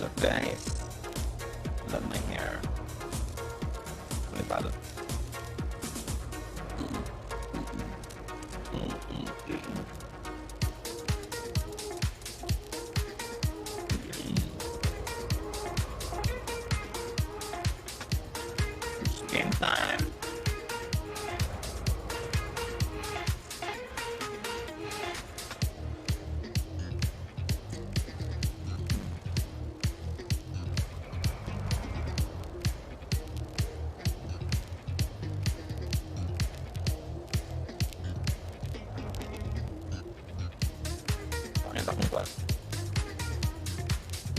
okay. Love my hair. Boleh balut. Game time. Yang tak kuat.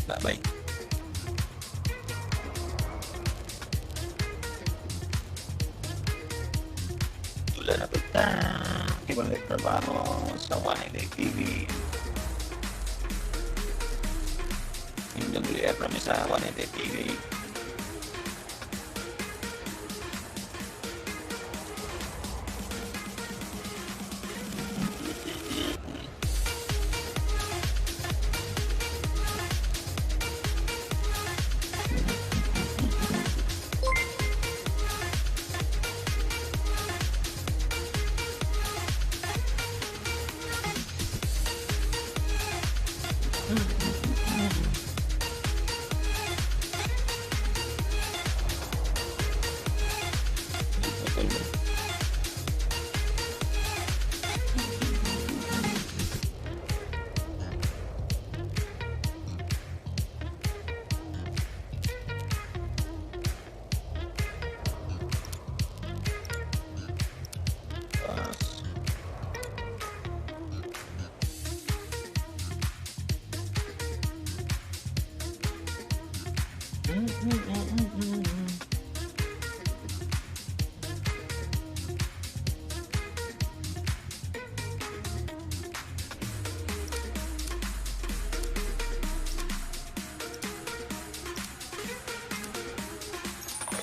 Tak baik. Sudah dapat kita balik terbaru sama ini TV. Ini beli permisa wanita TV.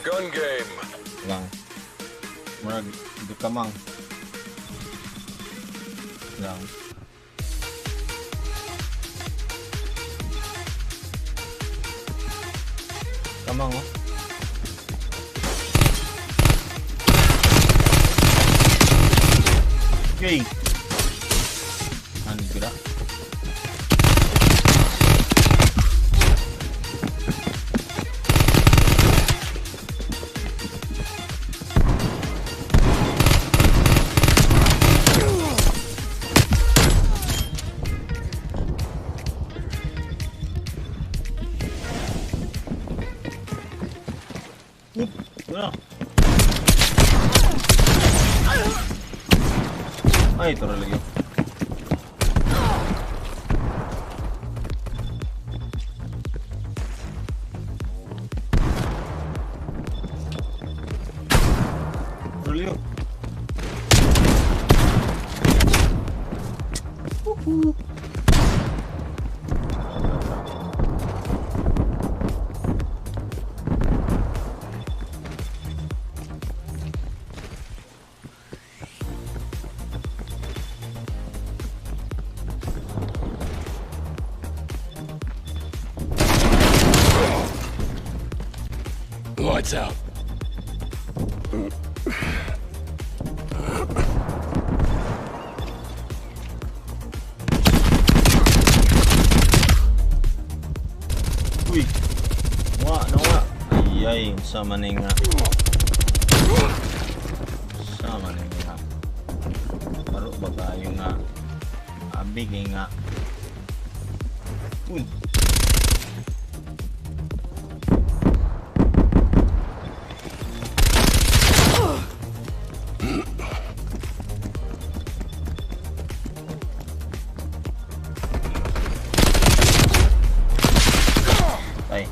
Gun game. Lang. Murag di kamang. Lang. Kamang oh. Okay. Ano gerak? Wala. Ay, ito lagi. Rolyo. Lights out. Uy. Wah, nawa. Ay, sama ning nga. Sama ning nga. Baro ba kayo nga? Abig nga. Uy. Ay.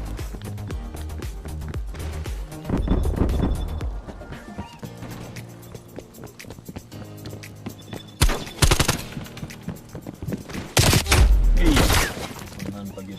Hey. Naman pag yun.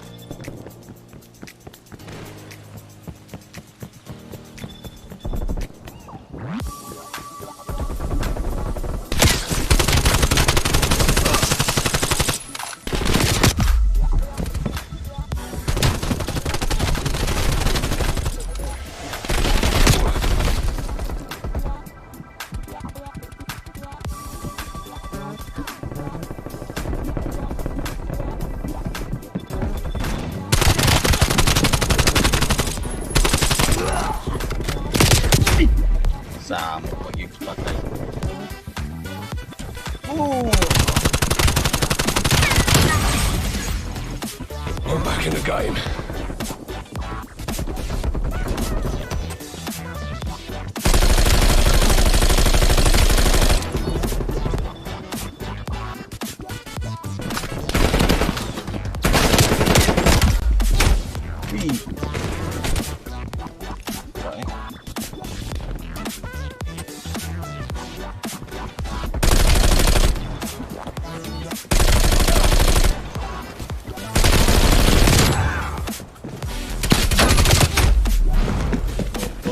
I'm back in the game.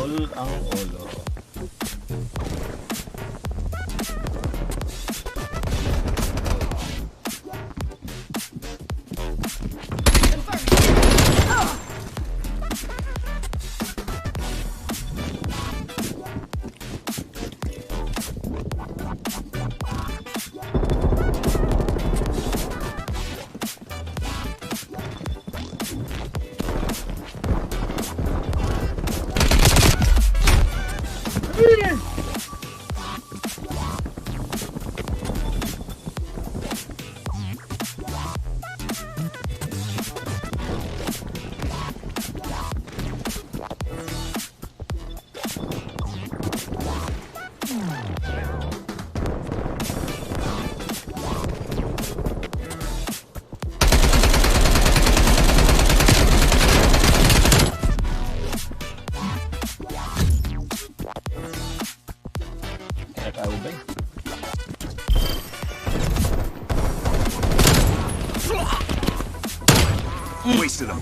Putol ang ulo. Kaya kawin ba? Wasted them.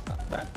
Not bad.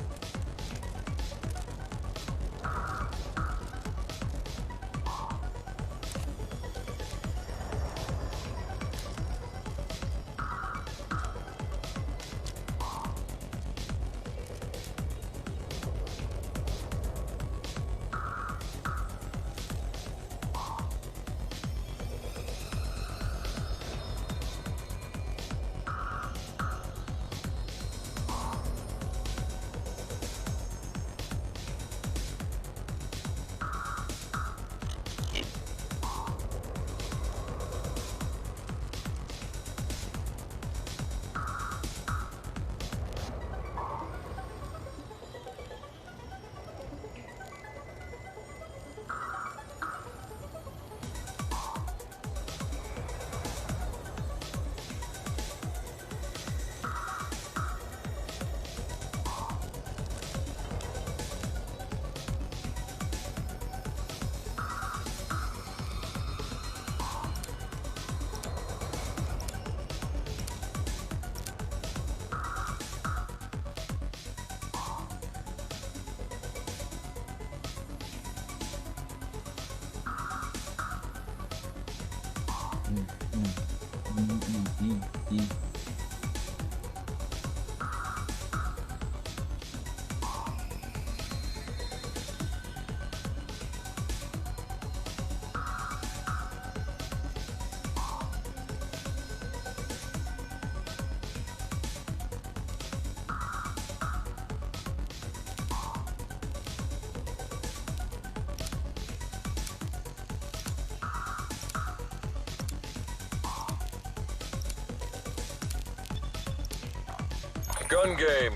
Gun game.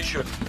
position.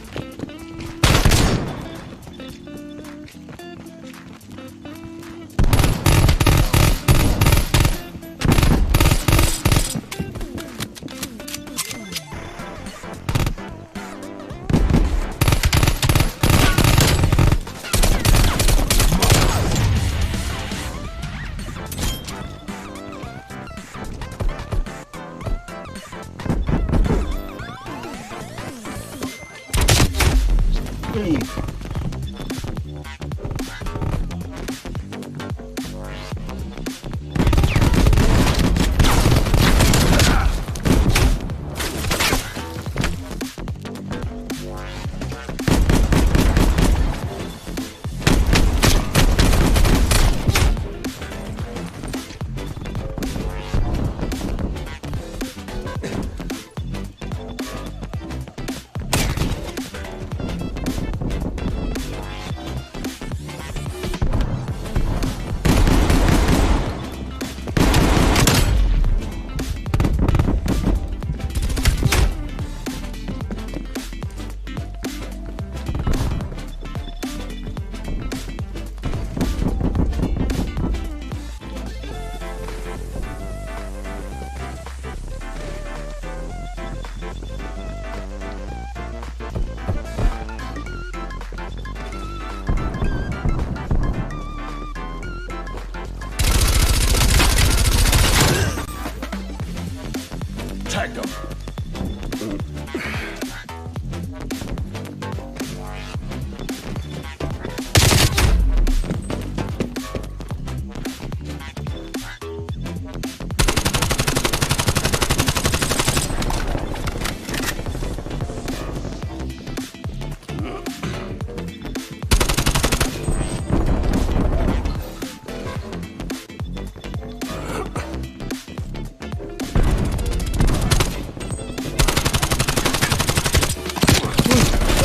Tagged him.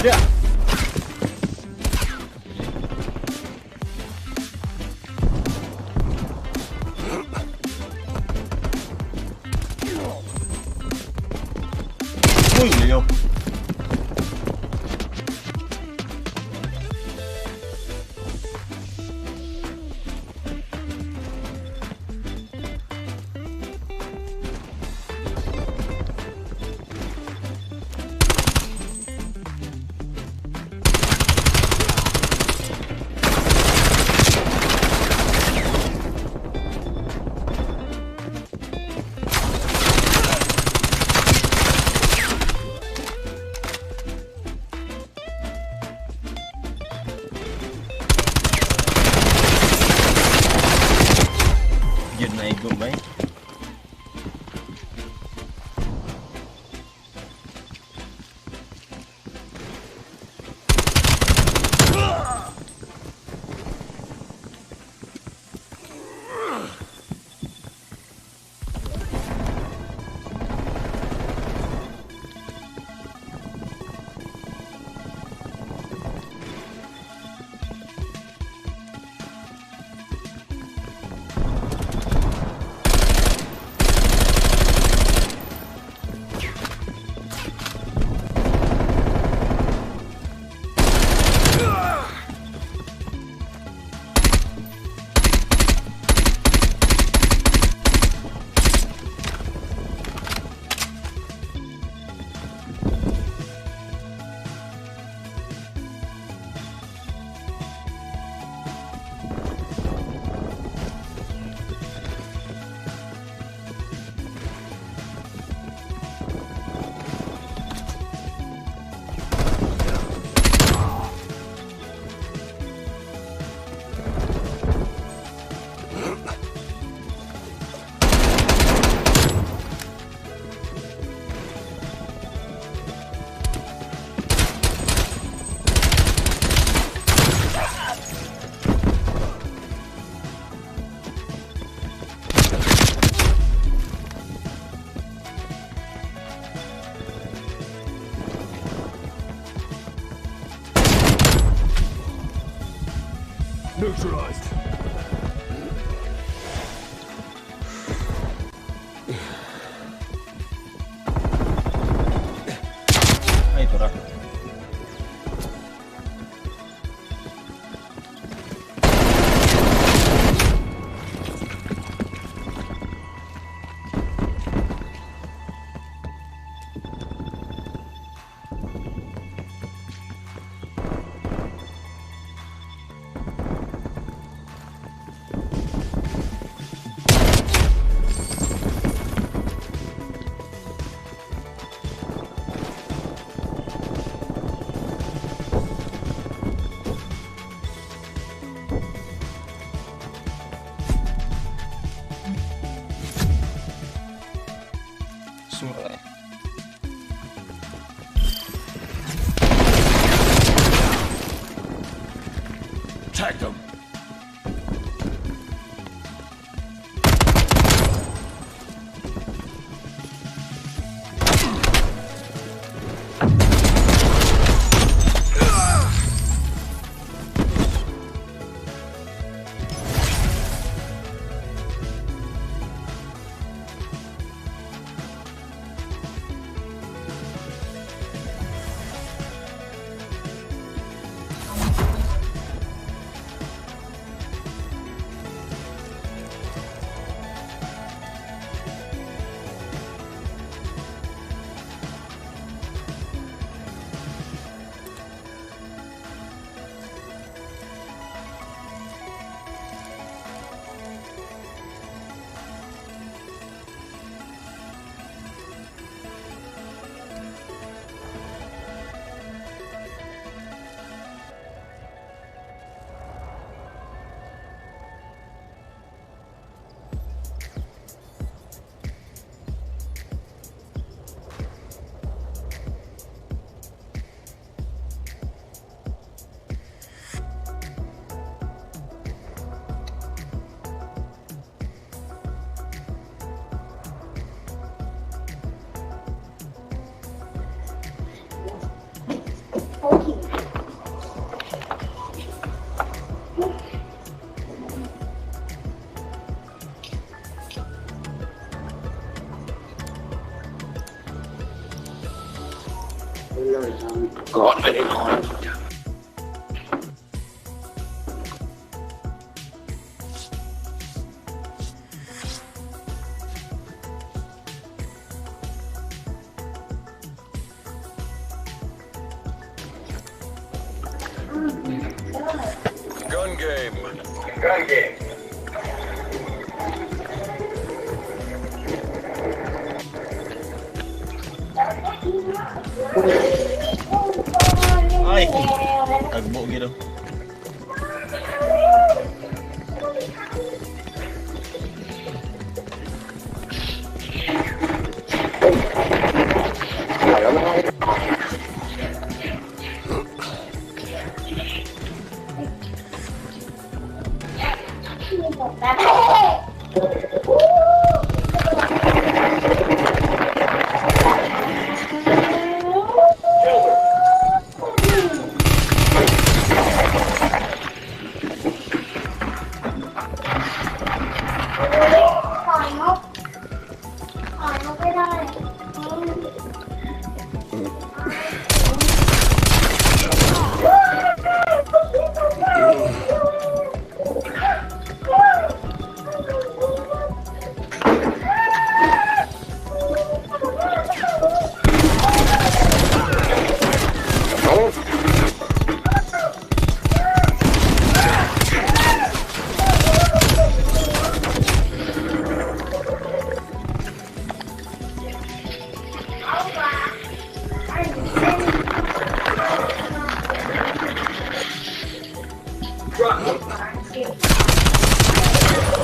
Dia. Leo. Dịch này cũng mấy Neutralized. Ay, ito ra. semua ni. Tag them. Gọn vậy đấy thôi. Gun game. Gun game. Ay, tagbo gitu.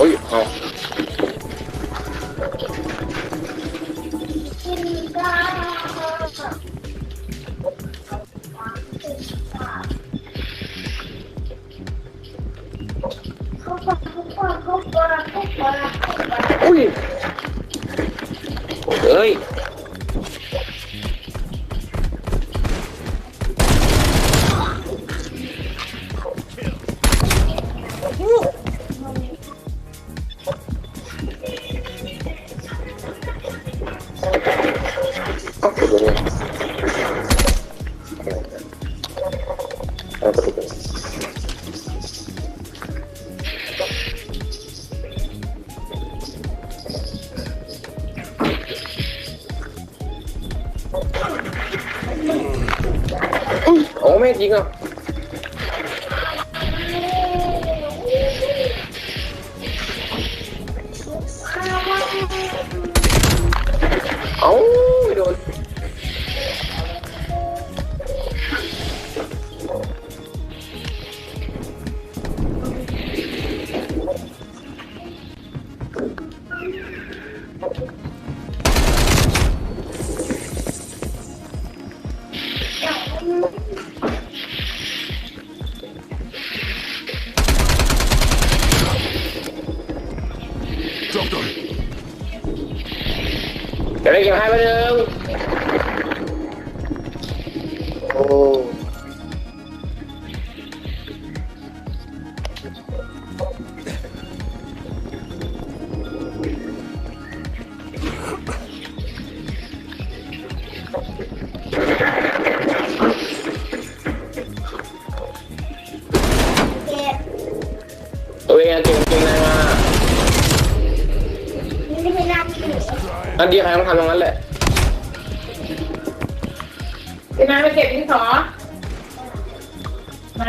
Ôi, không. Ui. Ôi ơi. Apa tuh? Apa tuh? Ủa mấy gì không? Ủa rồi. ดี๋ยวได้เก็บให้ไปหนึ่งโอ้ตัวเองเก่งจริงเลยมานั่นดีใครต้องทำตรงนั้นแหละ พี่นายมาเก็บดินสอม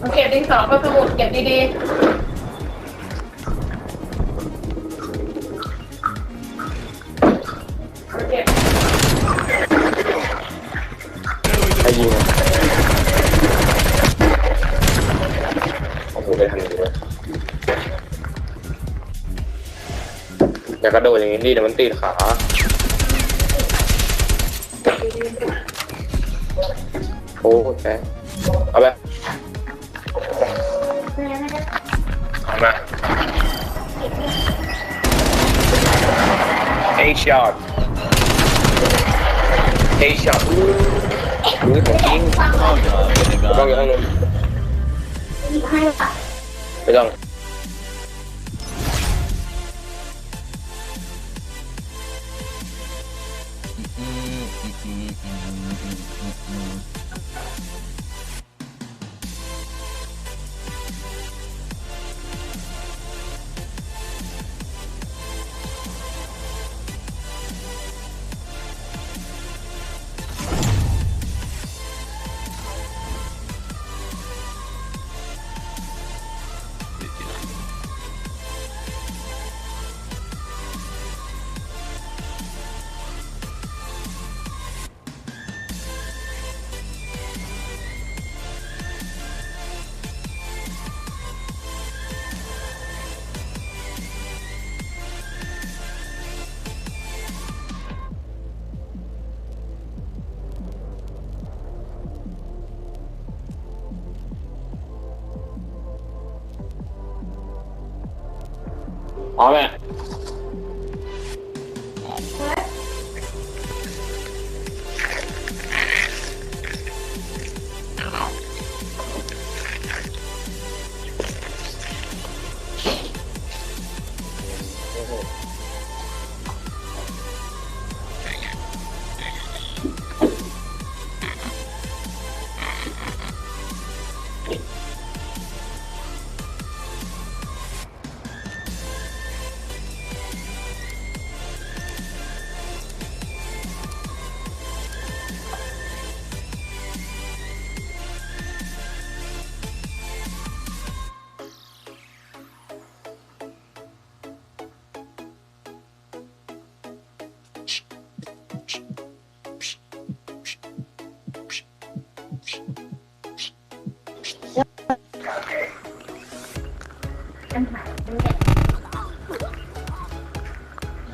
าเก็บดินสอก็สมุดเก็บดีๆมาเก็บ ใครยิงอ่ะโอ้โหไปทันเลยอย่ากระโดดอย่างนี้ดิเดี๋ยวมันติดขาโอ้แกเอาไปเอามาA-shot A-shot นี่ของจริง เข้าอย่าเป็นในกา ต้องอยู่ ร ข้างนู้นไม่ต้อง พร้อมไหม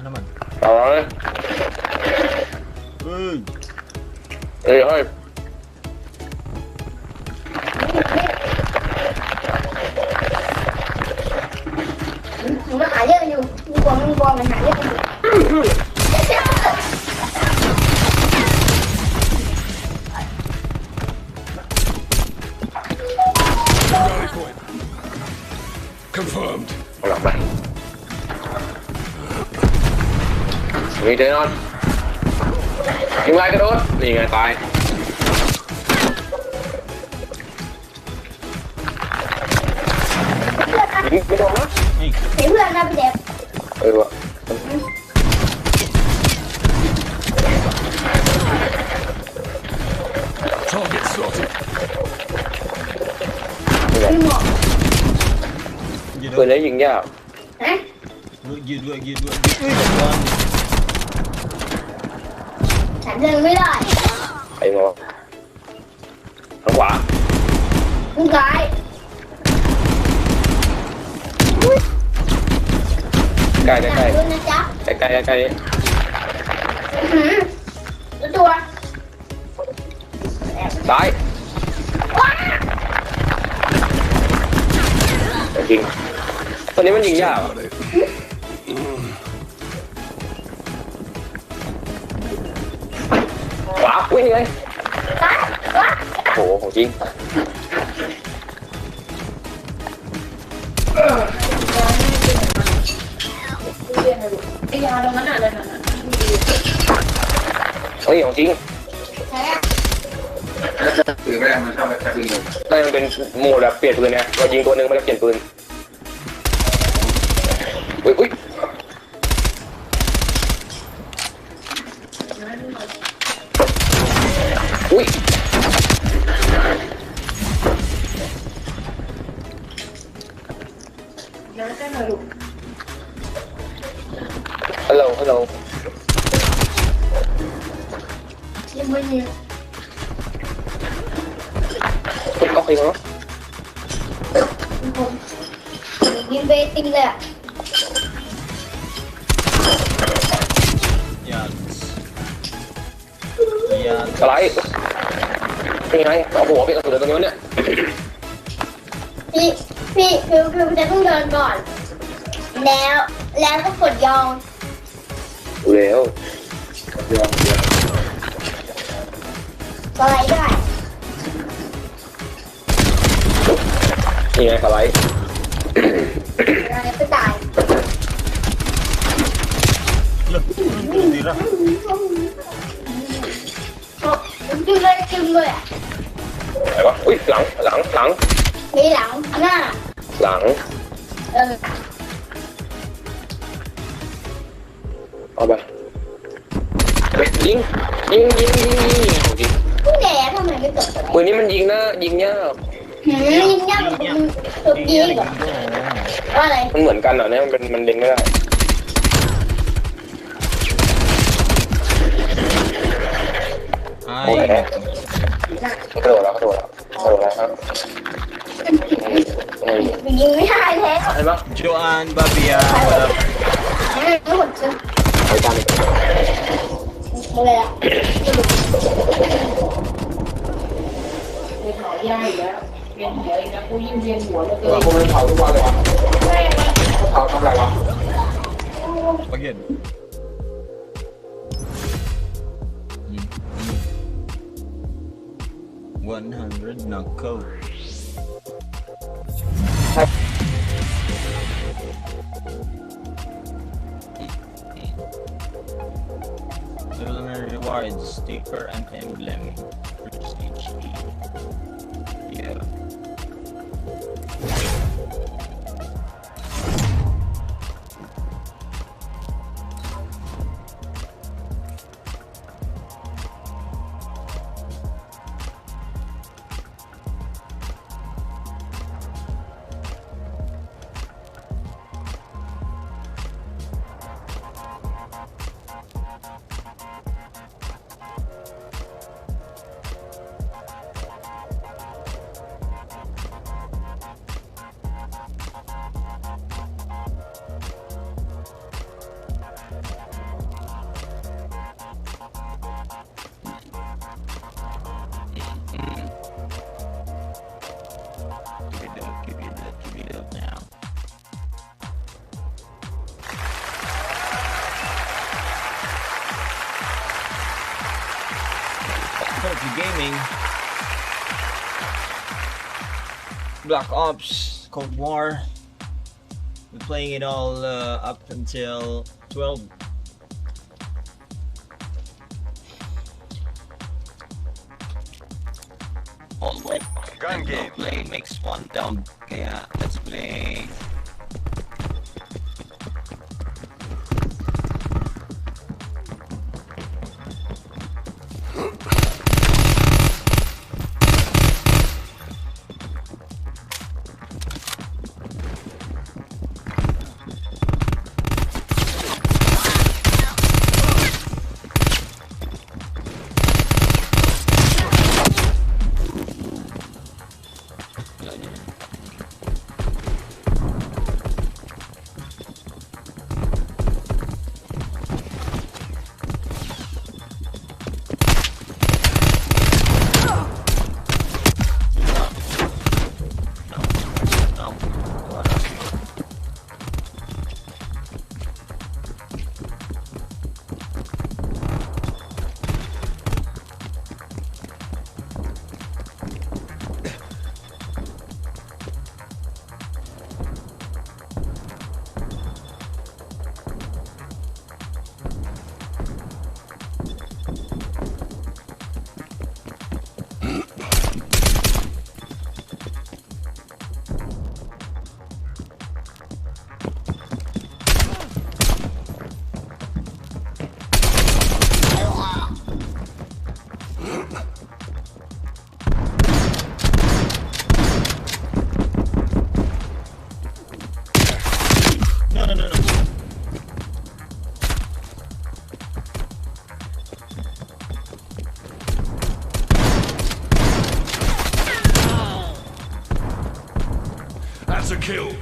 น้ำมัน ต่อเลย เฮ้ย เฮ้ยเฮ้ย มันหาเยอะอยู่มีกวางมันหาเยอะอยู่ Rally point. Confirmed. เอาหลังไปมีเดนอนยิงไล่กระโดดนี่ไงตายยิงกระโดดนะ นี่ เสียเพื่อนนะพี่เด็ก วะ Target spotted. พี่หมอก ยืด ปืนได้ยิงยาก นะ ยืดด้วยเฮ้ยบอล ฉันเดินไม่ได้ ไอ้งอทางขวา คุณกาย ใกล้ใกล้ หนักด้วยนะจ๊ะ ใกล้ใกล้ใกล้ ตัว ซ้ายยิงตัวนี้มันยิงยาก Got it. วิ่งเลย ตายว้า โอ้โหของจริง ไอ้ยาตรงนั้นน่ะเลยน่ะ เฮ้ยของจริง แพ้ ถือไม่ได้มันชอบแบบนี้ ได้มันเป็นโหมดแบบเปลี่ยนปืนเนี่ยเรายิงตัวหนึ่งมันจะเปลี่ยนปืนอุ้ยอุ้ยอุ้ย น้ำแค่หน่อยลูก ฮัลโหลฮัลโหล ยังไม่มี เอาใครมา ผมยิงเบติงเลยอ่ะ อย่าอย่า อะไรเป็นไงโอ้โหเป็นกระสุนตรงนี้เนี่ย พี่คือจะต้องเดินก่อน แล้วก็กดยอง เร็ว สไลด์ได้ นี่ไงสไลด์ อะไรก็ตาย Tira. จึงเลยอ่ะ ไหนวะอุ้ยหลัง มีหลังหน้า หลัง เออ เอาไปยิงของจริง ผู้แหน่ทำไมไม่จบเลย ปืนนี้มันยิงนะยิงยาก ยิงยากกว่าตัวกี้อีกเหรอว่าอะไร มันเหมือนกันอ่ะเนี่ยมันเด้งไม่ได้ โอเค Ay, กระโดดแล้วครับยิงไม่ได้แท้ เห็นปะ Joanne, Babia, what up? ไม่หมดเลย ไปตาม เลยอ่ะ เวียนหัวยาอีกแล้วเวียนหัวอีกแล้วกูยิ่งเวียนหัวเลย เราคงเป็นเผาทุกวันเลยวะเผาทำอะไรวะ Again. Mm, 100 knockout. Preliminary rewards, sticker and emblem. Prestige. Yeah. Give it up now. PUBG Gaming, Black Ops, Cold War. We're playing it all up until 12. All right. Gun game. Play makes one down. Yeah, let's play. kill.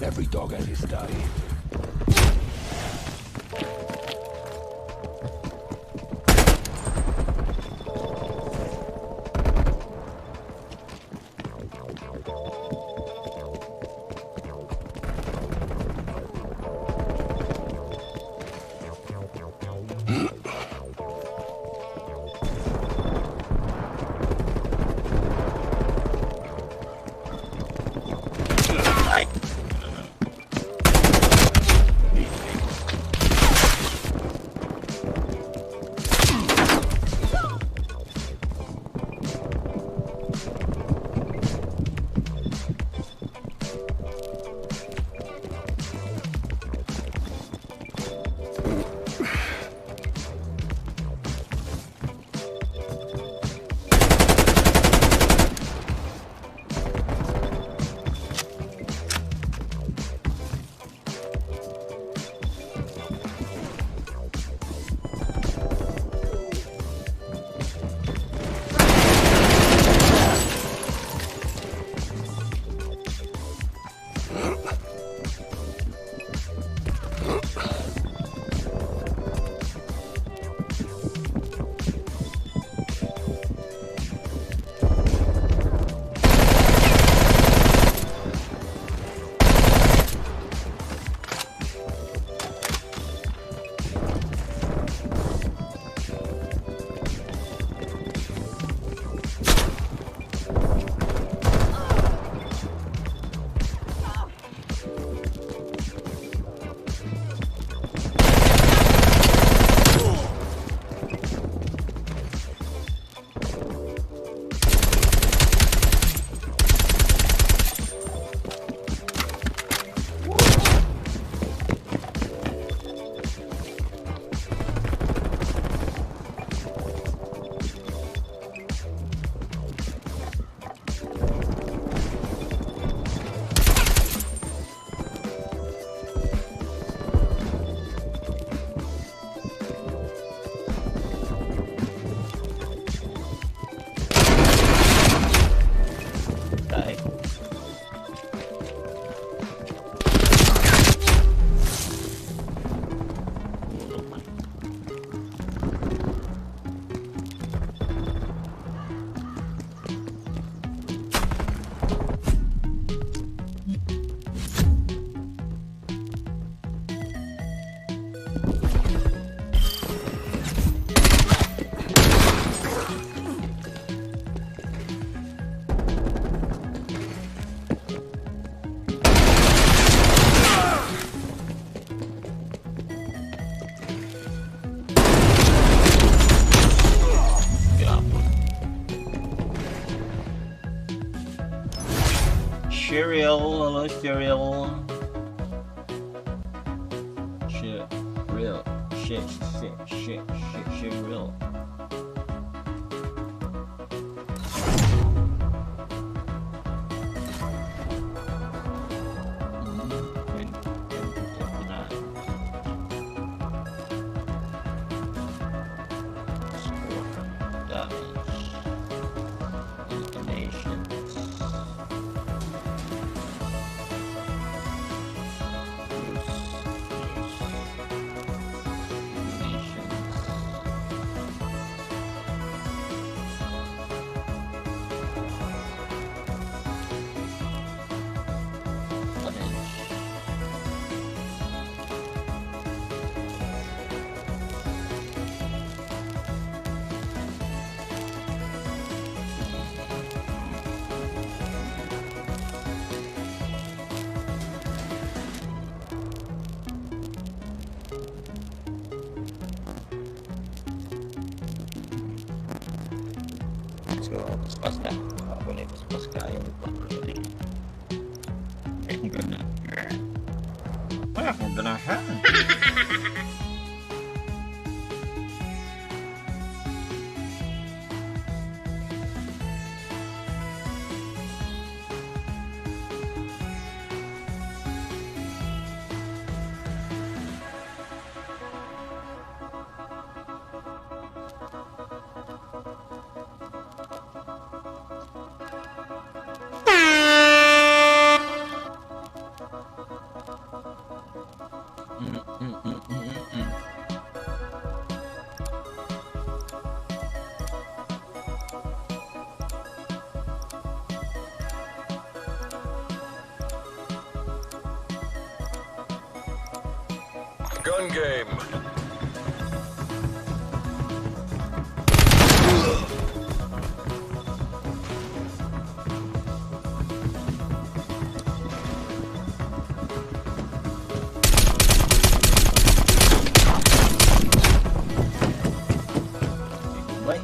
Every dog has his day. Cheryl, hello Cheryl. Cheryl, shit real. So, pas dah. Boleh pas kayu. Menggunakan. Gun game. Baik.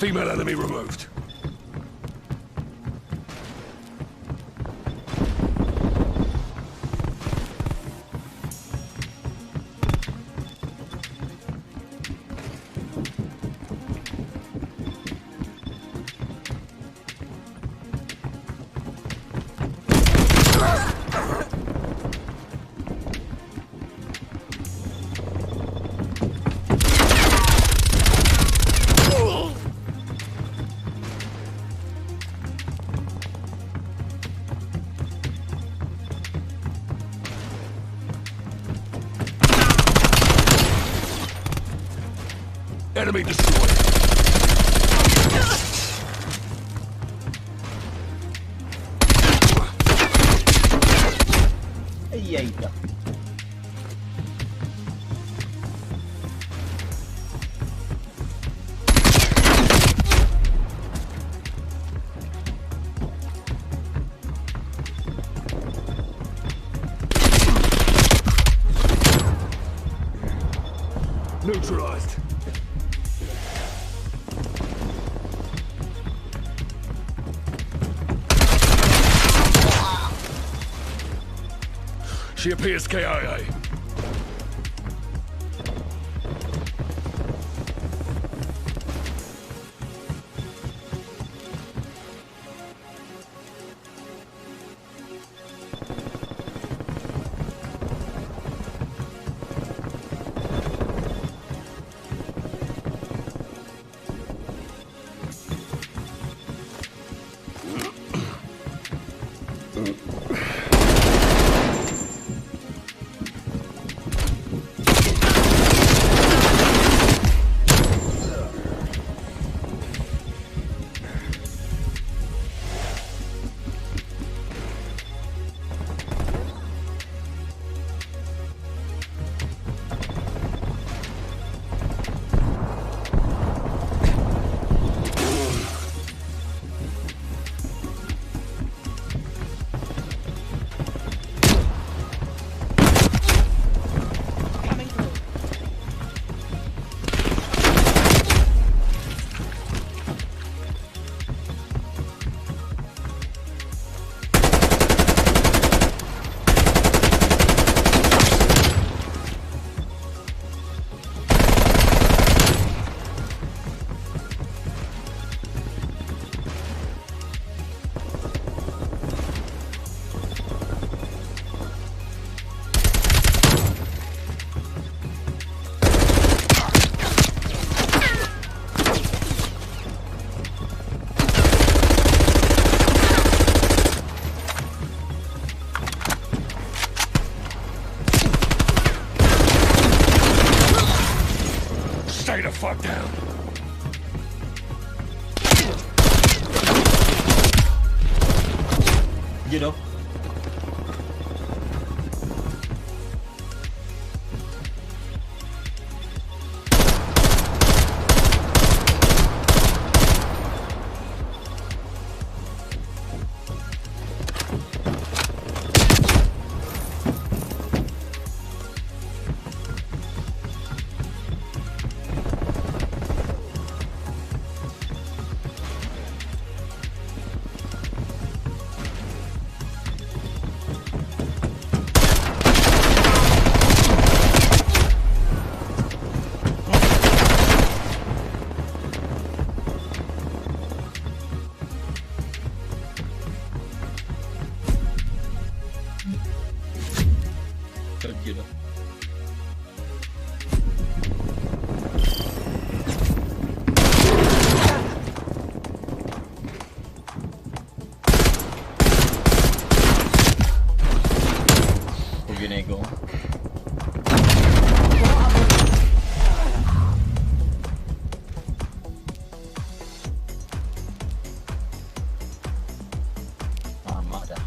Female enemy removed. Enemy destroyed. Eita. Neutralized. She appears KIA. Stay the fuck down. You know. Tranquilo. Nego. Tama dah.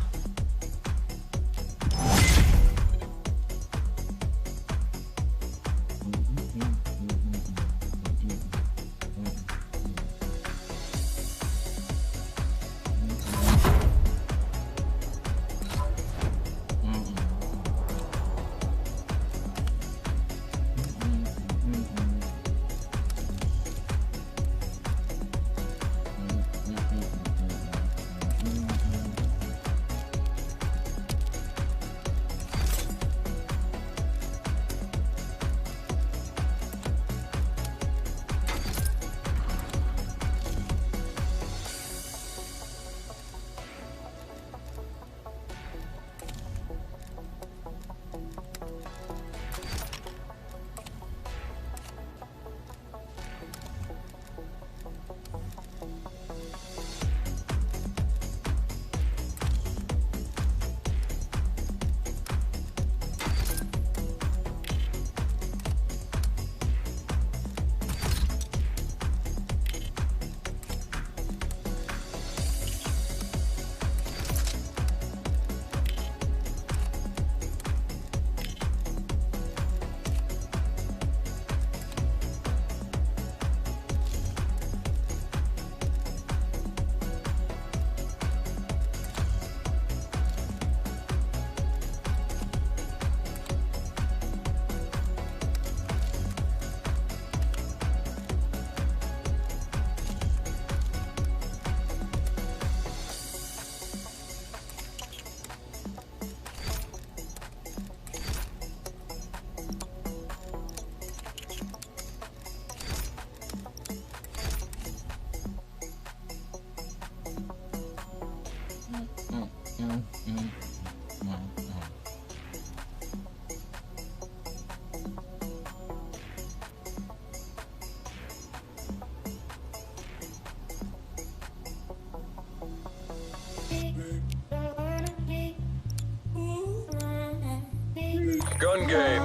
Gun game.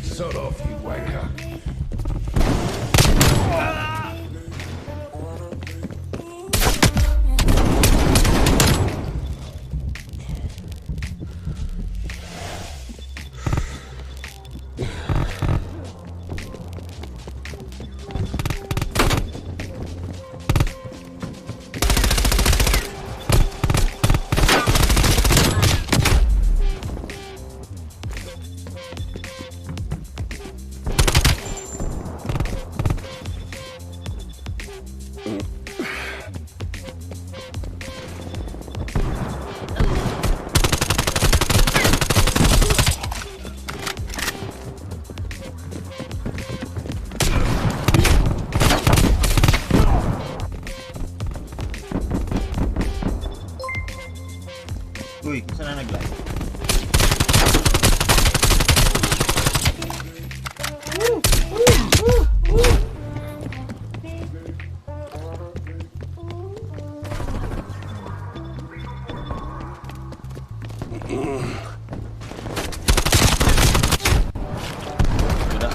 Sod off, you wanker. Uy, saan na nag-live? Udah.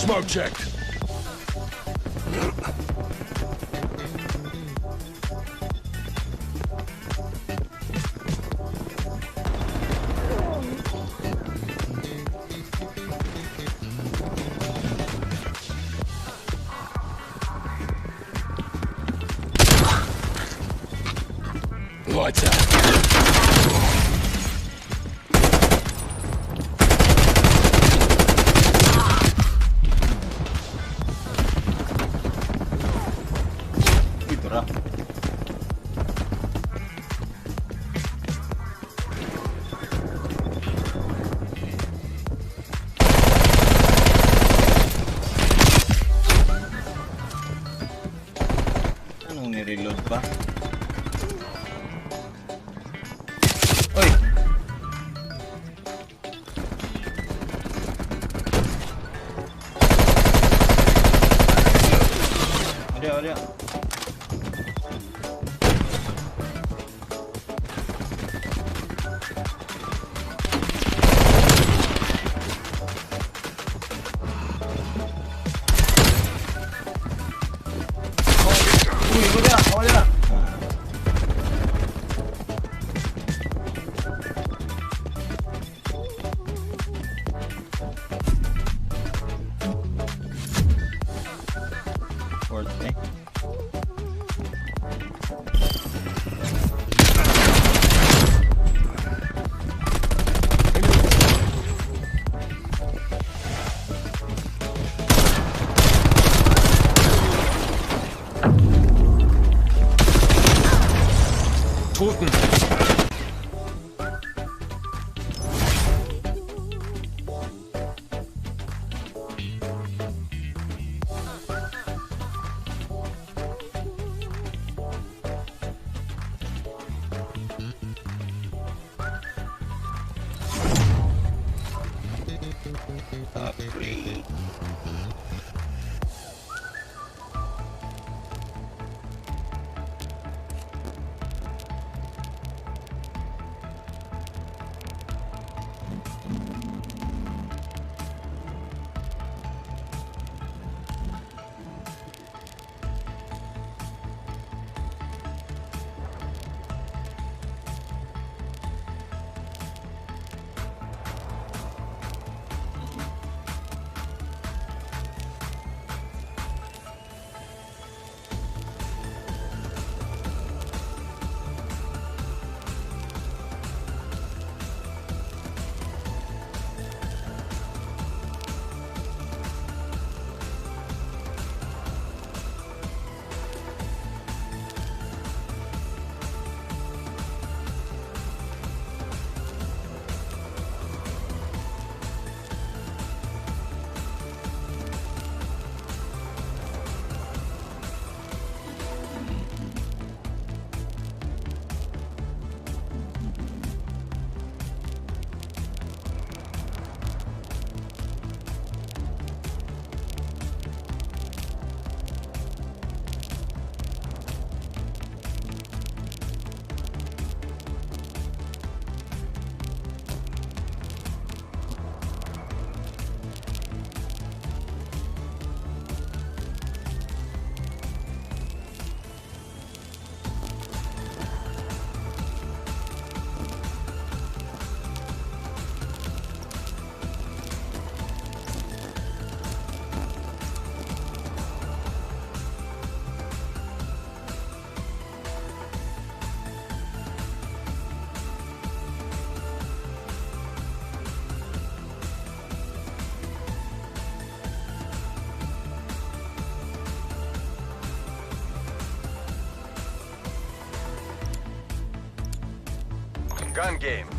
Smoke checked. Lights out. Gitu lah. Anong nireload pa? Oy! Ada. Uy, ada. Fourth thing. Toten. Upgrade. Gun game.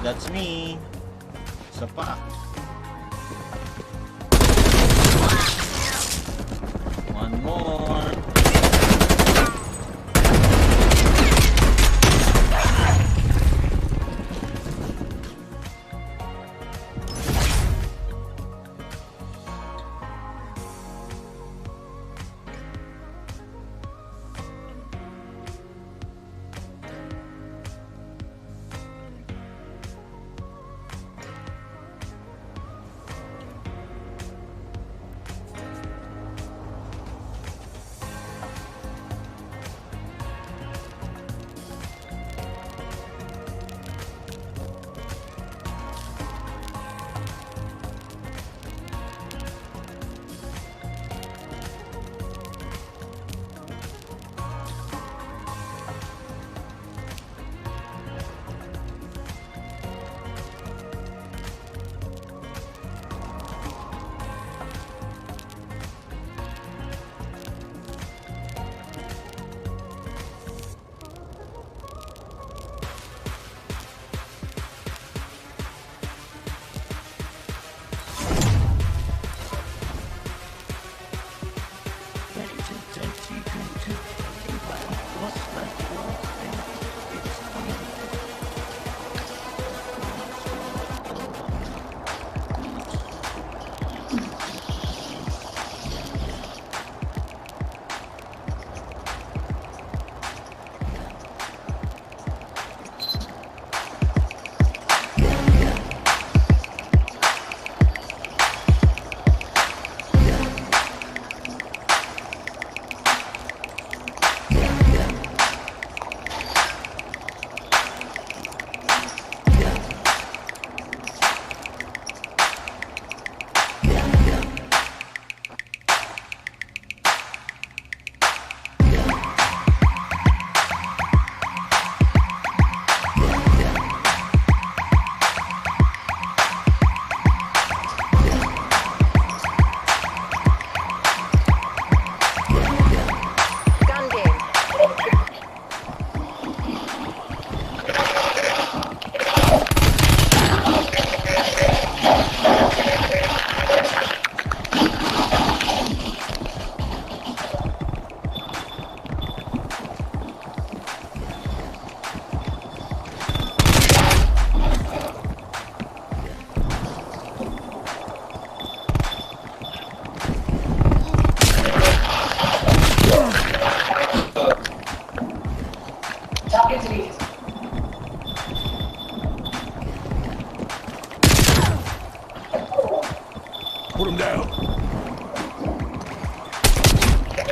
That's me. Isa pa. One more.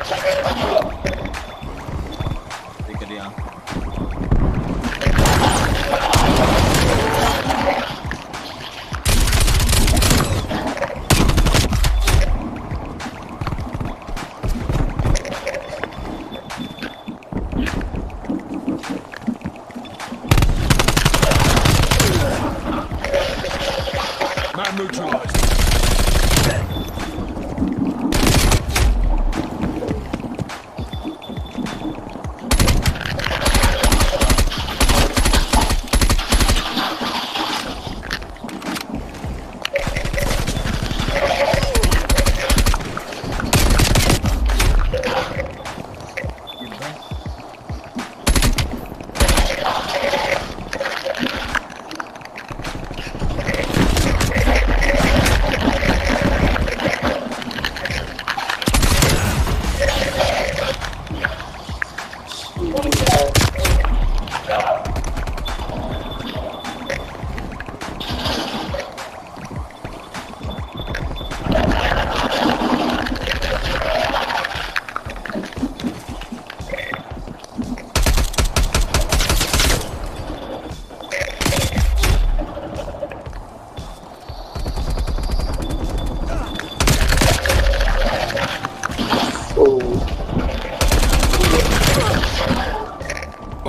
Đi cái đi ăn. Man neutralized.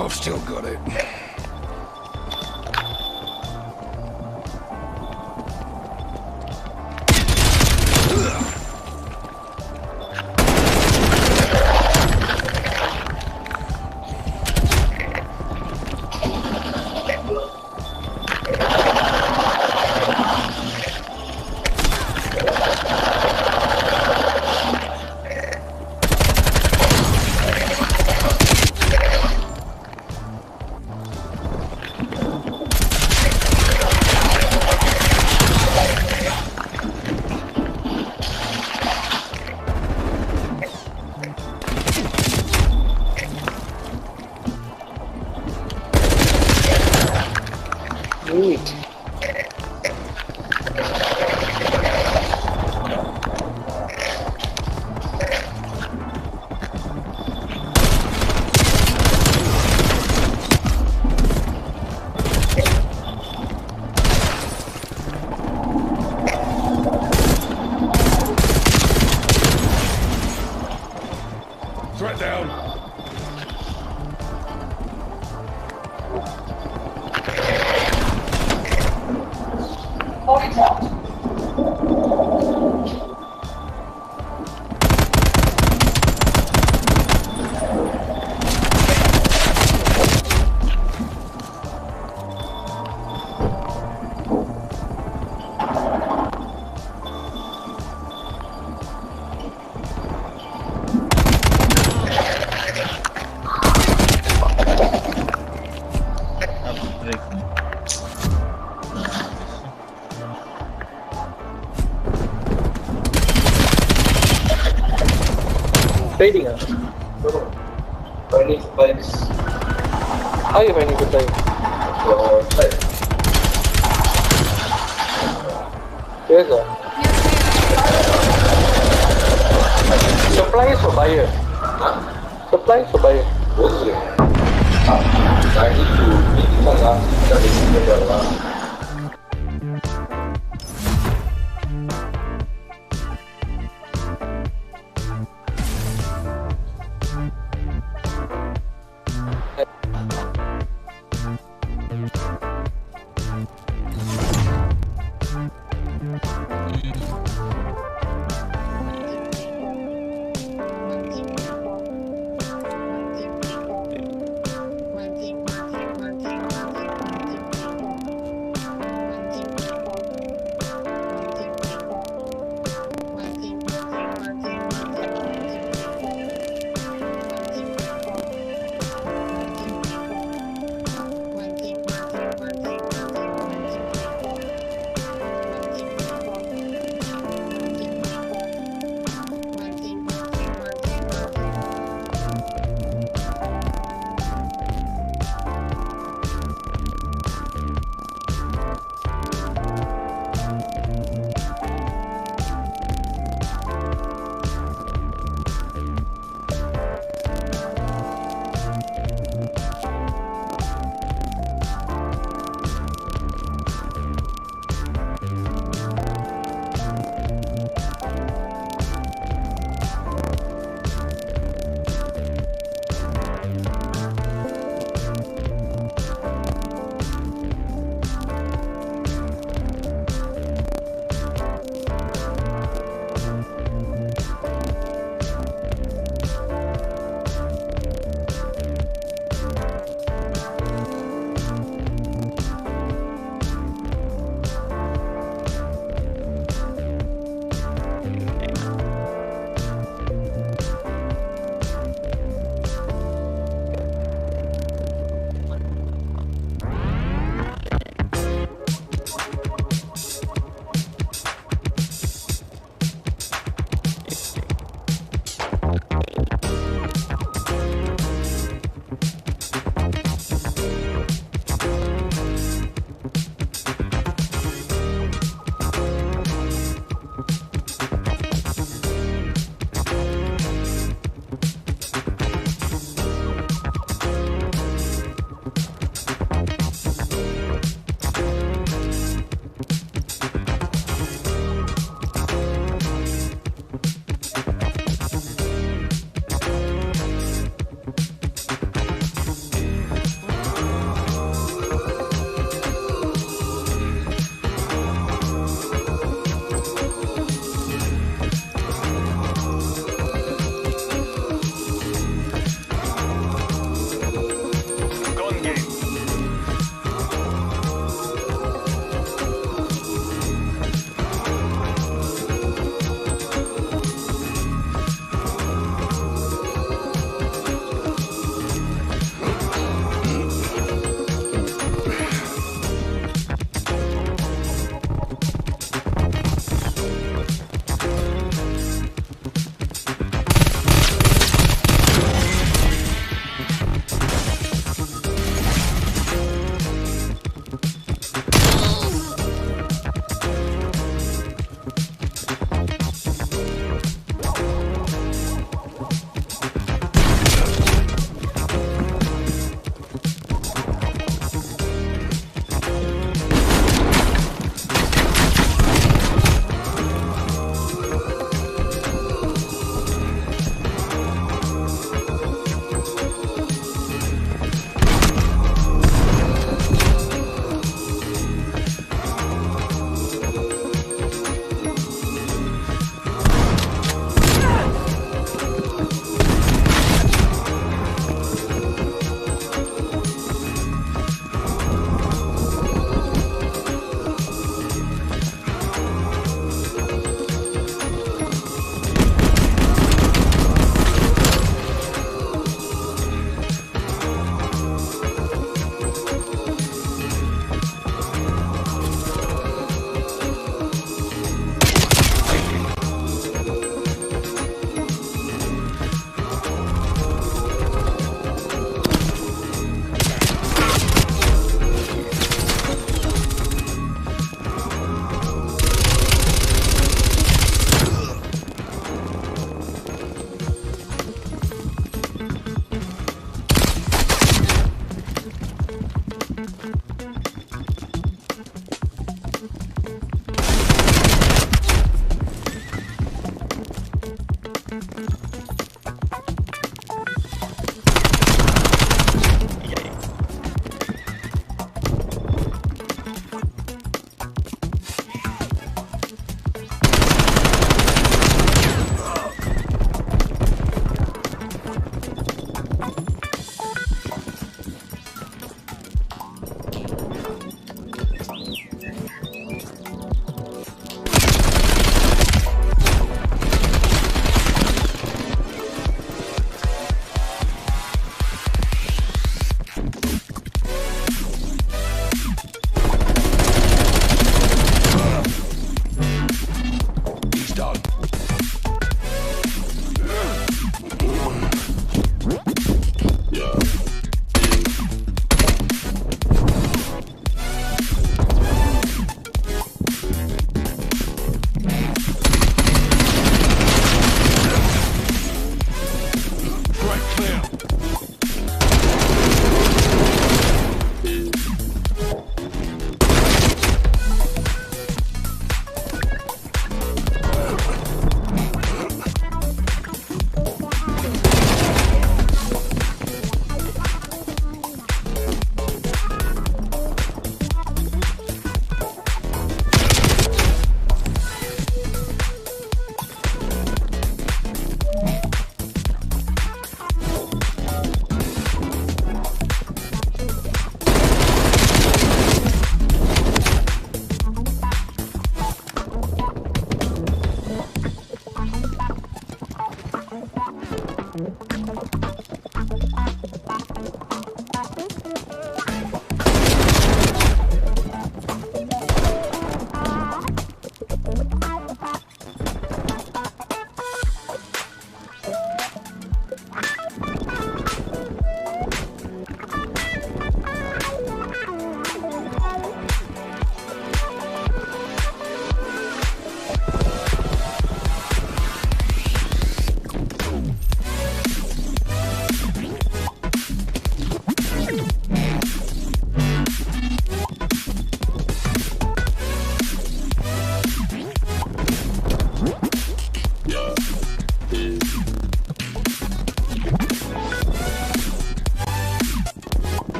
I've still got it. Neat. Threat down. Point out. Break. Trading ah? Finding supplies. How are you finding good time? Yes sir. Supplies for buyer. Supplies for buyer. I need to meet someone that is in the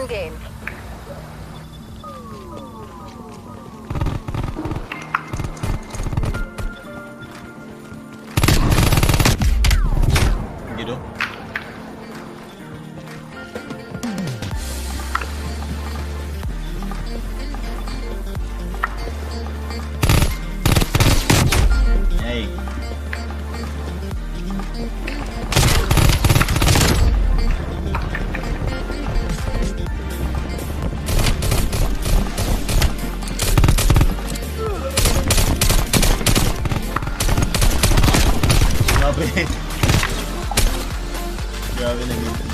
game. Gitu. Hey. Grabe na yun.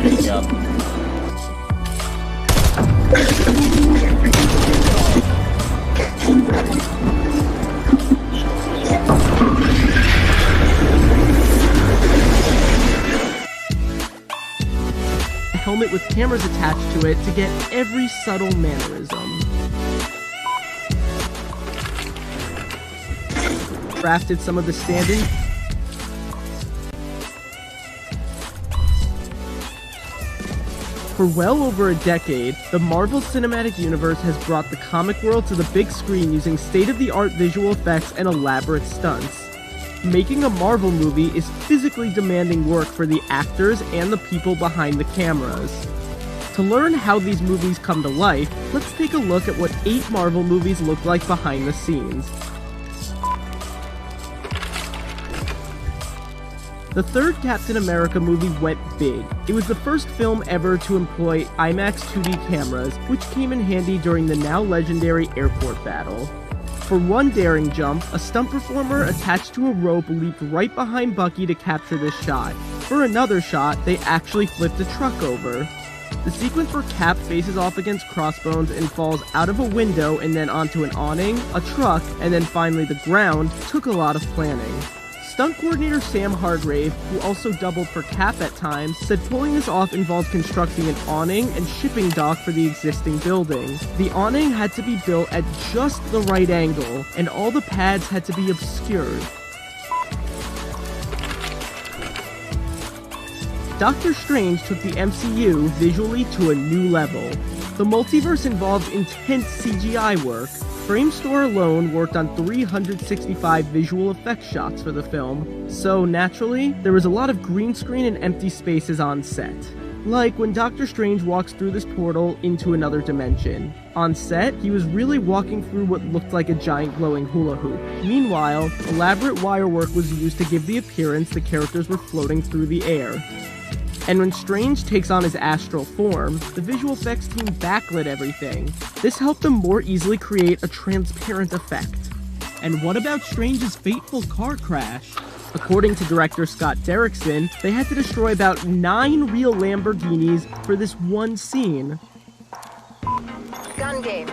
Siap. Helmet with cameras attached to it to get every subtle mannerism. Crafted some of the stand-ins. For well over a decade, the Marvel Cinematic Universe has brought the comic world to the big screen using state-of-the-art visual effects and elaborate stunts. Making a Marvel movie is physically demanding work for the actors and the people behind the cameras. To learn how these movies come to life, let's take a look at what 8 Marvel movies look like behind the scenes. The third Captain America movie went big. It was the first film ever to employ IMAX 2D cameras, which came in handy during the now legendary airport battle. For one daring jump, a stunt performer attached to a rope leaped right behind Bucky to capture this shot. For another shot, they actually flipped a truck over. The sequence where Cap faces off against Crossbones and falls out of a window and then onto an awning, a truck, and then finally the ground took a lot of planning. Stunt coordinator Sam Hargrave, who also doubled for Cap at times, said pulling this off involved constructing an awning and shipping dock for the existing building. The awning had to be built at just the right angle, and all the pads had to be obscured. Doctor Strange took the MCU visually to a new level. The multiverse involved intense CGI work. Framestore alone worked on 365 visual effects shots for the film, so naturally, there was a lot of green screen and empty spaces on set. Like when Doctor Strange walks through this portal into another dimension. On set, he was really walking through what looked like a giant glowing hula hoop. Meanwhile, elaborate wire work was used to give the appearance the characters were floating through the air. And when Strange takes on his astral form, the visual effects team backlit everything. This helped them more easily create a transparent effect. And what about Strange's fateful car crash? According to director Scott Derrickson, they had to destroy about 9 real Lamborghinis for this one scene. Gun game.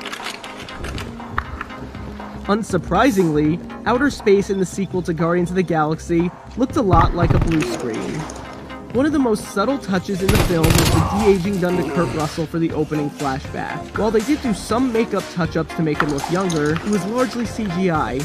Unsurprisingly, outer space in the sequel to Guardians of the Galaxy looked a lot like a blue screen. One of the most subtle touches in the film was the de-aging done to Kurt Russell for the opening flashback. While they did do some makeup touch-ups to make him look younger, it was largely CGI.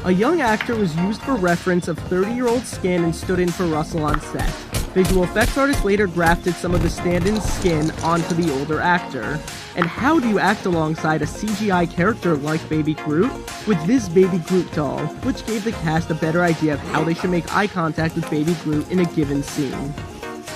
A young actor was used for reference of 30-year-old skin and stood in for Russell on set. Visual effects artists later grafted some of the stand-in skin onto the older actor. And how do you act alongside a CGI character like Baby Groot? With this Baby Groot doll, which gave the cast a better idea of how they should make eye contact with Baby Groot in a given scene.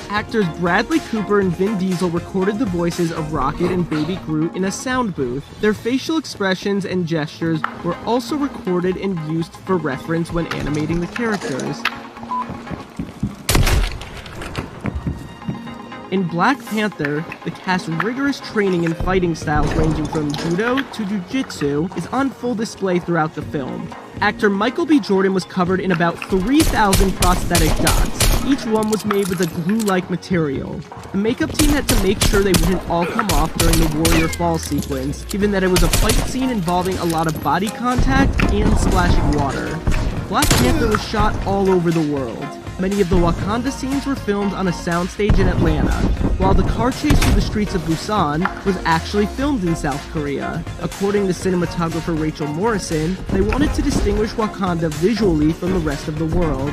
Actors Bradley Cooper and Vin Diesel recorded the voices of Rocket and Baby Groot in a sound booth. Their facial expressions and gestures were also recorded and used for reference when animating the characters. In Black Panther, the cast's rigorous training and fighting styles ranging from judo to jiu-jitsu is on full display throughout the film. Actor Michael B. Jordan was covered in about 3,000 prosthetic dots. Each one was made with a glue-like material. The makeup team had to make sure they wouldn't all come off during the Warrior Fall sequence, given that it was a fight scene involving a lot of body contact and splashing water. Black Panther was shot all over the world. Many of the Wakanda scenes were filmed on a soundstage in Atlanta, while the car chase through the streets of Busan was actually filmed in South Korea. According to cinematographer Rachel Morrison, they wanted to distinguish Wakanda visually from the rest of the world.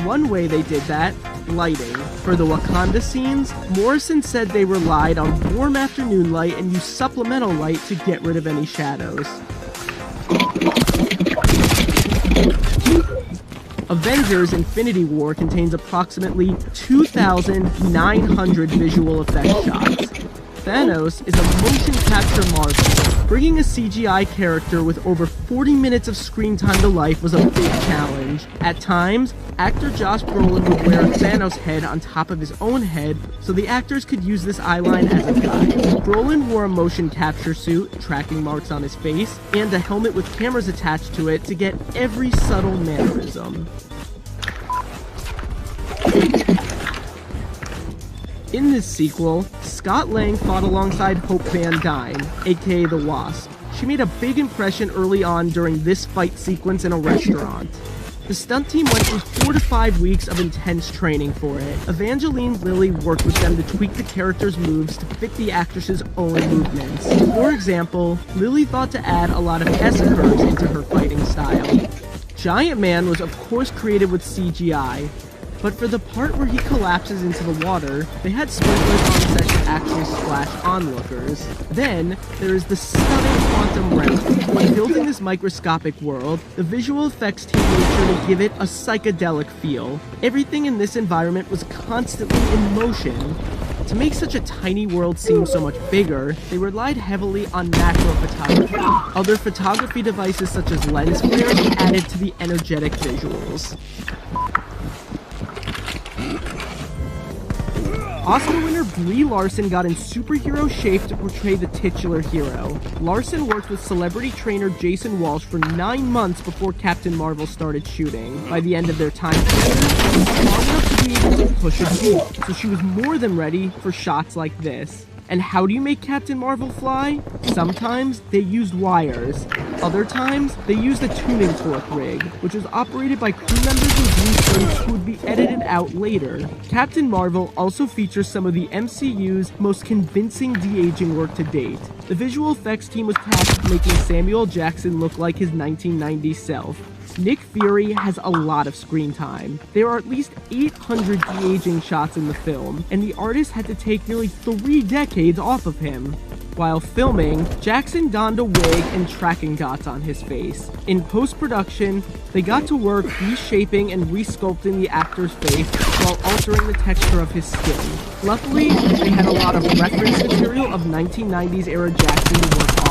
One way they did that, lighting. For the Wakanda scenes, Morrison said they relied on warm afternoon light and used supplemental light to get rid of any shadows. Avengers Infinity War contains approximately 2,900 visual effects shots. Thanos is a motion capture marvel. Bringing a CGI character with over 40 minutes of screen time to life was a big challenge. At times, actor Josh Brolin would wear Thanos' head on top of his own head so the actors could use this eyeline as a guide. Brolin wore a motion capture suit, tracking marks on his face, and a helmet with cameras attached to it to get every subtle mannerism. In this sequel, Scott Lang fought alongside Hope Van Dyne, aka the Wasp. She made a big impression early on during this fight sequence in a restaurant. The stunt team went through 4 to 5 weeks of intense training for it. Evangeline Lilly worked with them to tweak the character's moves to fit the actress's own movements. For example, Lilly thought to add a lot of S-curves into her fighting style. Giant Man was of course created with CGI, but for the part where he collapses into the water, they had sprinklers on set to actually splash onlookers. Then, there is the stunning quantum realm. When building this microscopic world, the visual effects team made sure to give it a psychedelic feel. Everything in this environment was constantly in motion. To make such a tiny world seem so much bigger, they relied heavily on macro photography. Other photography devices such as lens flares added to the energetic visuals. Oscar winner Brie Larson got in superhero shape to portray the titular hero. Larson worked with celebrity trainer Jason Walsh for 9 months before Captain Marvel started shooting. By the end of their time together, she was strong enough to be able to push a jeep, so she was more than ready for shots like this. And how do you make Captain Marvel fly? Sometimes they used wires. Other times, they used a tuning fork rig, which was operated by crew members in blue suits who would be edited out later. Captain Marvel also features some of the MCU's most convincing de-aging work to date. The visual effects team was tasked with making Samuel Jackson look like his 1990s self. Nick Fury has a lot of screen time. There are at least 800 de-aging shots in the film, and the artist had to take nearly 3 decades off of him. While filming, Jackson donned a wig and tracking dots on his face. In post-production, they got to work reshaping and resculpting the actor's face while altering the texture of his skin. Luckily, they had a lot of reference material of 1990s era Jackson to work on.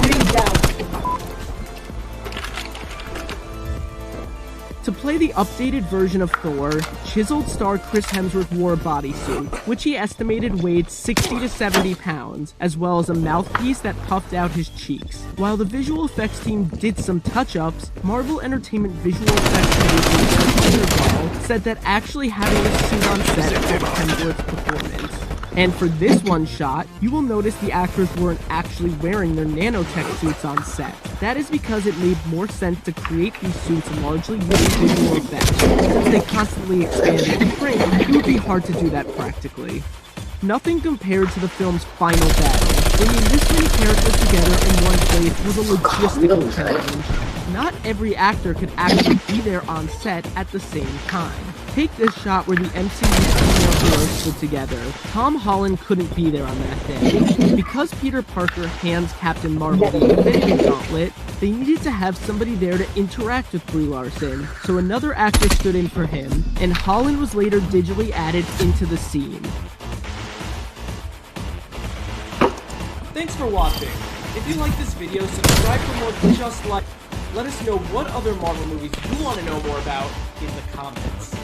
To play the updated version of Thor, chiseled star Chris Hemsworth wore a bodysuit, which he estimated weighed 60 to 70 pounds, as well as a mouthpiece that puffed out his cheeks. While the visual effects team did some touch-ups, Marvel Entertainment visual effects producer said that actually having a suit on set helped Hemsworth's performance. And for this one shot, you will notice the actors weren't actually wearing their nanotech suits on set. That is because it made more sense to create these suits largely using visual effects. Since they constantly expanded and shrink, it would be hard to do that practically. Nothing compared to the film's final battle. Bringing this many characters together in one place was a logistical challenge. Not every actor could actually be there on set at the same time. Take this shot where the MCU heroes stood together. Tom Holland couldn't be there on that day. Because Peter Parker hands Captain Marvel the Infinity Gauntlet, they needed to have somebody there to interact with Brie Larson, so another actor stood in for him, and Holland was later digitally added into the scene. Thanks for watching. If you like this video, subscribe for more just like. Let us know what other Marvel movies you want to know more about in the comments.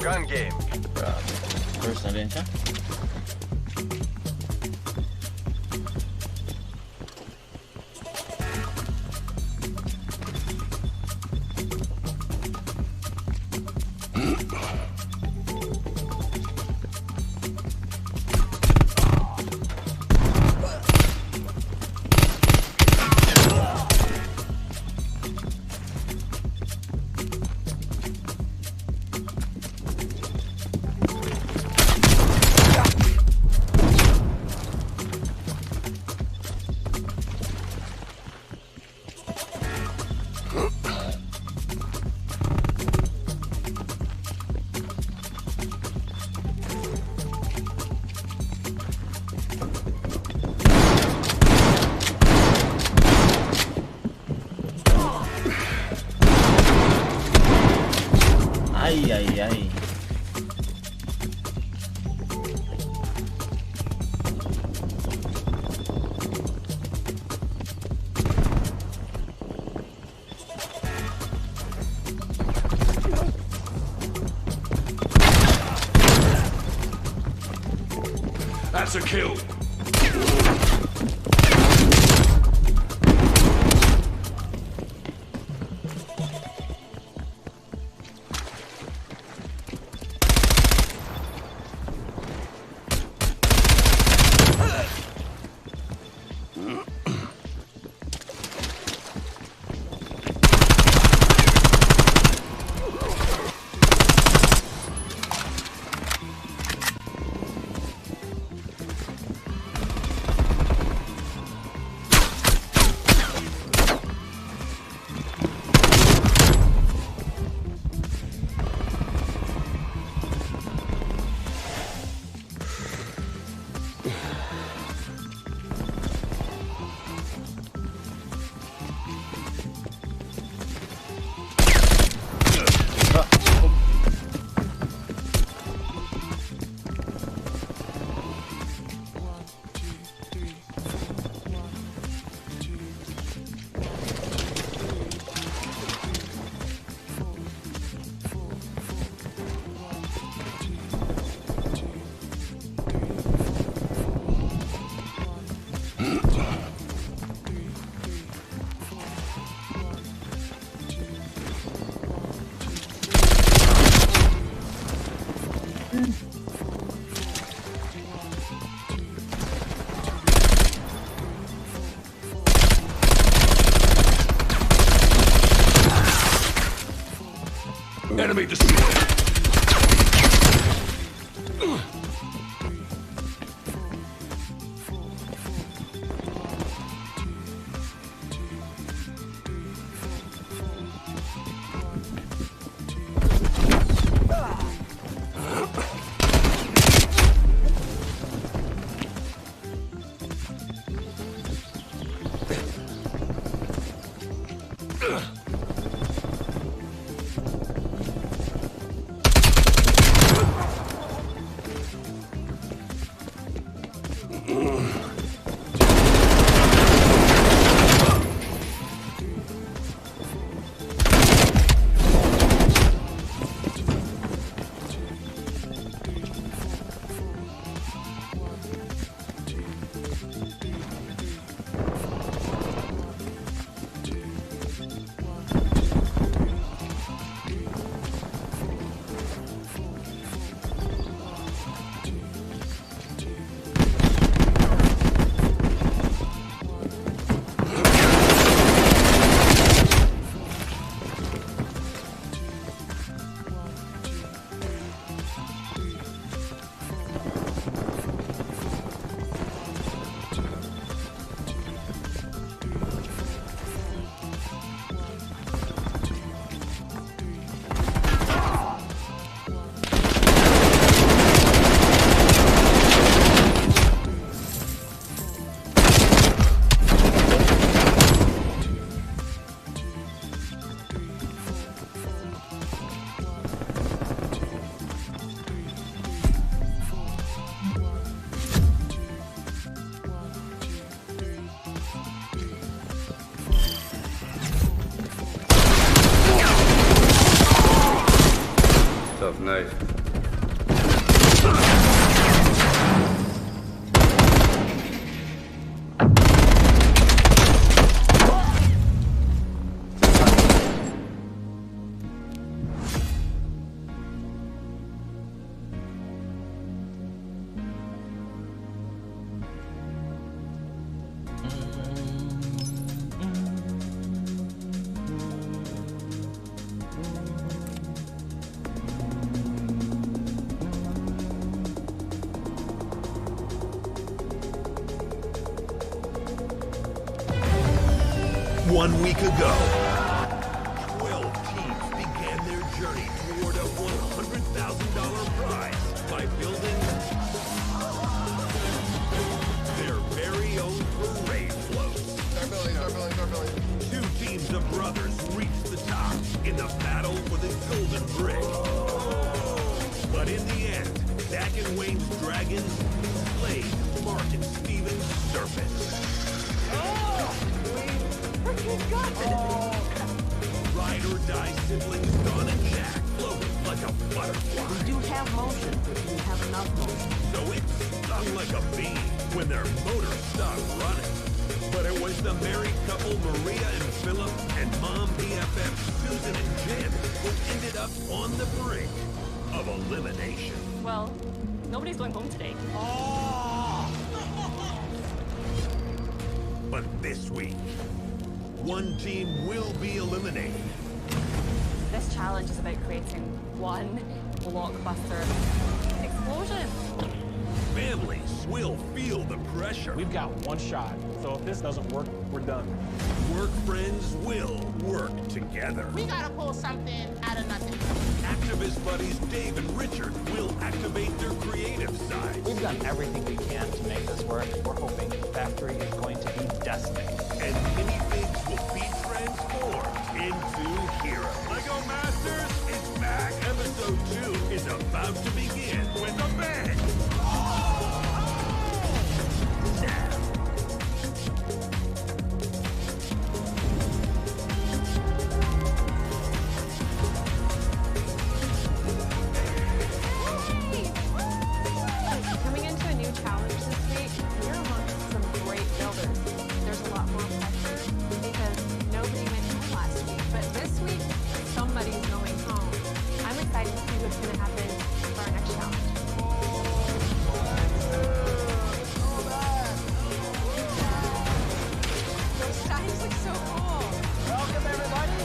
Gun game. Grabe. First na din siya. Ay, ay, ay. That's a kill. Enemy destroyed. tough knife. One week ago, 12 teams began their journey toward a $100,000 prize by building their very own parade float. Start building. 2 teams of brothers reached the top in the battle for the Golden Brick. But in the end, Dak and Wayne's dragons slayed Mark and Steven's serpents. Ride or die siblings Don and Jack floated like a butterfly. We do have motion, but we have enough motion. So it stung like a bee when their motor stopped running. But it was the married couple Maria and Philip and mom BFF Susan and Jen who ended up on the brink of elimination. Well, nobody's going home today. But this week, one team will be eliminated. This challenge is about creating one blockbuster explosion. Families will feel the pressure. We've got one shot, so if this doesn't work, we're done. Work friends will work together. We gotta pull something out of nothing. Activist buddies Dave and Richard will activate their creative side. We've done everything we can to make this work. We're hoping Factory is going to be destiny. And minifigs will be transformed into heroes. Lego Masters is back. Episode 2 is about to begin with a bang. Coming into a new challenge this week, we're amongst some great builders. There's a lot more pressure because nobody went home last week. But this week, somebody's going home. I'm excited to see what's going to happen for our next challenge. Those signs look so cool. Welcome, everybody!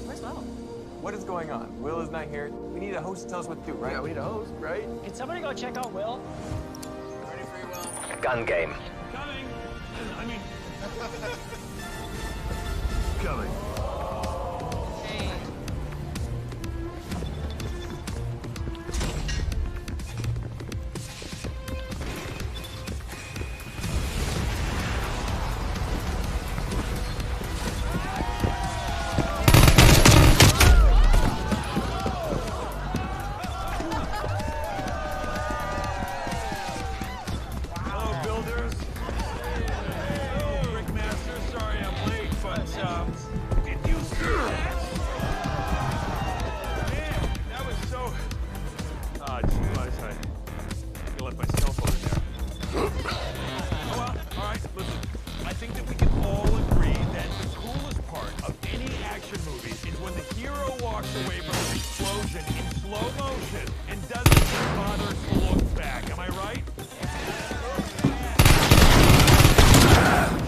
Where's Will? What is going on? Will is not here. We need a host to tell us what to do, right? Yeah, we need a host, right? Can somebody go check out Will? Ready for you, Will? Gun game. Coming. I mean... Coming. Hello, builders. Hello, Brickmaster. Sorry I'm late, but did you see that? Man, that was so. I left my cell phone in there. Oh well. All right. Listen, I think that we can all agree that the coolest part of any action movie is when the hero walks away from an explosion in slow motion and doesn't bother to look back. Am I right?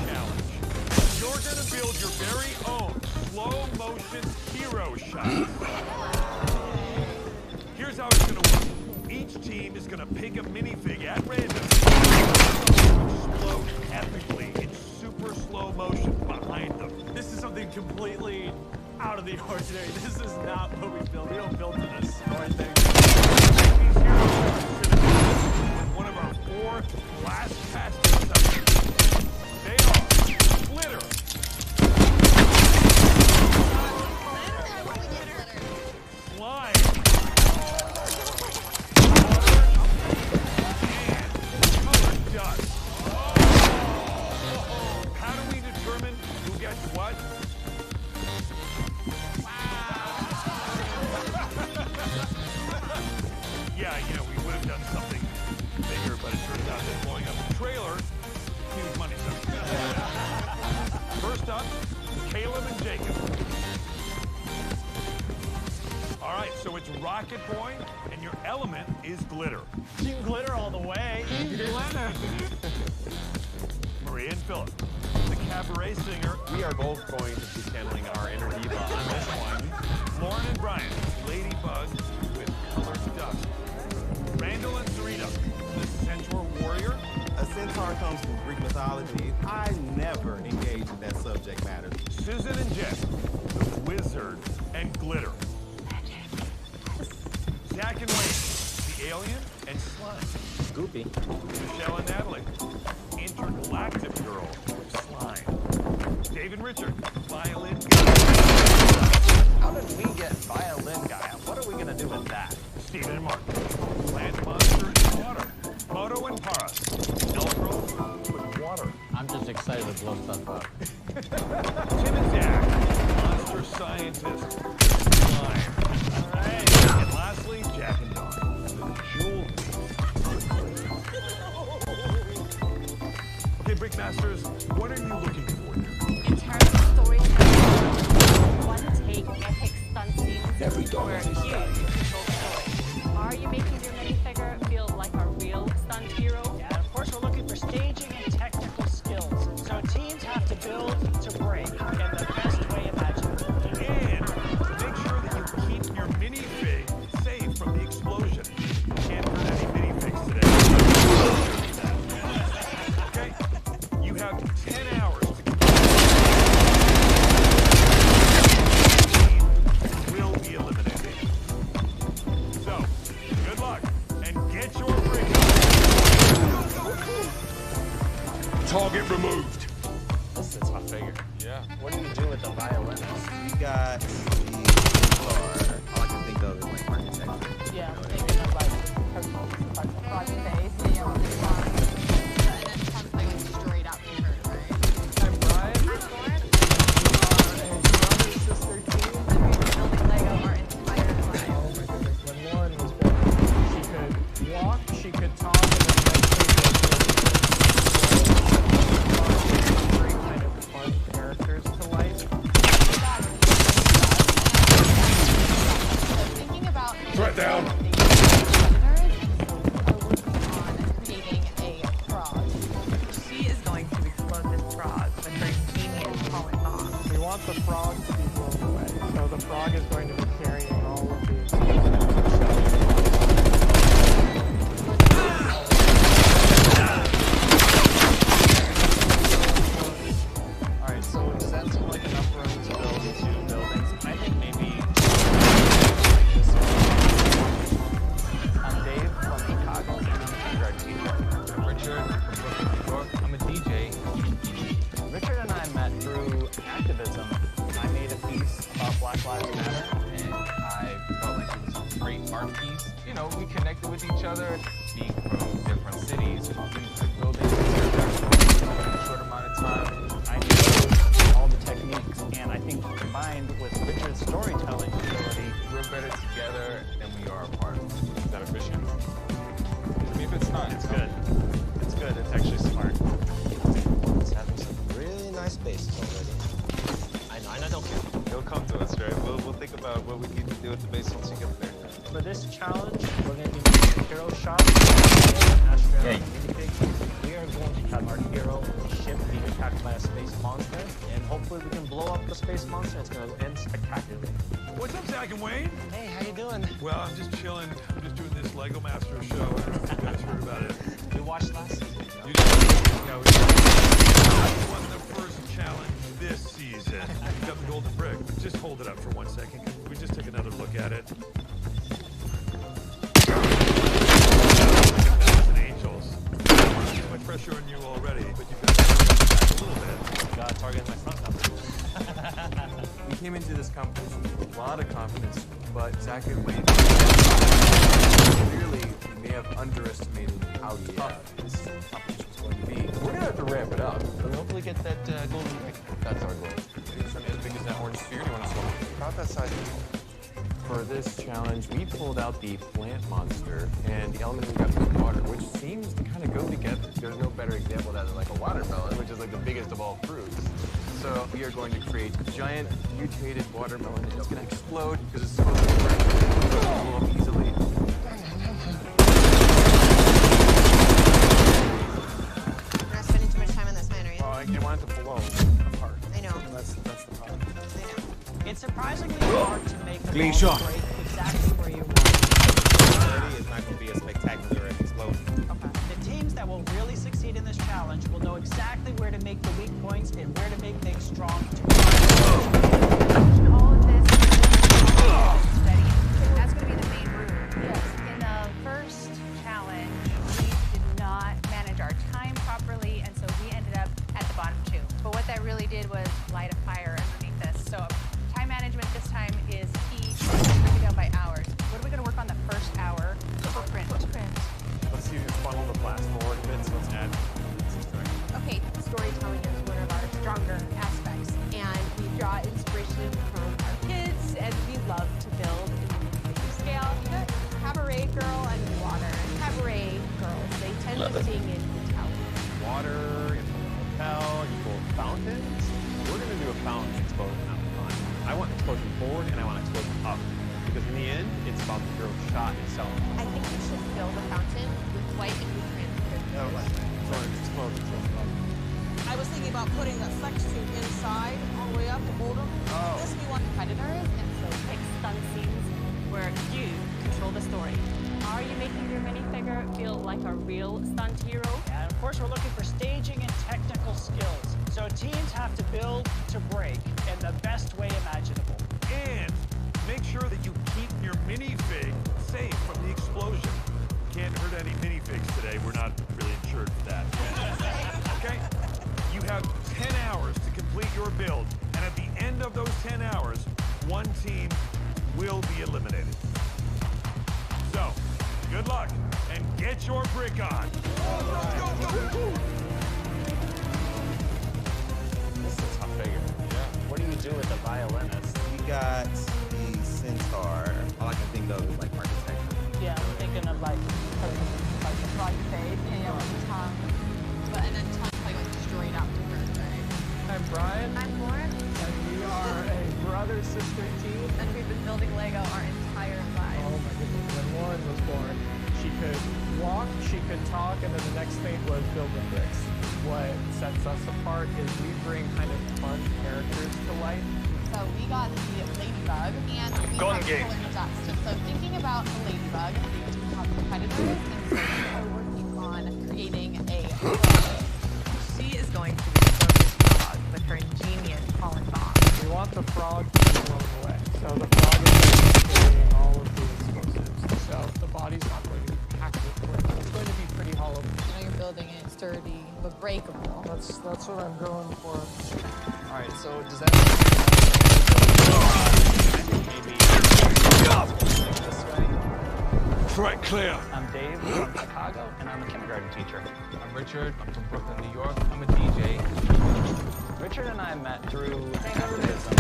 Challenge. You're gonna build your very own slow motion hero shot. Here's how it's gonna work. Each team is gonna pick a minifig at random, explode epically in super slow motion behind them. This is something completely out of the ordinary. This is not what we build. We don't build to this or anything. These hero shots are gonna be one of our 4 last passes. They are Glitter, Slime, and Colored Dust. How do we determine who gets what? It's Rocket Boy, and your element is glitter. Team Glitter all the way. Glitter. Maria and Philip, the cabaret singer. We are both going to be channeling our inner diva on this one. Lauren and Brian, Ladybug with colored dust. Randall and Serena, the centaur warrior. A centaur comes from Greek mythology. I never engage in that subject matter. Susan and Jen, the wizard and glitter. Zach and Wayne, the alien and slime. Goopy. Michelle and Natalie, intergalactic girl, slime. Dave and Richard, violin guy. How did we get violin guy? What are we gonna do with that? Stephen and Mark, land monster and water. Moto and Paras, Elcro with water. I'm just excited to blow stuff up. Tim and Zach, monster scientist, slime. All right. And lastly, Jack and Dawn, the jewel. Okay, Brickmasters, what are you looking for here? In terms of storytelling, one take epic stunt scenes. Every dog where has his you style. control the story. Are you making your minifigure feel like a real stunt hero? Yeah, and of course we're looking for staging and technical skills. So teams have to build to break in the best way imaginable. And to make sure that you keep your minifig safe from the explosion. Can't hurt any minifigs today. Okay? You have 10 hours to complete. Will be eliminated. So, good luck, and get your break. Target removed. This is a tough figure. Yeah. What do you do with the violinist? We got the floor. All I can think of is like architecture. Yeah, thinking of like project base, on this one. And then something straight up invertebrate. I'm Brian. I'm Lauren. His brother, sister, team. Building Lego our entire life. Oh my goodness. When Lauren was born, she could walk, she could talk, and then very kind of fun characters to life. Thinking about Threat down. creating a frog. She is going to explode this frog with her genius pollen bomb. We want the frog to be blown away. So the frog is going to be carrying all of these. Alright, so does that seem like enough room to build 2 buildings? I think maybe I'm Dave from Chicago, and I'm a teacher. I'm Richard from Brooklyn, New York. I'm a DJ. Richard and I met through activism. I made a piece about Black Lives Matter, And I felt like it was a great art piece. You know, we connected with each other, being from different cities. We could build it in a short amount of time. I knew all the techniques, and I think combined with Richard's storytelling ability, We're better together than we are apart. Is that efficient? I mean, if it's not, it's good. It's good. It's actually smart. It's having some really nice spaces already. I know, don't care. It'll come to us, right? We'll think about what we need to do at the base once you get there. For this challenge, we're going to be making hero shots. Okay. We are going to have our hero ship being attacked by a space monster, and hopefully we can blow up the space monster. It's going to end spectacularly. What's up, Zach and Wayne? Hey, how you doing? Well, I'm just chilling. I'm just doing this Lego Master show. I don't know if you guys heard about it. We watched last season. You know, we won the first challenge this season. We got the golden brick. Just hold it up for 1 second. Can we just take another look at it? Angels. Too much pressure on you already, but you've got to back a little bit. Got to target my front cover. We came into this competition with a lot of confidence, but Zach and Wayne clearly may have underestimated how tough this competition is going to be. We're going to have to ramp it up. And hopefully get that golden brick. That's our goal. Something as big as that orange sphere you want to swallow? About that size. For this challenge, we pulled out the plant monster, and the element we got was water, which seems to kind of go together. There's no better example of that than like a watermelon, which is like the biggest of all fruits. So we are going to create a giant mutated watermelon, and it's going to explode because it's supposed to burn. blow up easily. You're not spending too much time on this mine, are you? I want it to blow apart. I know. That's the problem. It's surprisingly hard to make the Clean ball shot. break exactly where you want. It's not going to be a spectacular explosion. The teams that will really succeed in this challenge will know exactly where to make the weak points and where to make things strong. All of this is steady. That's going to be the main route. Yes. In the first challenge, we did not manage our time properly, and so we ended up at the bottom two. But what that really did was light a fire underneath us. So time management this time is key. Break it down by hours. What are we going to work on the first hour? Footprint. Let's see if it's funnel the blast forward a bit, so let's add. Okay, storytelling is one of our stronger aspects, and we draw inspiration from our kids, and we love to build in a bigger scale. The cabaret girl and water. Cabaret girls, they tend to sing in hotels. Water in the hotel, you go fountains. We're going to do a fountain explosion on the front. I want explosion forward and I want explosion up. Because in the end, it's about the girl's shot itself. I think we should fill the fountain with white and blue transparent. So it's explosion. I was thinking about putting the flex tube inside, all the way up to hold them. Oh. This we want Predators, and so pick stunt scenes where you control the story. Are you making your minifigure feel like a real stunt hero? And of course, we're looking for staging and technical skills. So teams have to build to break in the best way imaginable. And make sure that you keep your minifig safe from the explosion. Can't hurt any minifigs today. We're not really insured for that. Okay? You have 10 hours to complete your build, and at the end of those 10 hours, one team will be eliminated. So, good luck, and get your brick on. This is a tough figure. Yeah. What do you do with the violinist? We got the centaur. All I can think of is like architecture. Yeah, I'm thinking of like the front fade, tongue. But and then tongue like straight out to her, right? I'm Brian. I'm Lauren. And we are a brother-sister team. And we've been building Lego our entire lives. Oh my goodness, when Lauren was born, she could walk, she could talk, and then the next thing was building bricks. What sets us apart is we bring kind of fun characters to life. So we got the ladybug, and we Gun have game. color juxta. So thinking about the ladybug, we have predators, and so we are working on creating a frog. She is going to be the focus frog with her ingenious pollen bomb. We want the frog to be blown away. So the frog is creating all of the explosives. So the body's not going to be packed with wood. It's going to be pretty hollow. Now you're building it sturdy but breakable. That's what I'm going for. All right, so does that maybe this way? Right, clear. I'm Dave from Chicago, and I'm a kindergarten teacher. I'm Richard. I'm from Brooklyn, New York. I'm a DJ. Richard and I met through activism.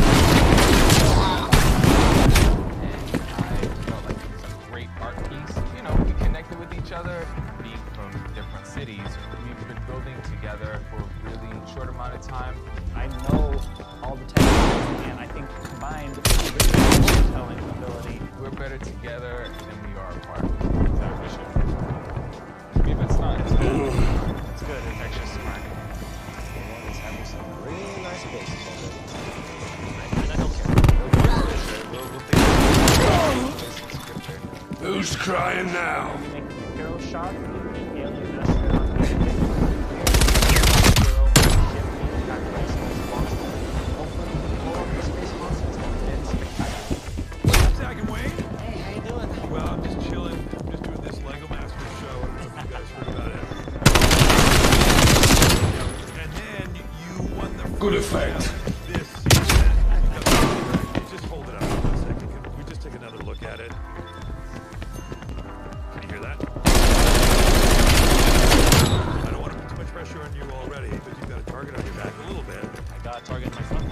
And I felt like it was a great art piece. You know, we connected with each other. Being from different cities, we've been building together for a really short amount of time. I know all the techniques, and I think combined with the storytelling ability, we're better together than we are apart. Is that what we should? I mean, it's not. It's good. It's good. It's actually smart. It's having some really nice bases already. I don't care. We'll think of scripture. Who's crying now? We make the hero shot, the alien astronaut. Zach and Wayne? Hey, how you doing? Well, I'm just chilling. I'm just doing this Lego Masters show. I don't know if you guys heard about it. And then you won the Good effect. this season. Just hold it up for a second. Can we just take another look at it? Can you hear that? I don't want to put too much pressure on you already, but you've got a target on your back a little bit. I got a target in my front.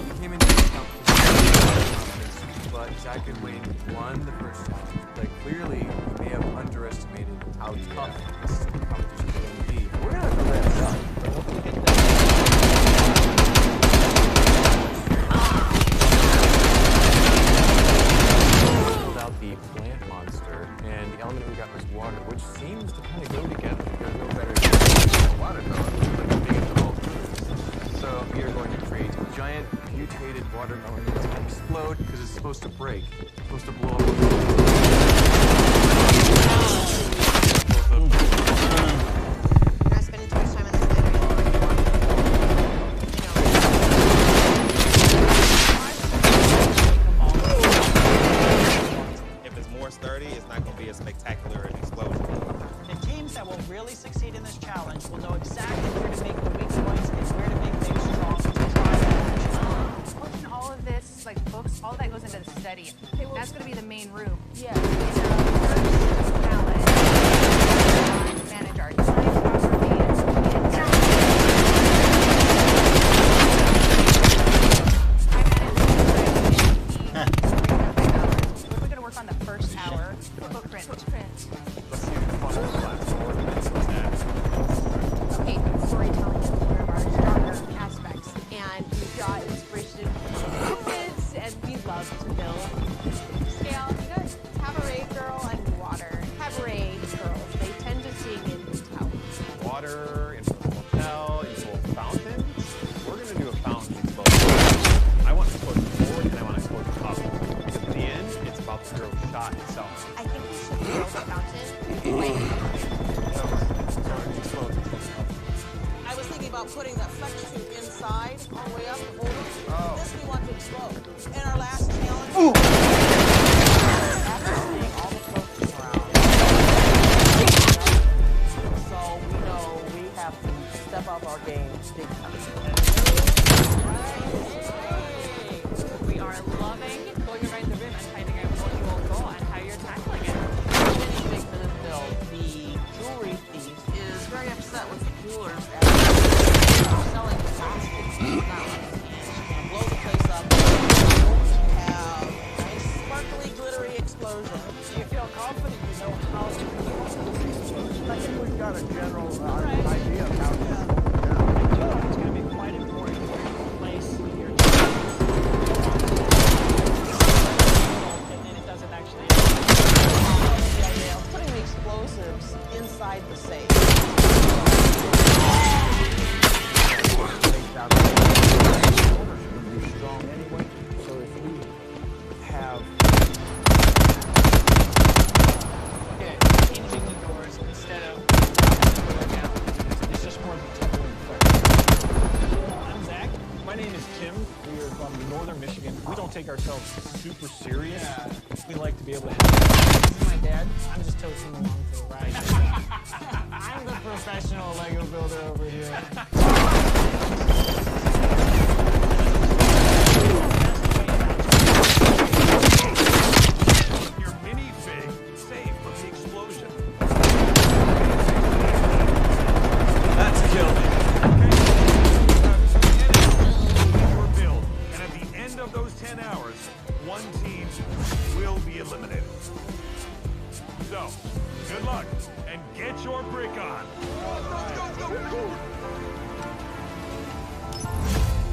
We came into the competition, but Zach and Wayne won the first round. Like, clearly, we may have underestimated how tough this competition is going to be. We're going to have to ramp it up. But hopefully get that. mutated watermelon. It's going to explode because it's supposed to break. It's supposed to blow up. You're not spending too much time in this video. If it's more sturdy, it's not going to be as spectacular an explosion. The teams that will really succeed in this challenge will know exactly where to make the weak points and where to make things strong to try that. Books and all of this, like books, all that goes into the study. That's going to be the main room. Yeah. In the first challenge, manage our time properly and we're going to work on the first hour. Footprint. Let's see if it's possible to Okay, storytelling is one of our stronger aspects, and we've got inspiration from kids, and we love to build scale. You know, cabaret girl and water. Cabaret girls, they tend to sing in hotels. water, into a hotel, into a fountain. We're going to do a fountain explosion. I want to explode forward and I want to explode up. Because in the end, it's about the hero shot itself. I think we should build a fountain. I was thinking about putting that flex tube inside, all the way up, and hold it. This we want to explode. In our last challenge. After seeing all the focus around, so we know we have to step up our game big time. We are loving going around the room and finding out what you all got and how you're tackling it. Really big for this build. The jewelry thief is very upset with the jewelers as they're selling plastics and amounts. And she's gonna blow the place up. Have nice, sparkly, glittery explosion. Do you feel confident you know how to do this explosion? I think we've got a general idea of how to do it. It's going to be quite important to place your and then it doesn't actually. The idea of putting the explosives inside the safe. Be strong anyway. So if we have Changing the doors instead of it's just more of a temporary effect. I'm Zach. My name is Tim. We are from northern Michigan. We don't take ourselves super serious. We like to be able to have. This is my dad. I'm just toasting along for the ride. I'm the professional Lego builder over here. Your minifig safe from the explosion. That's killed me. Your build, and at the end of those 10 hours, one team will be eliminated. So, good luck, and get your brick on.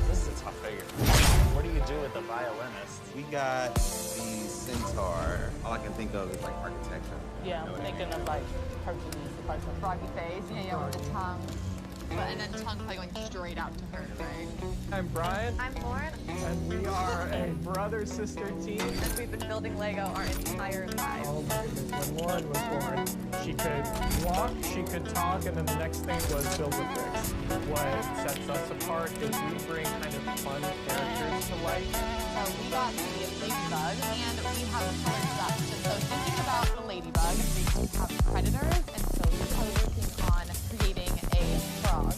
This is a tough figure. What do you do with the violinist? We got the centaur. All I can think of is like architecture. Yeah, I'm thinking of like Hercules, the part of the froggy face. Yeah, with the tongue. And then tongue probably going straight out to her, right? I'm Brian. I'm Lauren. And we are a brother-sister team. And we've been building Lego our entire lives. Oh my goodness, when Lauren was born, she could walk, she could talk, and then the next thing was build with bricks. What sets us apart is we bring kind of fun characters to life. So we got the ladybug, and we have colored stuff. So thinking about the ladybug, they do have predators, and so we are working on creating a frog.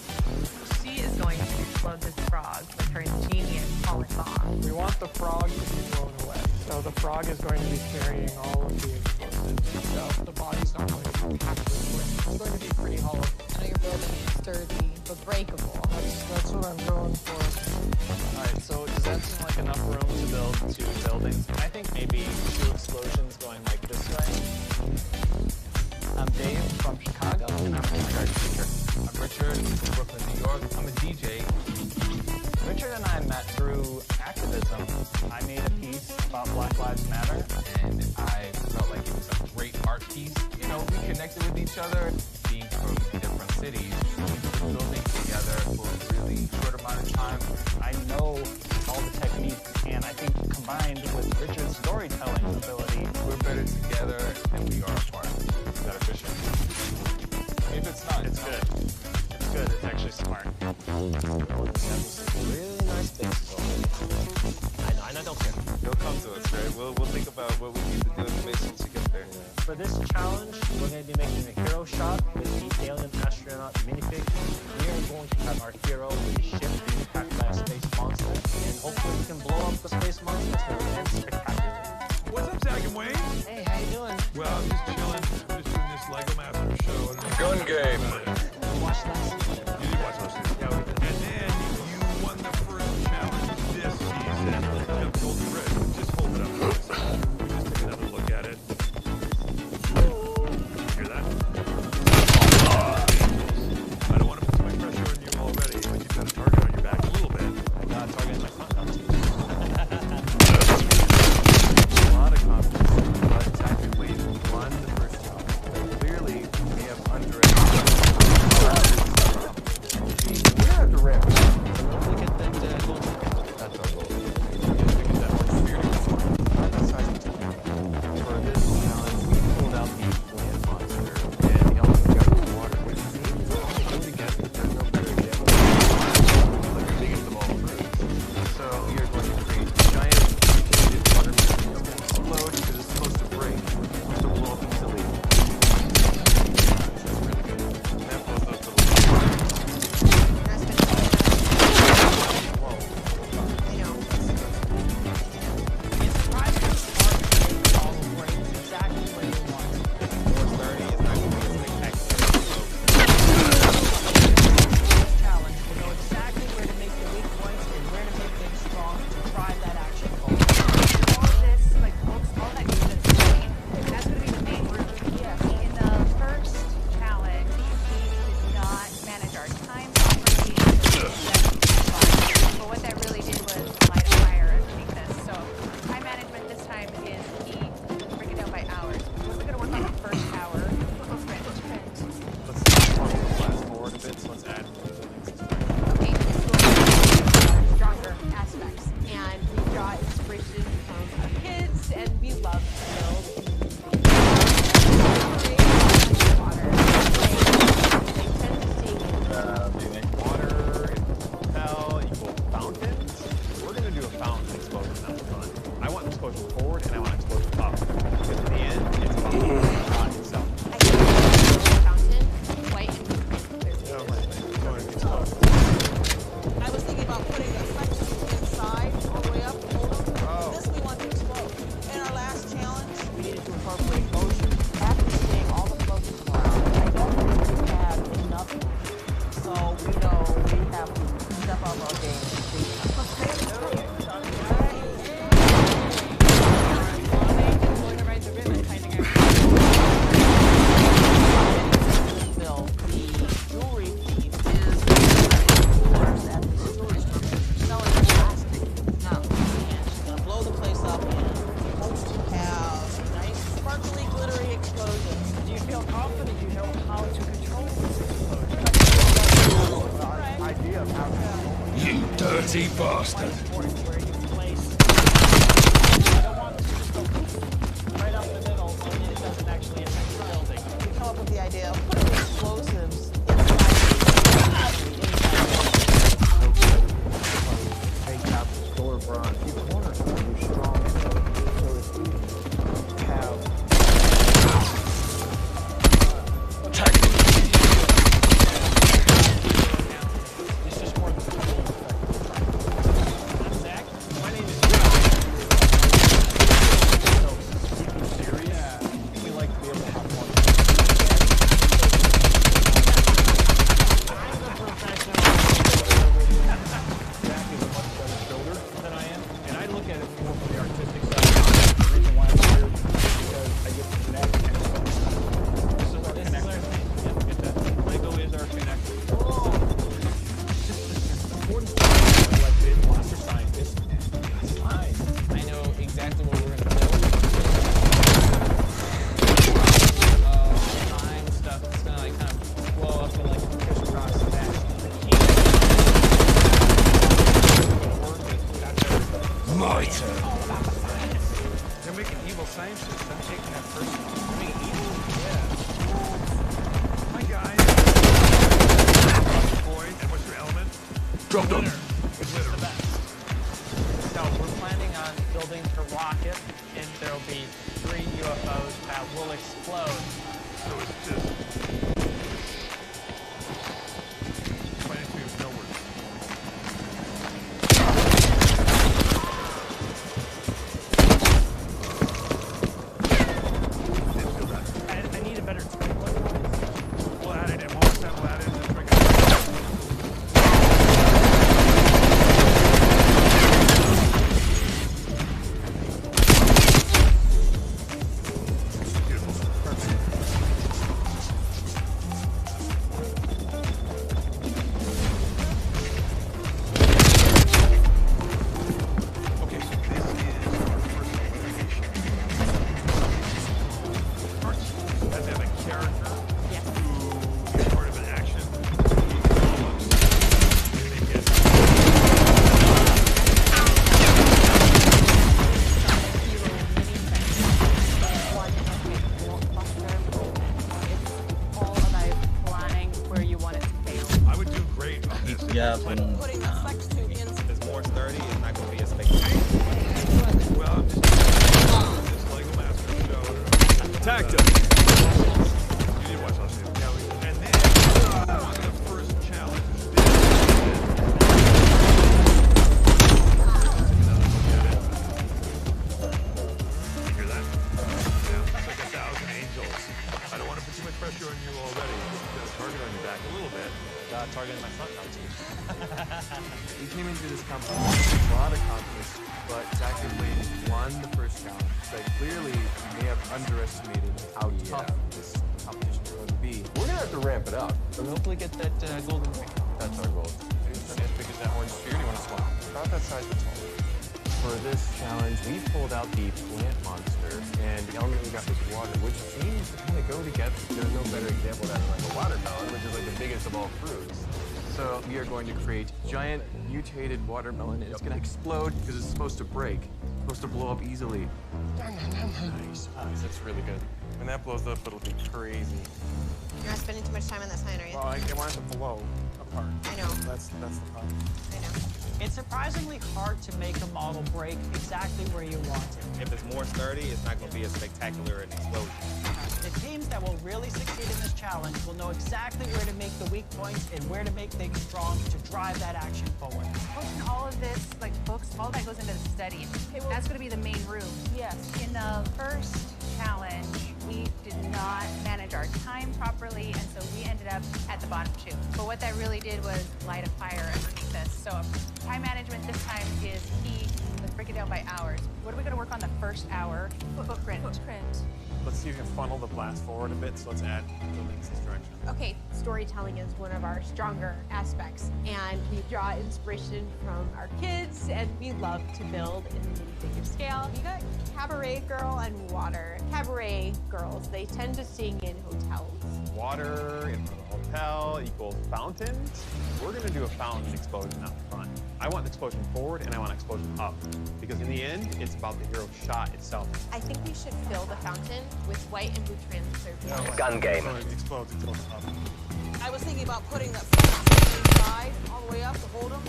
She is going to explode this frog with her ingenious pollen bomb. We want the frog to be blown away. So the frog is going to be carrying all of the explosives. So the body's not going to be actually quick. It's going to be pretty hollow. I know you're building sturdy, but breakable. That's what I'm going for. Alright, so does that seem like enough room to build 2 buildings? I think maybe 2 explosions going like this way. I'm Dave from Chicago, and I'm a art teacher. I'm Richard from Brooklyn, New York. I'm a DJ. Richard and I met through activism. I made a piece about Black Lives Matter, and I felt like it was a great art piece. You know, we connected with each other, being from different cities, building together for a really short amount of time. I know all the techniques actually smart. Really nice bases already. I know, don't care. You'll come to us, right? We'll think about what we need to do in the base once you get there. For this challenge, we're going to be making a hero shot with the alien astronaut minifig. We are going to have our hero with his ship being attacked by a space monster, and hopefully we can blow up the space monster to end spectacularly. What's up, Zach and Wayne? Hey, how you doing? Well, I'm just chilling. I'm just doing this Lego Master show. I don't know. Gun game. Watch that. You did watch those two. Yeah, we did. And then you won the first challenge this season. The Golden Red. Just hold it up. We just take another look at it. Hear that? I don't want to put too much pressure on you already, but you've got a target on your back a little bit. I got a target in my front now, too. A lot of confidence, but Zach and Wayne won the first challenge. Clearly, we have underestimated. We're gonna have to ramp it up. Look at that golden. That's our goal. Because that orange sphere not that size of two. For this challenge, we pulled out the land monster and the element got in the water, which seems to go together. There's no better example. Like the biggest of all fruits. So we are going to create giant water monsters that explode because it's supposed to break to blow up easily. That's really good. That blows up the Challenge. We know exactly where to make the weak points and where to make things strong to drive that action forward. All of this, like, looks all that good and insane. That's gonna be the main room. Yes. In the first challenge, we did not manage our time properly. But what that really did was light a fire underneath us. So time management this time is key. Break it down by hours. We're gonna work on the first hour. Let's fast forward a bit, so let's add Okay, this will be stronger aspects. And we've got inspiration from our kids, and we love to build. Water. They tend to see water, propel, equal fountains. We're going to do a fountain explosion. That's fun. I want an explosion forward, and I want an explosion up. Because in the end, it's about the shot itself. fountain, white and I was thinking about putting a flex inside all the way up and hold them. This we want to explode. In our last challenge, We needed to incorporate motion. After seeing all the floaters around, I don't think we have enough. So we know we have to step up our game. going to ride the ribbon kind of guy. Bill, the jewelry thief is coolers at the jewelry store selling plastic. now, and she's going to blow the place up and hopes to have nice, sparkly, glittery explosions. Do you feel confident you know how to control this explosion? Idea of how to You dirty bastard. where you place. I don't want to just go right up the middle so it doesn't actually affect the building. We come up with the idea of putting explosives Big top store bronze. You corners are you strong. So if you have It's just more of a cool effect. I'm Zach. Drop them. Which is the best. So we're planning on building a rocket, and there'll be 3 UFOs that will explode. So it's just planning to move nowhere. I need a better tool. We'll add it in. We'll add it in. Yeah, but If it's more sturdy, it's not going to be as spectacular. Well, I'm just Lego Master Show. Attacked him. You need to watch us. And then on the first challenge. You hear that? Yeah, it's like 1,000 angels. I don't want to put too much pressure on you already. Just put a target on your back a little bit. Targeting my front now too. We came into this company with a lot of confidence, but Zach and Layden won the first challenge. But clearly, you may have underestimated how tough this competition is going to be. We're going to have to ramp it up and hopefully get that golden ring. That's our goal. It's as big as that orange sphere you want to swallow. About that size, but taller. For this challenge, we pulled out the plant monster, and the element we got was water, which seems to kind of go together. There's no better example than like a watermelon, which is like the biggest of all fruits. So we are going to create giant mutated watermelon, and it's going to explode because it's supposed to break. It's supposed to blow up easily. Nice. That's really good. When that blows up, it'll be crazy. You're not spending too much time on that sign, are you? Well, I want it to blow apart. I know. That's the problem. I know. It's surprisingly hard to make a model break exactly where you want it. If it's more sturdy, it's not going to be as spectacular an explosion. The teams that will really succeed in this challenge will know exactly where to make the weak points and where to make things strong to drive that action forward. Posting all of this, like books, all that goes into the study. That's going to be the main room. Yes. In the first challenge, we did not manage our time properly, and so we ended up at the bottom 2. But what that really did was light a fire underneath us. So time management this time is key. Let's break it down by hours. What are we going to work on the first hour? Footprint. Let's see if we can funnel the blast forward a bit, so let's add buildings this direction. Okay, storytelling is one of our stronger aspects, and we draw inspiration from our kids, and we love to build in the figure scale. You got Cabaret Girl and Water. Cabaret girls, they tend to sing in hotels. Water in front of the hotel equals fountains. We're going to do a fountain explosion out front. I want the explosion forward, and I want an explosion up, because in the end, it's about the hero shot itself. I think we should fill the fountain with white and blue translucent. Gun game. It explodes up. I was thinking about putting that front inside all the way up to hold them.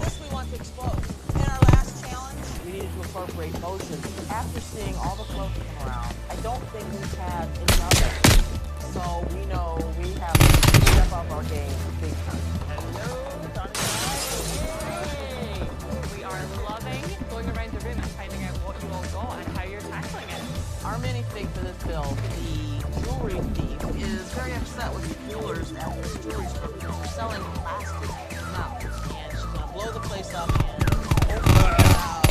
This we want to explode. In our last challenge, We needed to incorporate motion. After seeing all the floats come around, I don't think we've had enough. So we know we have to step up our game big time. Hello, Donnie. Hey! We are loving going around the room and finding out what you all got and how you're tackling it. Our minifig for this build, the jewelry thief, is very upset with the jewelers at this jewelry store. They're selling plastic now, and she's gonna blow the place up and open it out.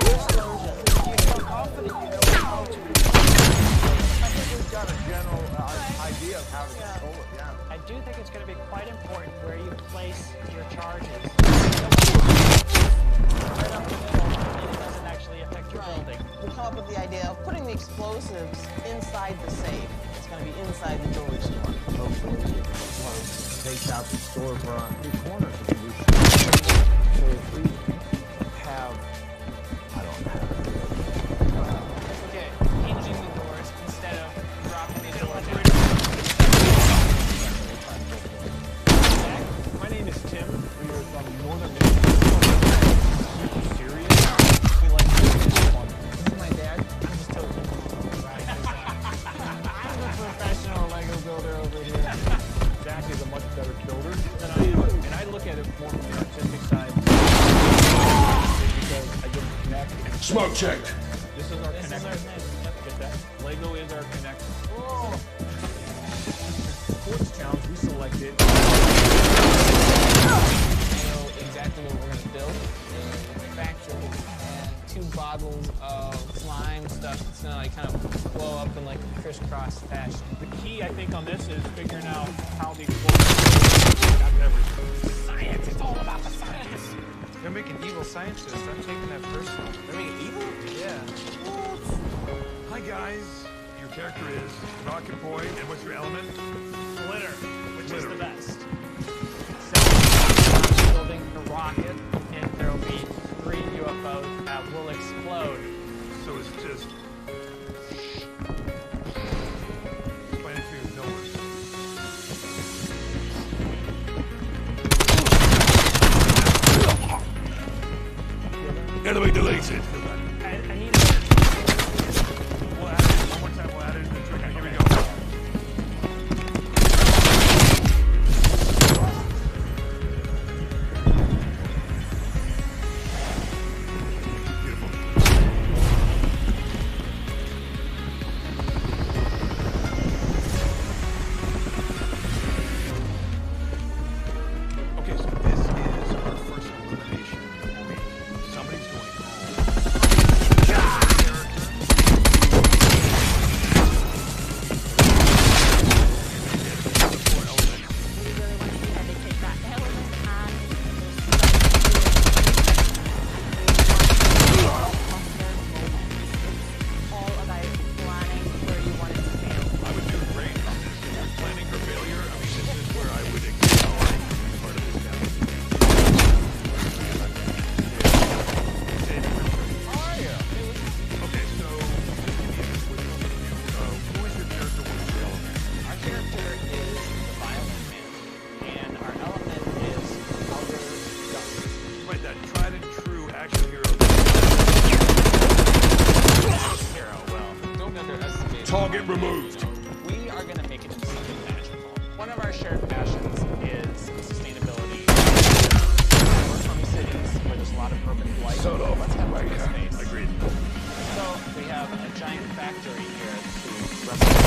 Explosion. You're so confident you know how to. I think we've got a general idea of how to control it. Yeah. I do think it's going to be quite important where you place your charges. Right up the middle, and it doesn't actually affect your building. We come up with the idea of putting the explosives inside the safe. It's going to be inside the jewelry store. Hopefully, take out the storefront 2 corners of the new store. So if we have, I don't know. Okay, hinging the doors instead of dropping the doors in. My name is Tim. We are from Northern Michigan. Super serious. We like to fun. This is my dad. I'm just totally I'm a professional Lego builder over here. Zach is a much better builder than I am, and I look at it more from the artistic side. Because I get to connect. Smoke checked. This is our connector. Get that? Lego is our connector. Oh. Sports challenge, we selected. I know exactly what we're going to build. A factory and 2 bottles of slime stuff that's going to like kind of blow up in like a crisscross fashion. The key, I think, on this is figuring out how the science. It's all about the science. They're making evil scientists. I'm taking that personal. They're making evil? Yeah. Hi guys. Your character is Rocket Boy, and what's your element? Glitter, which is the best. Building a rocket, and there will be 3 UFOs that will explode. So it's just Planet 2, no worries. Enemy deleted. I need We'll add it. One more time, we'll add it. Okay, here we go. Okay, so this is our first elimination point. Somebody's going home. All about planning where you want it to fail. I would do great on this. If you're planning for failure, I mean, this is where I would excel as part of this challenge. How are you? Okay, so just give me a quick overview of who is your character, what's your element? Our character is the violent man, and our element is outer justice. Right, that tried and true action hero. Hero, well, don't underestimate. Target removed. We are going to make it into something magical. One of our shared passions is sustainability. We're from cities where there's a lot of urban blight. Sort of. Let's have open space. Agreed. So we have a giant factory here to represent.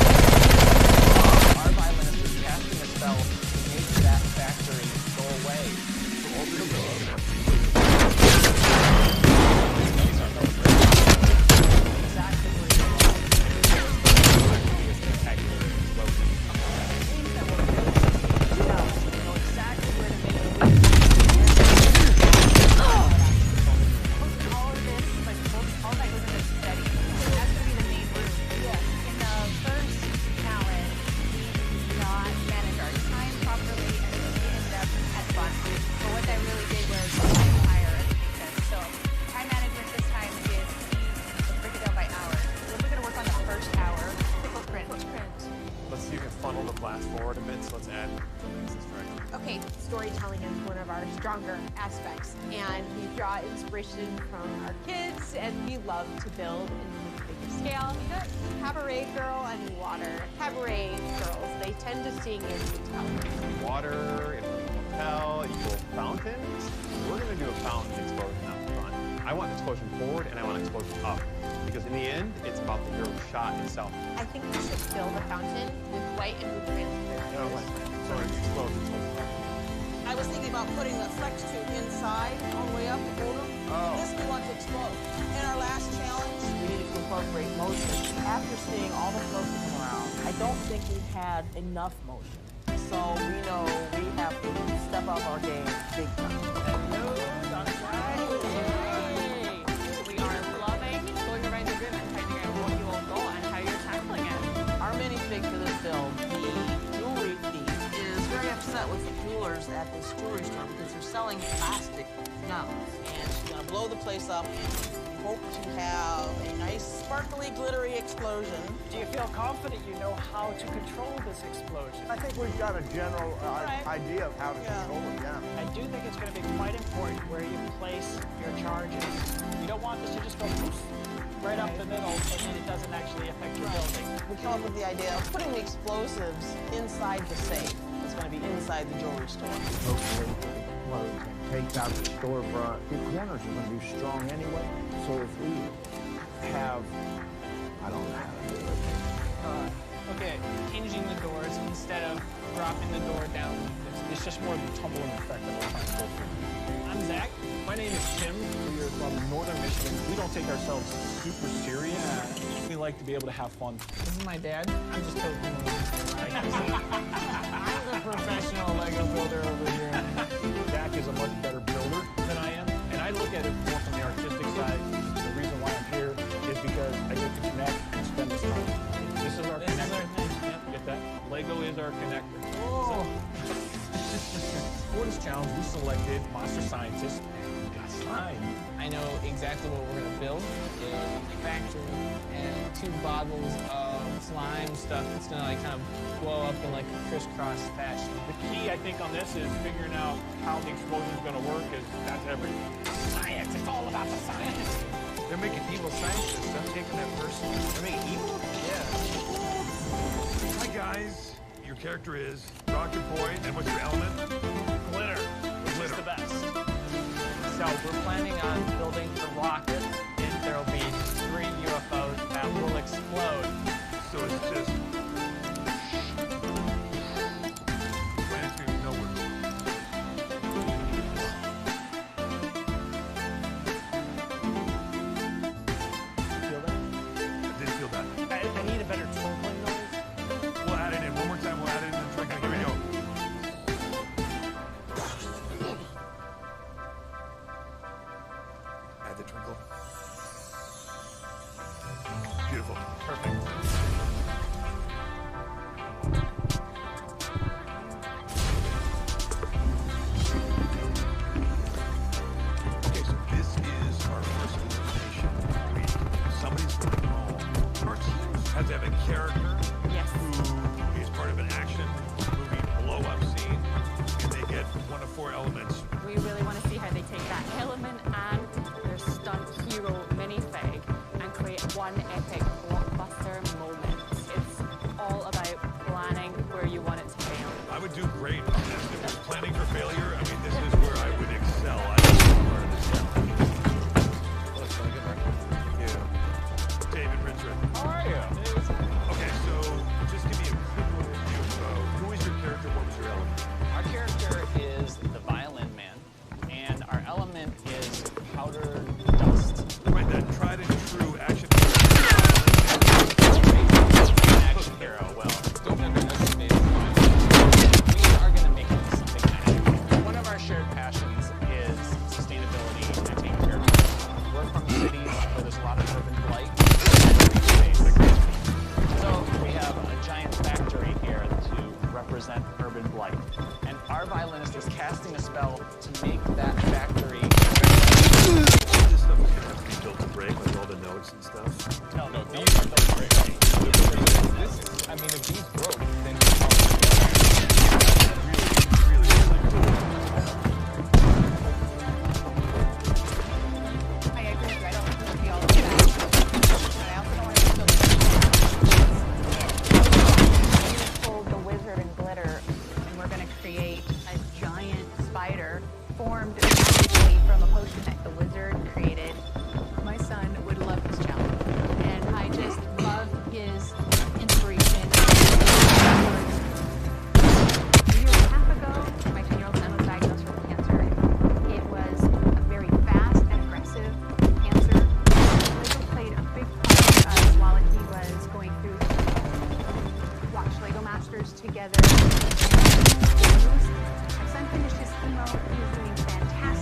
Our violinist is casting a spell to make that factory go away. So all the exactly where you are. It's spectacular. Exactly where to make it. All of this, like all that goes into study. That's gonna be the main room. In the first challenge, we did not manage our time properly, and so we ended up at fun. But what that really did was higher education. So time management this time is let's break it down by hours. So we're gonna work on the first hour. Footprint. Let's see if we can funnel the blast forward a bit, so let's add this strike. Okay, storytelling is one of our stronger aspects, and we draw inspiration from our kids, and we love to build in a bigger scale. We got Cabaret Girl and Water. Cabaret girls, they tend to sing in hotels. Water in the hotel equals fountains. We're going to do a fountain explosion out front. I want explosion forward and I want explosion up. Because in the end, it's about the hero shot itself. I think we should fill the fountain with white and with transparent. Sorry, explode. I was thinking about putting the flex tube inside, all the way up, the holder. This we want to explode. In our last challenge, We needed to incorporate motion. After seeing all the floats that come around, I don't think we had enough motion. So we know we have to step up our game big time. We are loving going around the room and finding out what you all go and how you're tackling it. Our minifig for this build, the jewelry thief, is very upset with the jewelers at this jewelry store because they're selling plastic now. And she's gonna blow the place up. And hope to have a nice, sparkly, glittery explosion. Do you feel confident you know how to control this explosion? I think we've got a general idea of how to control it, yeah. I do think it's going to be quite important where you place your charges. You don't want this to just go poof, right up the middle, and then it doesn't actually affect your building. We come up with the idea of putting the explosives inside the safe. It's going to be inside the jewelry store. Hopefully, close and take out the storefront. The corners are going to be strong anyway. So if we have, I don't know how to do it. Okay, hinging the doors instead of dropping the door down. It's just more of the tumbling effect that we're trying to go through. I'm Zach. My name is Tim. We are from Northern Michigan. We don't take ourselves super serious. We like to be able to have fun. This is my dad. I'm just totally I'm the professional Lego builder over here. Zach is a much better builder than I am, and I look at it more from the artistic side. The reason why I'm here is because I get to connect and spend this time. This is our connector. Yep, get that? Lego is our connector. Oh. For this challenge, we selected Monster Scientist. We got slime. I know exactly what we're going to build. A factory and 2 bottles of slime stuff that's going to like kind of blow up in like a crisscross fashion. The key, I think, on this is figuring out how the explosion is going to work, because that's everything. Science, it's all about the science. They're making evil scientists. I'm taking that personally. They're making evil? Yeah. Hi, guys. Your character is Rocket Boy, and what's your element? Glitter. Glitter. It's the best. So we're planning on building the rocket, and there will be 3 UFOs that will explode. So it's just plan to nowhere. Feel that? I did feel that. I need a better twinkling noise. We'll add it in. One more time, we'll add it in and twinkling. Here we go. Add the twinkle. Beautiful. Perfect. Okay, so this is our first elimination week. Somebody's going to call. Our team has to have a character who is part of an action movie blow-up scene, and they get 1 of 4 elements. We really want to see how they take that element and their stunt hero minifig and create one epic blockbuster moment. It's all about planning where you want it to fail. I would do great on this. If it was planning for failure, I mean, this is where I would excel. I would be part of this challenge. Well, that's really good, right? Yeah. David Richard. How are you? Okay, so just give me a quick overview of who is your character, what was your element? Our character is the Violin Man, and our element is powder dust. Right, that tried and true action. Action hero, well, don't underestimate the we are going to make it something kind of new. One of our shared passions is sustainability and taking care of people. We're from cities where there's a lot of urban blight and green space. So we have a giant factory here to represent urban blight. And our violinist is casting a spell to make that factory. This stuff is going to have to be built to break, like all the notes and stuff. No, these are built to break. I mean, if these broke, then I agree with you. I don't think it'll be all of that. But I also don't want to build a pull the wizard and glitter, and we're going to create a giant spider formed magically from a potion that the wizard created. My son would love this challenge, and I just love his inspiration. A year and a half ago, my 10-year-old son was diagnosed with cancer. It was a very fast and aggressive cancer. Lego played a big part for us while he was going through. Watched Lego Masters together. My son finished his chemo. He is doing fantastic.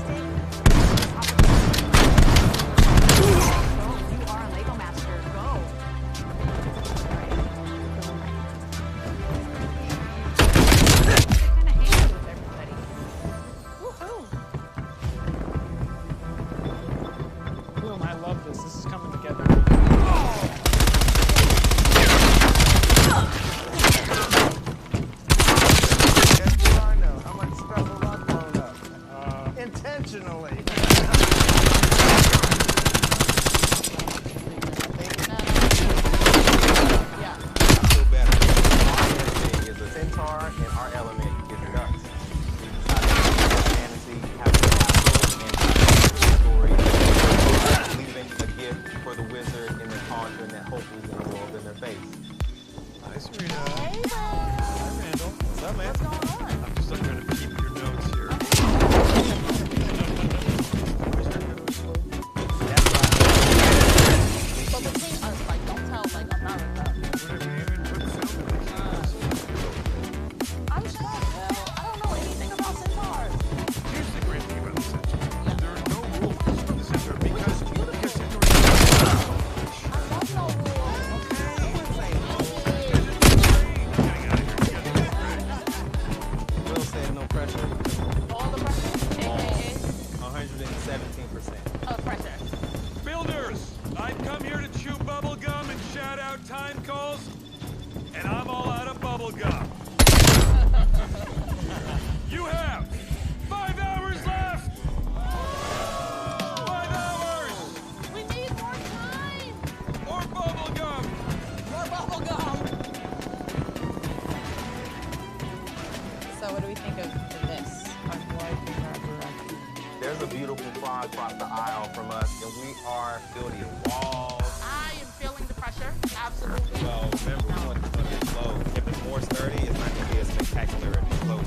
across the aisle from us, and we are building walls. I am feeling the pressure. Absolutely. Well, remember, we want this to be slow. If it's more sturdy, it's not going to be as spectacular as close.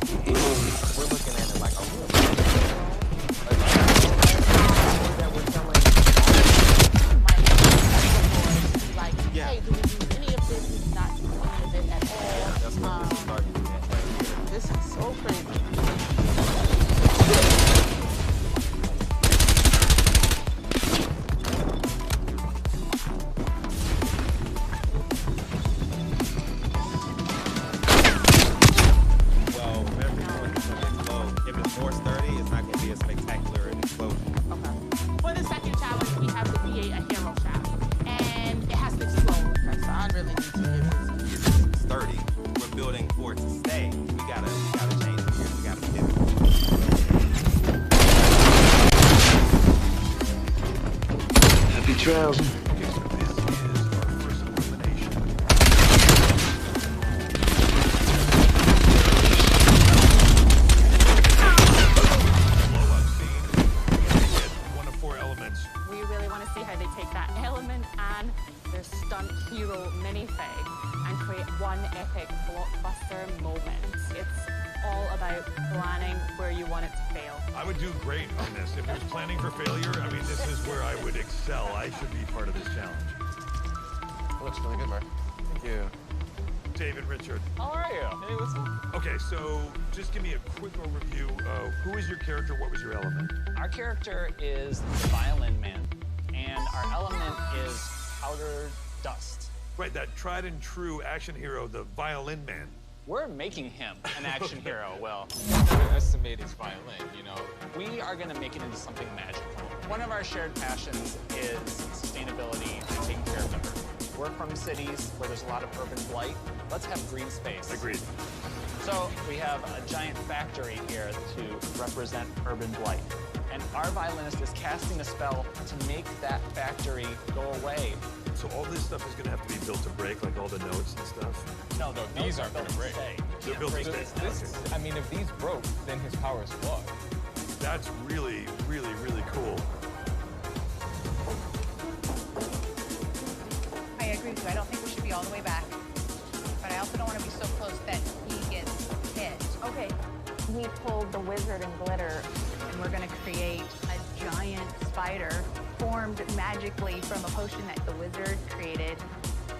We're looking at it like a real that we're telling like, hey, do we use any of this? We do not use any of it at all. That's what this is starting to get right here. This is so crazy. Well, remember, we want this to be slow. If it's more sturdy, it's not going to be as spectacular as explosion. Okay. For the second challenge, we have to create a hero shaft, and it has to explode. Okay, so I really need to get this. Sturdy. We're building for it to stay. We gotta change the gears. We gotta pivot. Happy trails. One of 4 elements. We really want to see how they take that element and their stunt hero minifig and create one epic blockbuster moment. It's all about planning where you want it to fail. I would do great on this. If there's planning for failure, I mean, this is where I would excel. I should be part of this challenge. Looks really good, Mark. Thank you. David, Richard. How are you? Hey, what's up? Okay, so just give me a quick overview of who is your character, what was your element? Our character is the Violin Man, and our element is powder dust. Right, that tried and true action hero, the Violin Man. We're making him an action hero. Well, underestimate his violin, you know. We are going to make it into something magical. One of our shared passions is sustainability and taking care of the earth. We're from cities where there's a lot of urban blight. Let's have green space. Agreed. So we have a giant factory here to represent urban blight. And our violinist is casting a spell to make that factory go away. So all this stuff is going to have to be built to break, like all the notes and stuff? No, these aren't going to break. They're built to stay. I mean, if these broke, then his power is flawed. That's really, really, really cool. I agree with you. I don't think we should be all the way back. But I also don't want to be so close that he gets hit. Okay, we pulled the wizard and glitter, and we're going to create a giant spider formed magically from a potion that the wizard created.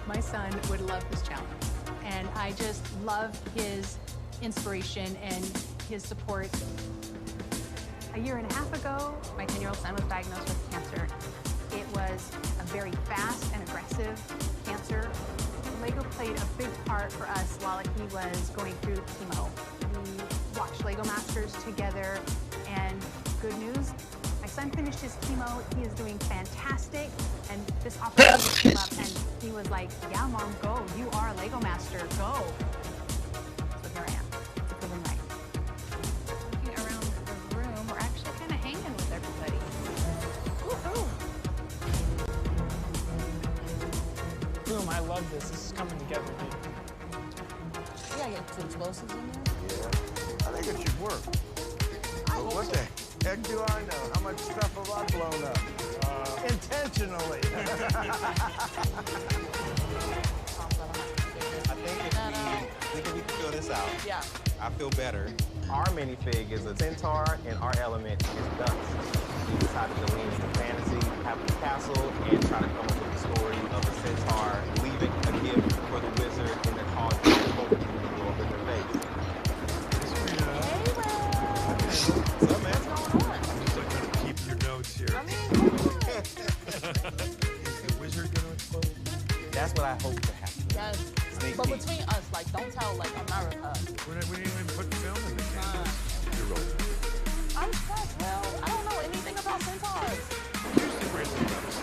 My son would love this challenge. And I just love his inspiration and his support. A year and a half ago, my 10-year-old son was diagnosed with cancer. It was a very fast and aggressive cancer. Lego played a big part for us while he was going through chemo. We watched Lego Masters together, and good news, my son finished his chemo. He is doing fantastic, and this opportunity came up, and he was like, yeah, Mom, go. You are a Lego Master. Go. So here I am. It's a feeling right. Looking around the room, we're actually kind of hanging with everybody. Woohoo! Boom, I love this. This is coming together. Yeah, get some explosives in there. Yeah, I think it should work. But what the heck do I know? How much stuff have I blown up? Intentionally. I think if we can fill this out, yeah, I feel better. Our minifig is a centaur, and our element is dust. We decided to lean into fantasy, have a castle, and try to come up with the story of a centaur leaving a gift for the wizard, and then causing the whole thing to blow up in their face. What's up, man? I'm just like trying to keep your notes here. Is the wizard going to explode? That's what I hope to happen. Yes. But between us, like, don't tell, like, America. We didn't even put film in the game. You're rolling. I'm stressed, well, I don't know anything about centaurs. Here's the great thing about this.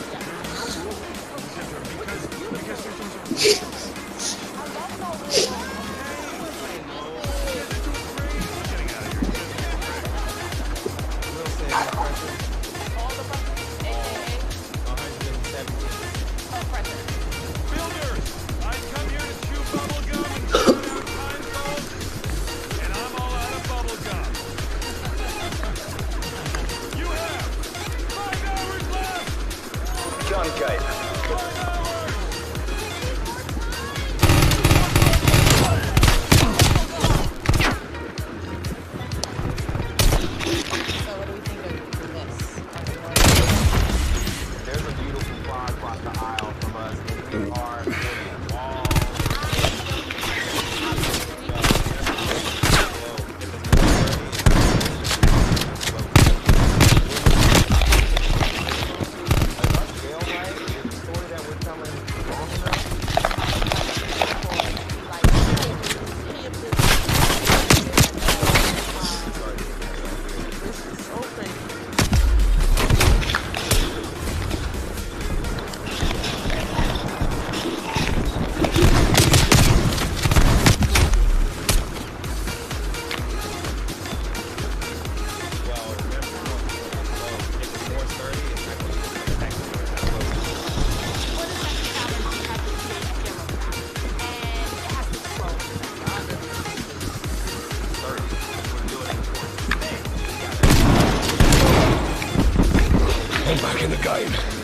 There's no rules of the centaur because there's no rules. I love no rules. Getting out of here. Will say that pressure. All the pressure, a.k.a. 170. Oh, pressure. Builders, I come here to chew bubble gum and throw out time zones, and I'm all out of bubble gum. back in the game.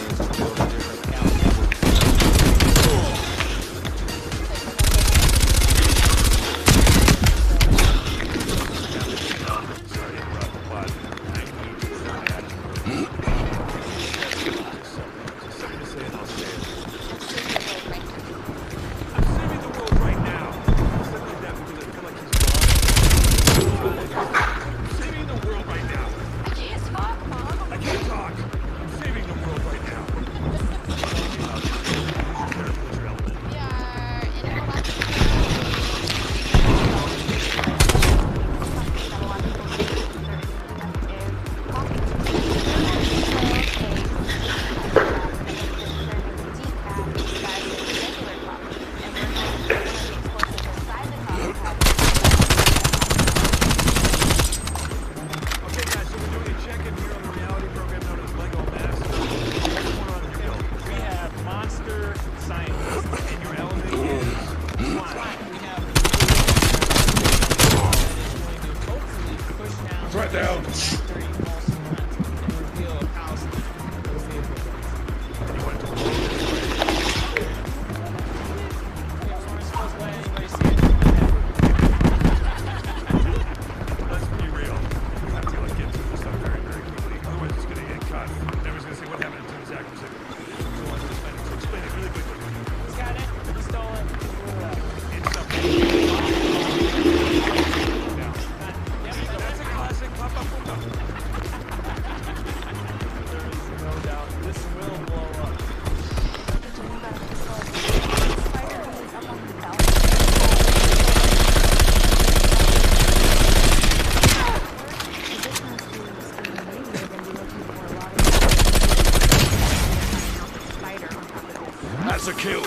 That's a kill.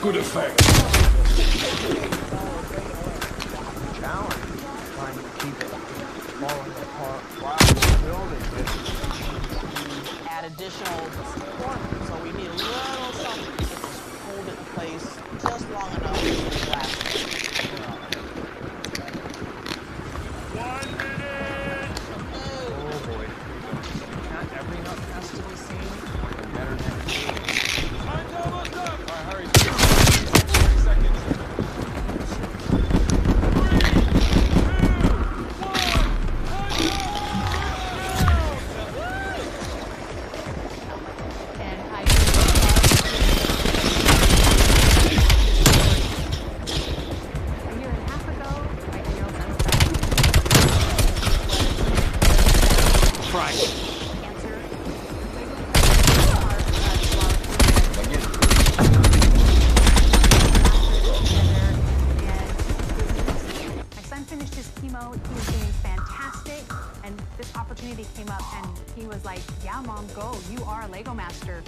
Good effect. Challenge trying to keep it falling apart while building it. Add additional support, so we need a little something to hold it in place just long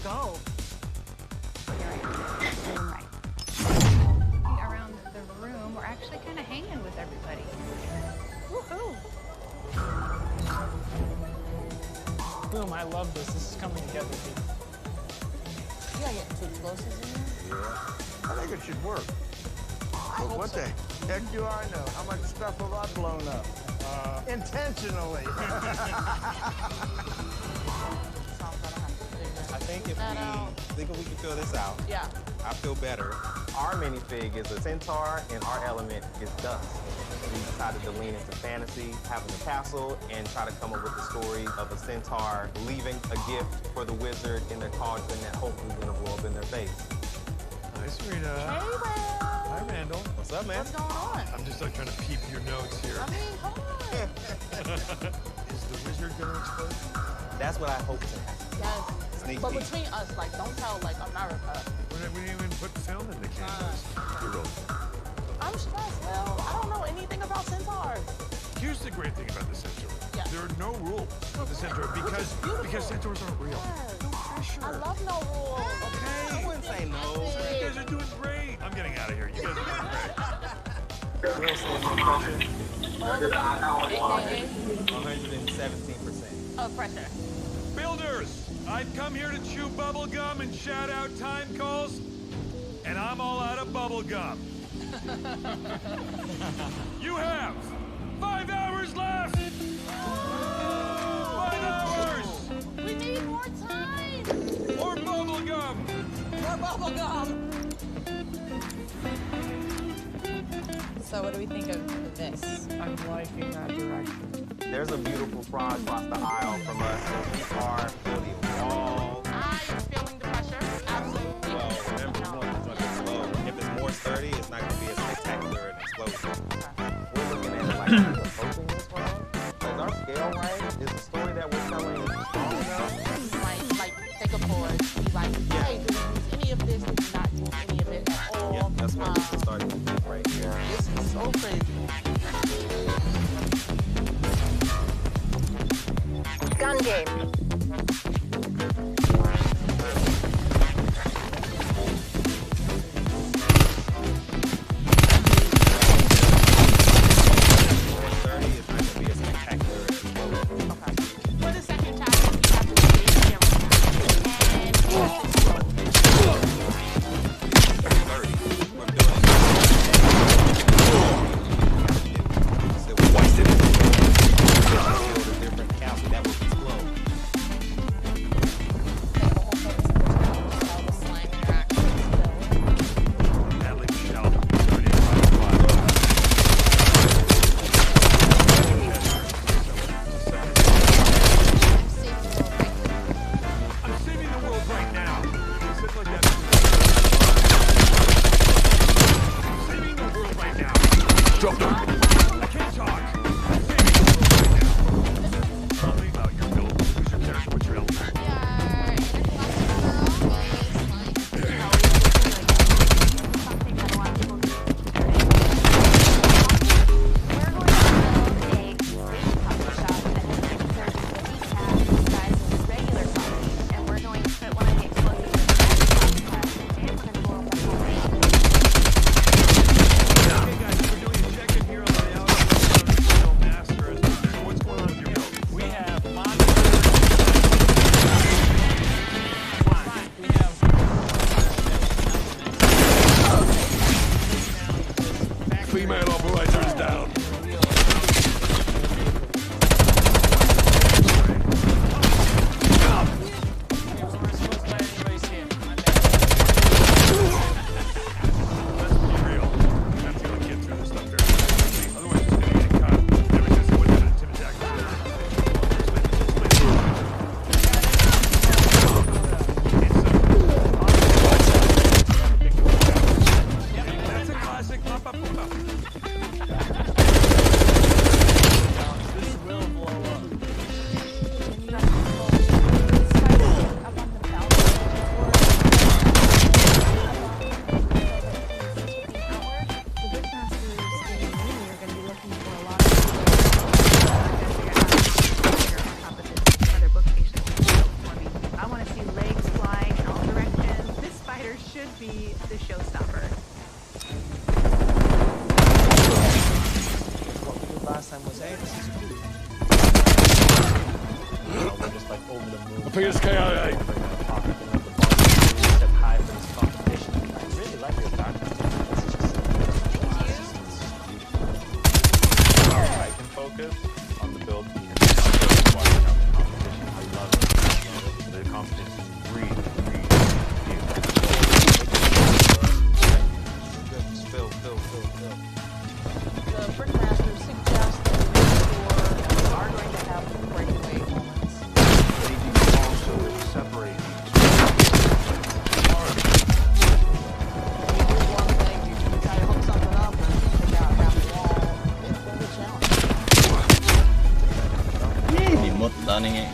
go. Here I am. Right. Looking around the room, we're actually kind of hanging with everybody. Woohoo! Boom, I love this. This is coming together, dude. You gotta get two explosives in there? Yeah. I think it should work. But what the heck do I know? How much stuff have I blown up? Intentionally. I think if we can fill this out, Yeah. I feel better. Our minifig is a centaur, and our element is dust. We decided to lean into fantasy, having a castle, and try to come up with the story of a centaur leaving a gift for the wizard in their cauldron that hopefully is going to blow up in their face. Hi, Serena. Hey, Will. Hi, Randall. What's up, man? What's going on? I'm just like trying to peep your notes here. I mean, come on. Is the wizard gonna explode? That's what I hope to happen. Yes. Sneak But peek. between us, like, don't tell, like, America. We didn't even put film in the cameras. You're rolling. I'm stressed, Will. I don't know anything about centaurs. Here's the great thing about the centaur. Yeah. There are no rules with the centaur because centaurs aren't real. Yes. No pressure. I love no rules. Okay. I wouldn't say no. You guys are doing great. I'm getting out of here. You guys are doing great. Will says no pressure. AKA 117%. of pressure. Builders, I've come here to chew bubble gum and shout out time calls, and I'm all out of bubble gum. You have 5 hours left. 5 hours. We need more time. More bubble gum. More bubble gum. So what do we think of this? I'm liking that direction. There's a beautiful frog across the aisle from us. We are building a wall. I am feeling the pressure. Absolutely. Well, remember, we want this one to explode. If it's more sturdy, it's not going to be as spectacular an explosion. We're looking at it like we're approaching this one. Is our scale right? Is the story that we're telling strong enough? Like, take a pause. Be like, hey, do we use any of this? Do we not use any of it at all? Yeah, that's what we should start to think right here. This is so crazy. Gun game. should be the showstopper. What we did last time was, hey, this is cool. You know, we're just like over the moon. I think it's KIA. Step high for this competition. I really like your background. I can focus on the build team. Watching out the competition. I love it. The competition is really good. Fill. The Brickmaster suggests that we are going to have breakaway moments. They need also separate When you do one thing, you try to hook something up and take out half the wall. It's going to be a challenge. Remote running it.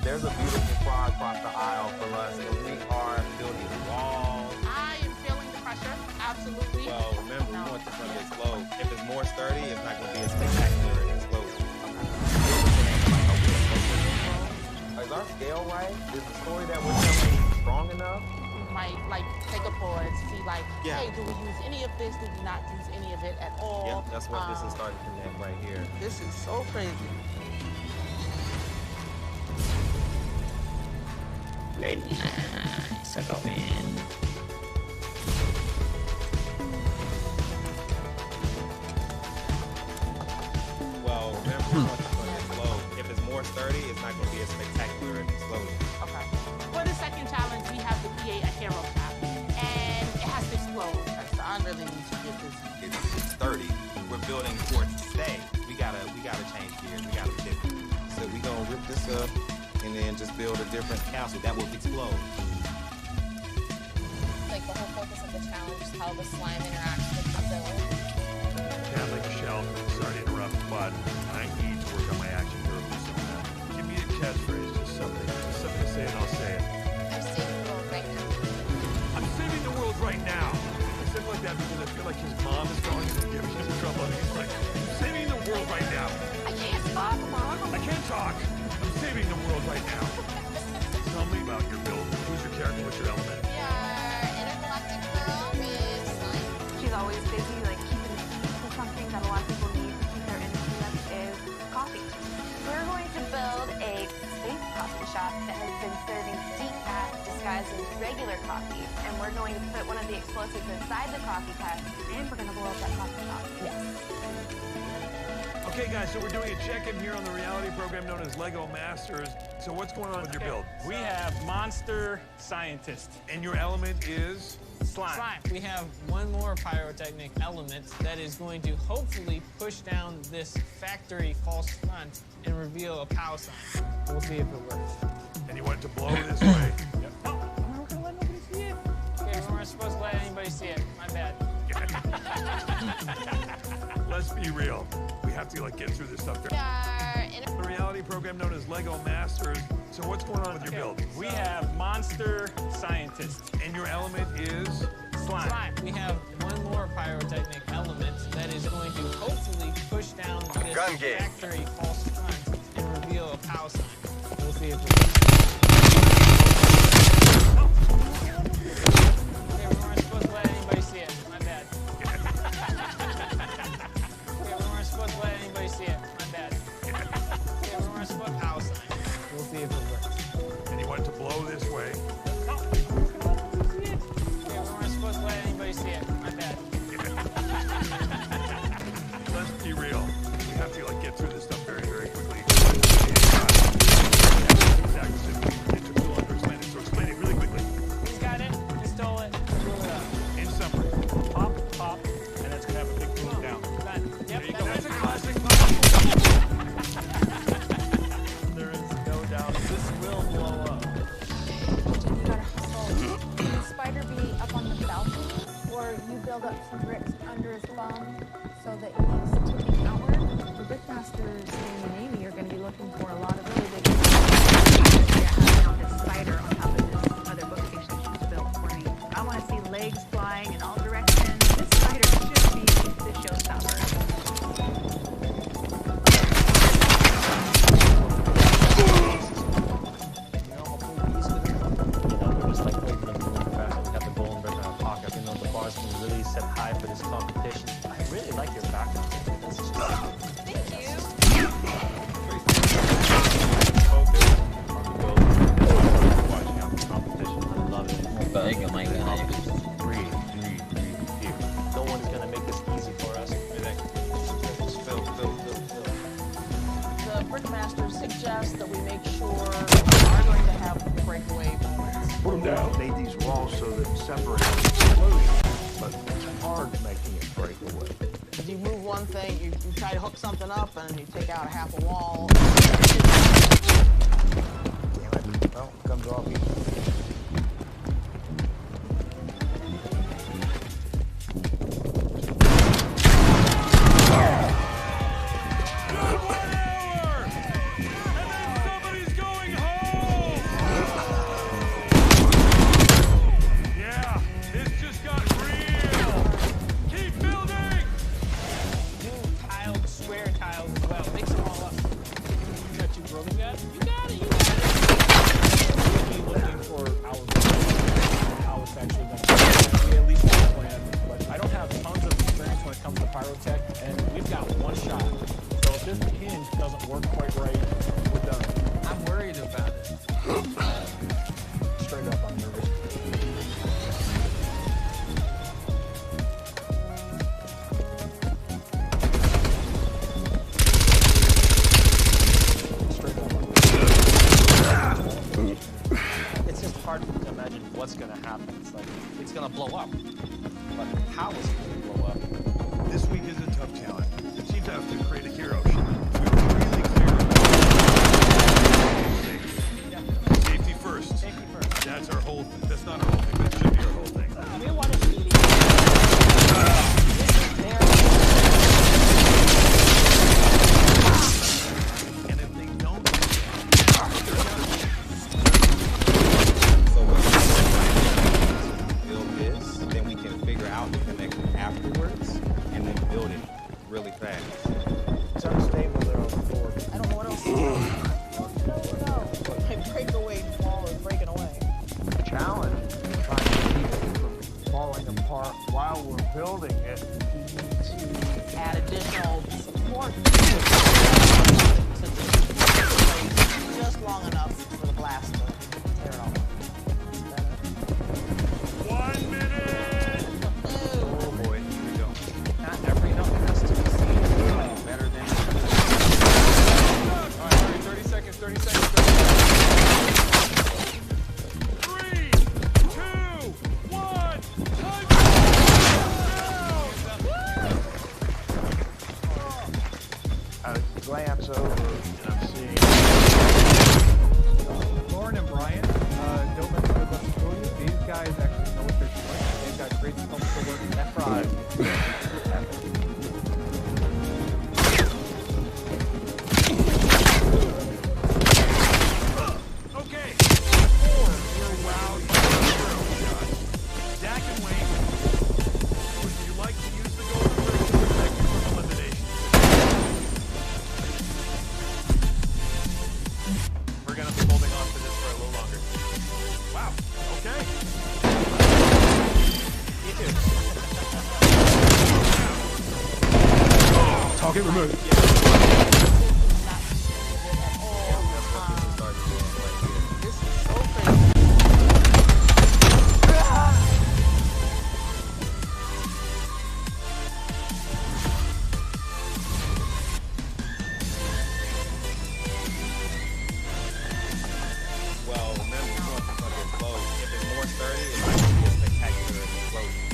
There's a beautiful fly across the aisle from us, and we are building walls. I am feeling the pressure, absolutely. Well, remember, we want this one to explode. If it's more sturdy, it's not going to be as spectacular an explosion. Is our scale right? Is the story that we're telling strong enough? We might like take a pause, see like, Yeah. hey, do we use any of this? Do we not use any of it at all? Yep, that's what this is starting to connect right here. This is so crazy. Very nice. I go in. Well, remember, we want this one to explode. If it's more sturdy, it's not going to be as spectacular an explosion. Okay. For the second challenge, we have to create a hero shot, and it has to explode. So I really need to get this. It's sturdy. We're building for it to stay. We gotta change gears. We gotta pivot. So we gonna rip this up and then just build a different castle that will explode. Like the whole focus of the challenge is how the slime interacts with the build. Yeah, like Michelle, sorry to interrupt, but I need to work on my action hero persona. Give me a catchphrase, just something to say, and I'll say it. I'm saving the world right now. I'm saving the world right now. I said it like that because I feel like his mom is going to give him trouble. And he's like, I'm saving the world right now. I can't talk, Mom. I can't talk. I'm saving the world right now. Tell me about your build. Who's your character? What's your element? Our intergalactic girl is slime. She's always busy, like keeping the peace with something that a lot of people need to keep their energy up is coffee. We're going to build a space coffee shop that has been serving decaf disguised as regular coffee, and we're going to put one of the explosives inside the coffee cup, and we're going to blow up that coffee shop. Yes. Okay, guys, so we're doing a check-in here on the reality program known as LEGO Masters. So what's going on with your build? We have Monster Scientist. And your element is? Slime. We have one more pyrotechnic element that is going to hopefully push down this factory false front and reveal a POW sign. We'll see if it works. And you want it to blow this way. Yep. Oh, we're not gonna let nobody see it. Okay, we weren't supposed to let anybody see it. My bad. Let's be real. We have to get through this stuff. The reality program known as LEGO Masters. So what's going on with your build? We have Monster Scientist. And your element is? Slime. We have one more pyrotechnic element that is going to hopefully push down this Gun game. factory false front and reveal a POW sign. We'll see if it works. Okay, we weren't supposed to let anybody see it. My bad. Okay, we weren't supposed to let anybody see it. My bad. Okay, we weren't supposed to POW sign. We'll see if it works. And you want it to blow this way. Okay, we weren't supposed to let anybody see it. My bad. Let's be real. We have to get through this stuff very, very looking for a lot of really big figure out how to mount this spider on top of this other bookcase that she's built for me. I want to see legs flying in all directions. This spider should be the showstopper. Just like waiting for the moon fast. We got the golden brick in our pocket. You know, the bar's been really set high for this competition. I really like your background. This is Watching out for competition. I love it. Breathe. No one's gonna make this easy for us. Just fill. The Brickmaster suggests that we make sure we are going to have breakaway moments. Put them down. Made these walls so that separate explosion, but it's hard making it break away. If you move one thing, you try to hook something up, and you take out half a wall. Damn it. Well, it comes off easy. Yeah, this just got real. Keep building. Do tiled, square tiles as well. Mix them all up. You got two broken guys? You got it. We'll be looking for our how it's actually going to be. At least have a plan. But I don't have tons of experience when it comes to pyrotech, and we've got one shot. So if this hinge doesn't work quite right, we're done. I'm worried about it. Straight up, I'm nervous. It's just hard to imagine what's gonna happen. It's like it's gonna blow up, but how is it gonna blow up? This week is a tough challenge. The chief has to create a hero shot. We were really clear about safety first. That's our whole thing. That's not our whole thing, but it should be our whole thing. We want to see And if they don't, So what we build this, then we can figure out the connection afterwards, and then build it really fast. It's unstable there on the floor. I don't know what else to do. My breakaway wall is breaking away. The challenge is trying to keep it from falling apart while we're building it. We need to add additional support just long enough for the blast to tear it off. 1 minute. Oh boy, here we go. Not every number has to be seen better than. All right, 30 seconds. 30 seconds. 3, 2, 1. I glance over and I'm seeing Lauren and Brian, don't let the fool you. These guys actually know what they're doing. They've got great sculptural work. That's right. Okay. 4 round hero shot. Dak and Wayne, would you like to use the golden brick to protect you from elimination? We're gonna be holding on to this for a little longer. Wow. Okay. Me too. Target removed. Well, remember, it's going to explode. If it's more sturdy, it might be a spectacular explosion.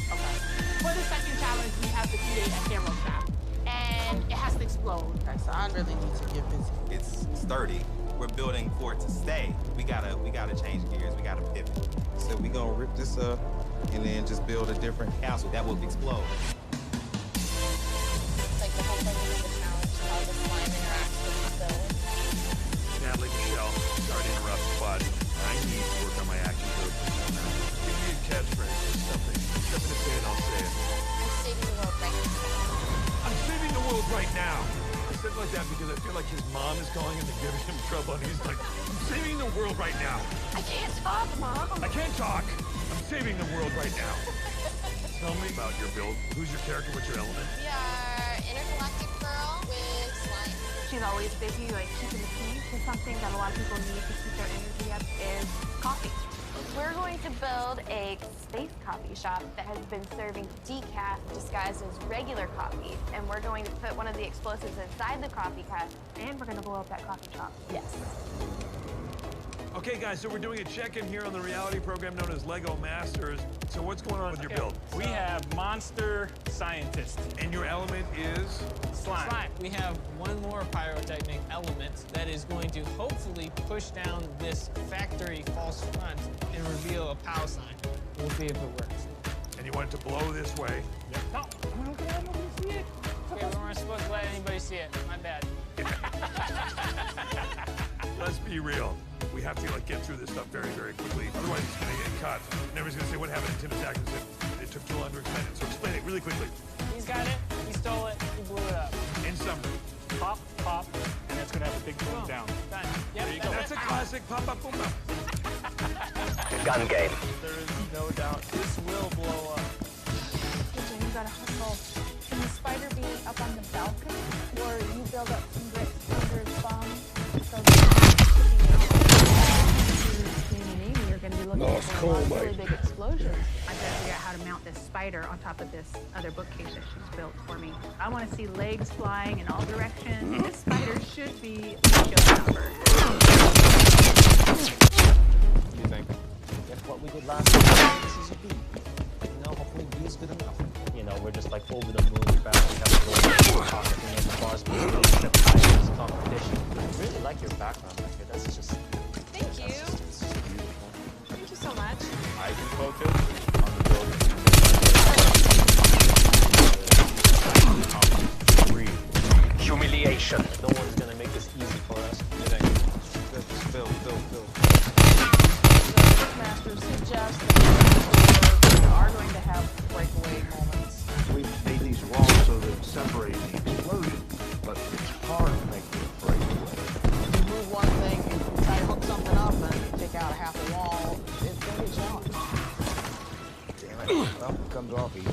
For the second challenge, we have to create a hero trap, and it has to explode. Okay, so I really need to get busy. It's sturdy. We're building for it to stay. We gotta change gears. We gotta pivot. So we gonna rip this up and then just build a different castle that will explode. It's like the whole point of the challenge, how the slime interacts with the because I feel like his mom is calling him and giving him trouble, and he's like, I'm saving the world right now. I can't talk, Mom. I can't talk. I'm saving the world right now. Tell me about your build. Who's your character? What's your element? We are intergalactic girl with slime. She's always busy, like keeping the peace. And something that a lot of people need to keep their energy up is coffee. We're going to build a space coffee shop that has been serving decaf disguised as regular coffee. And we're going to put one of the explosives inside the coffee cup. And we're going to blow up that coffee shop. Yes. Okay, guys, so we're doing a check-in here on the reality program known as Lego Masters. So what's going on with your build? We have monster scientist. And your element is? Slime. We have one more pyrotechnic element that is going to hopefully push down this factory false front and reveal a power sign. We'll see if it works. And you want it to blow this way? Yep. No, we don't get nobody to see it. Okay, we weren't supposed to let anybody see it. My bad. Let's be real. We have to get through this stuff very, very quickly. Otherwise, it's going to get cut. And everybody's going to say, what happened? And Tim Atkins said, it took too long to explain it. So explain it really quickly. He's got it. He stole it. He blew it up. In summary. Pop, pop, and it's going to have a big boom down. Done. Yep, There you go. That's a classic pop-up boom up. Gun game. There is no doubt this will blow up. Jim, you gotta hustle. Can the spider be up on the balcony? Or you build up some great under his bum? So you're gonna be looking for a lot of really big explosions. I've got to figure out how to mount this spider on top of this other bookcase that she's built for me. I want to see legs flying in all directions. This spider should be a showstopper. What do you think? If what we did last time, this is a B. You know, hopefully B is good enough. You know, we're just like over the moon fast. We have to go talk at the bars, we really set high in this competition. I really like your background back here. That's just... Thank you. It's just beautiful. Thank you so much. I can focus on the building. Humiliation. No one's gonna make this easy for us. Just build. Masters suggest that we are going to have breakaway moments. We made these walls so that separate the explosion, but it's hard to make them break away. You move one thing and try to hook something up and take out half a wall. It's going to be a challenge. Damn it. Well, it comes off easy.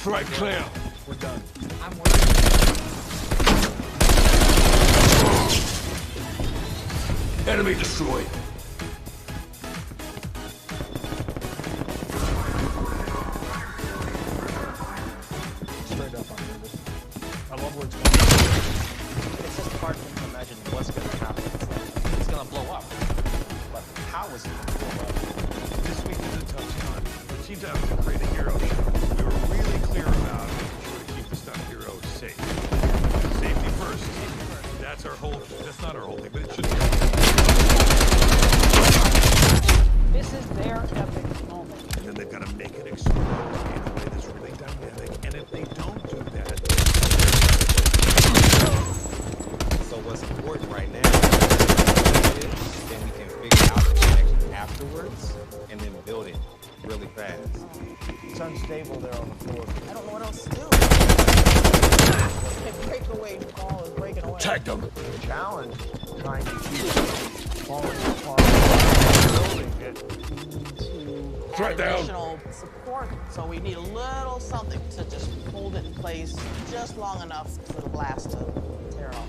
Right, clear. We're done. I'm working. Enemy destroyed. Straight up on purpose. I love where it's going. It's just hard to imagine what's gonna happen. It's gonna blow up. But how is it gonna blow up? This week is a tough time. The team has to create a hero show. We were really clear about making sure to keep the stunt heroes safe. Safety first. That's our whole thing. That's not our whole thing, but it should be. This is their epic moment. And then they've got to make it explode in a way that's really dynamic. And if they don't do that, So what's important right now is then we can figure out the connection afterwards and then build it really fast. It's unstable there on the floor. I don't know what else to do. The breakaway ball is breaking away. tag them. The challenge is trying to keep falling apart. Building it. Add additional support, so we need a little something to just hold it in place just long enough for the blast to tear it off.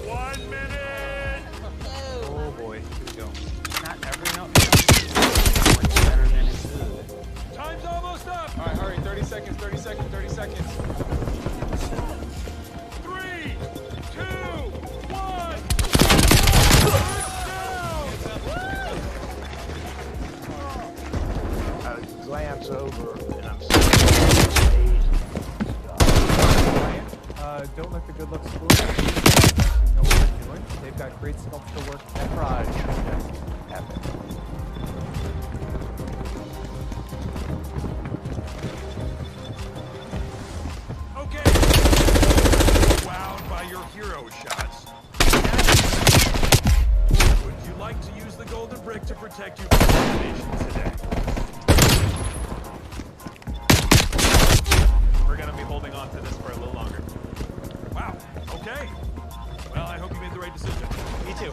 1 minute. Oh boy, here we go. Not every note is better than it should. Time's almost up. All right, hurry. 30 seconds, 30 seconds, 30 seconds. 3, 2, 1. glance over and I'm seeing Don't let the good looks fool you. They know what they're doing. They've got great sculpture work. That project is just epic. Okay. Wowed by your hero shots. Would you like to use the golden brick to protect you from elimination today? We're gonna be holding on to this for a little longer. Wow. Okay. Well, I hope you made the right decision. Me too.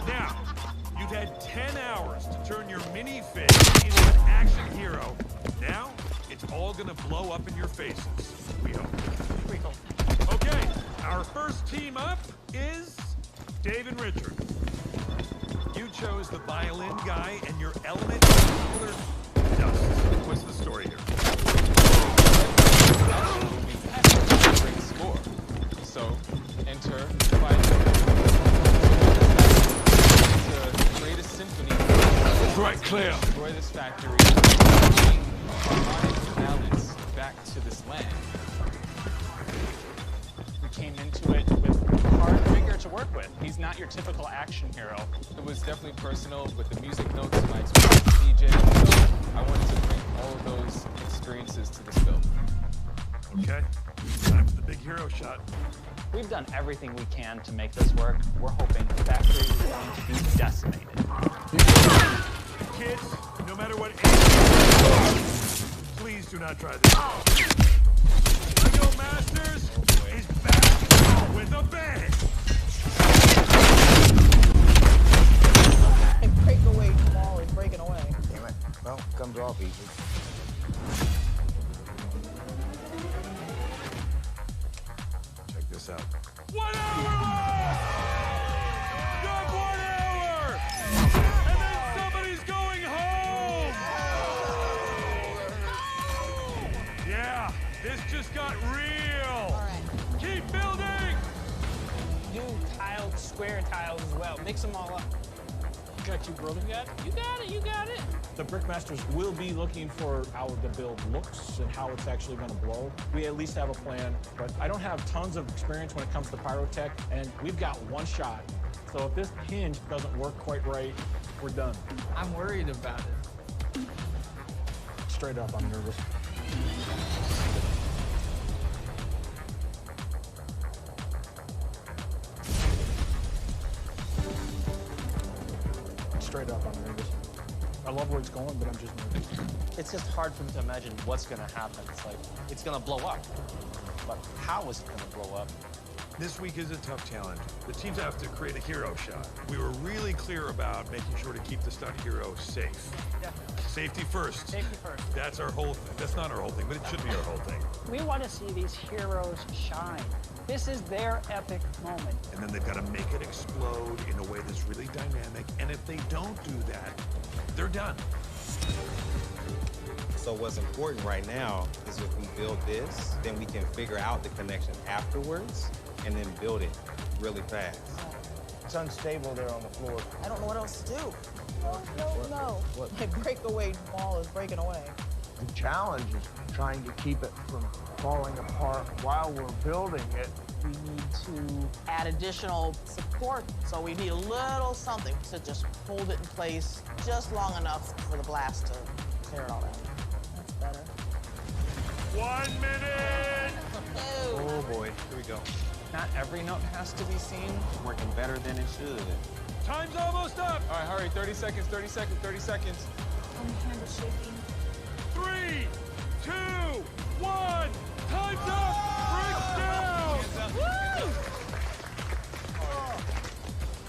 Now, you've had 10 hours to turn your minifig into an action hero. Now, it's all gonna blow up in your faces. We hope. We hope. Okay, our first team up is Dave and Richard. You chose the violin guy, and your element is color dust. What's the story here? Great score. So, enter the violin. To create a symphony. That's right, Claire. Destroy this factory. Bring harmonic balance back to this land. We came into it with hard figure to work with. He's not your typical action hero. It was definitely personal with the music notes and my experience as DJ. So I wanted to bring all of those experiences to this film. Okay, time for the big hero shot. We've done everything we can to make this work. We're hoping the factory is going to be decimated. Kids, no matter what age, please do not try this. Lego Masters is back with a bang. And breakaway ball is breaking away. Damn it. Well, comes off easy. Check this out. 1 hour left! You have 1 hour! And then somebody's going home! Yeah, this just got real! All right. Keep building! Do tiles, square tiles as well. Mix them all up. Got you, brother. You got it. You got it. You got it. The Brickmasters will be looking for how the build looks and how it's actually going to blow. We at least have a plan, but I don't have tons of experience when it comes to pyrotech, and we've got one shot. So if this hinge doesn't work quite right, we're done. I'm worried about it. Straight up, I'm nervous. Straight up, I'm nervous. I love where it's going, but I'm just nervous. It's just hard for me to imagine what's going to happen. It's like, it's going to blow up. But how is it going to blow up? This week is a tough challenge. The teams have to create a hero shot. We were really clear about making sure to keep the stunt hero safe. Yeah. Safety first. Safety first. That's our whole thing. That's not our whole thing, but it should be our whole thing. We want to see these heroes shine. This is their epic moment. And then they've got to make it explode in a way that's really dynamic. And if they don't do that, they're done. So what's important right now is if we build this, then we can figure out the connection afterwards and then build it really fast. It's unstable there on the floor. I don't know what else to do. No. What? My breakaway ball is breaking away. The challenge is trying to keep it from falling apart while we're building it. We need to add additional support, so we need a little something to just hold it in place just long enough for the blast to clear it all out. That's better. 1 minute! Oh boy, here we go. Not every note has to be seen. Working better than it should. Time's almost up! All right, hurry, 30 seconds, 30 seconds, 30 seconds. My hand is shaking. 3, 2, 1, time's up! Break down!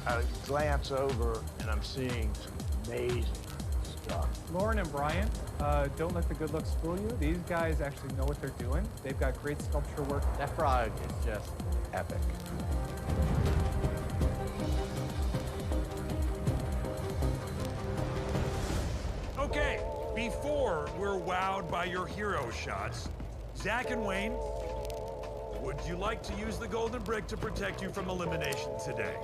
I glance over and I'm seeing some amazing stuff. Lauren and Brian, don't let the good looks fool you. These guys actually know what they're doing. They've got great sculpture work. That project is just epic. Okay, before we're wowed by your hero shots, Zach and Wayne, would you like to use the golden brick to protect you from elimination today?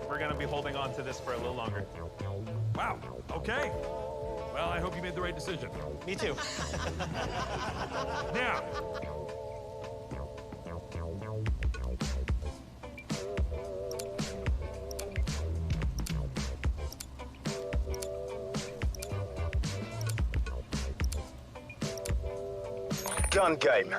We're going to be holding on to this for a little longer. Wow. Okay. Well, I hope you made the right decision. Me too. Now. Gun game.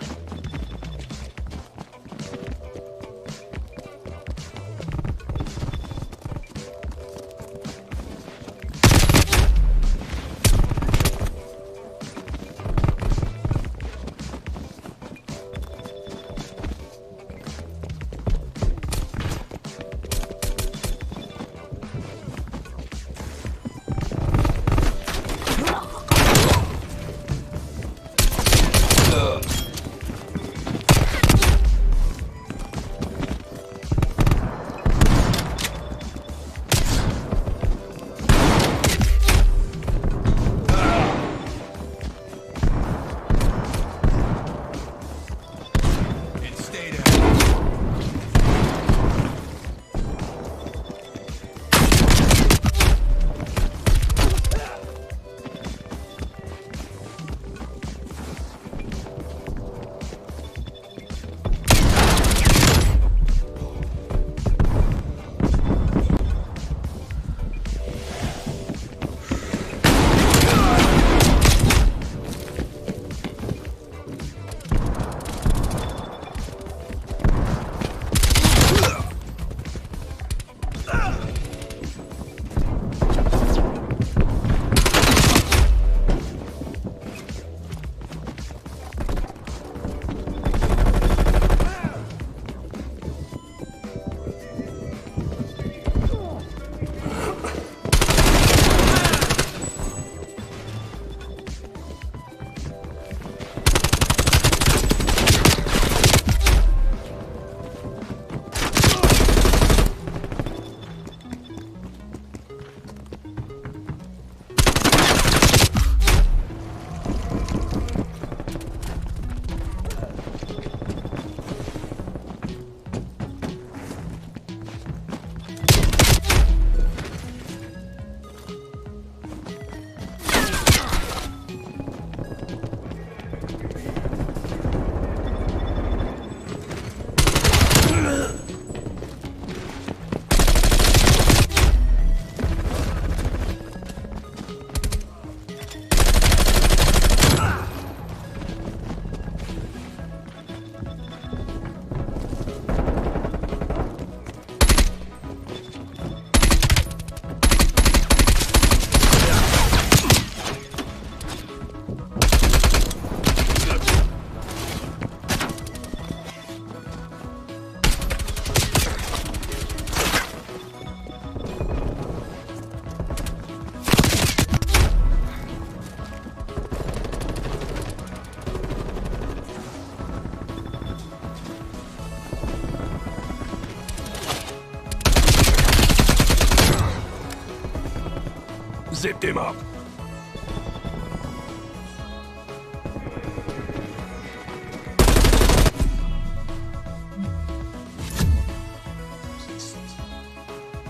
Zipped him up.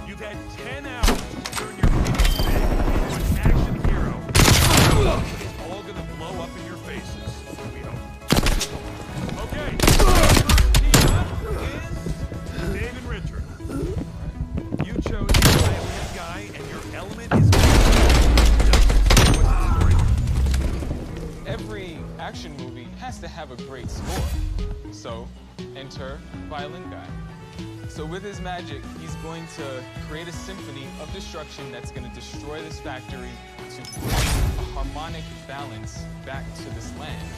You've had 10 hours to earn your paycheck. You're an action hero. It's all gonna blow up in your faces. We hope. Okay. First team up is Dave and Richard. You chose the violent guy, and your element is. Every action movie has to have a great score. So, enter Violin Guy. So with his magic, he's going to create a symphony of destruction that's going to destroy this factory to bring a harmonic balance back to this land.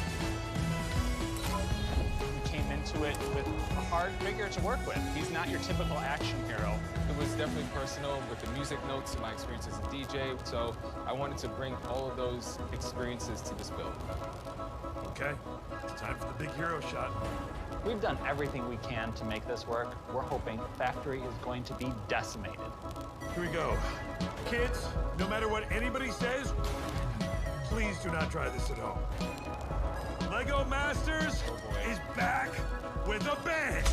We came into it with a hard figure to work with. He's not your typical action hero. It was definitely personal with the music notes and my experience as a DJ, so I wanted to bring all of those experiences to this build. Okay, it's time for the big hero shot. We've done everything we can to make this work. We're hoping the factory is going to be decimated. Here we go. Kids, no matter what anybody says, please do not try this at home. Lego Masters is back with a bang!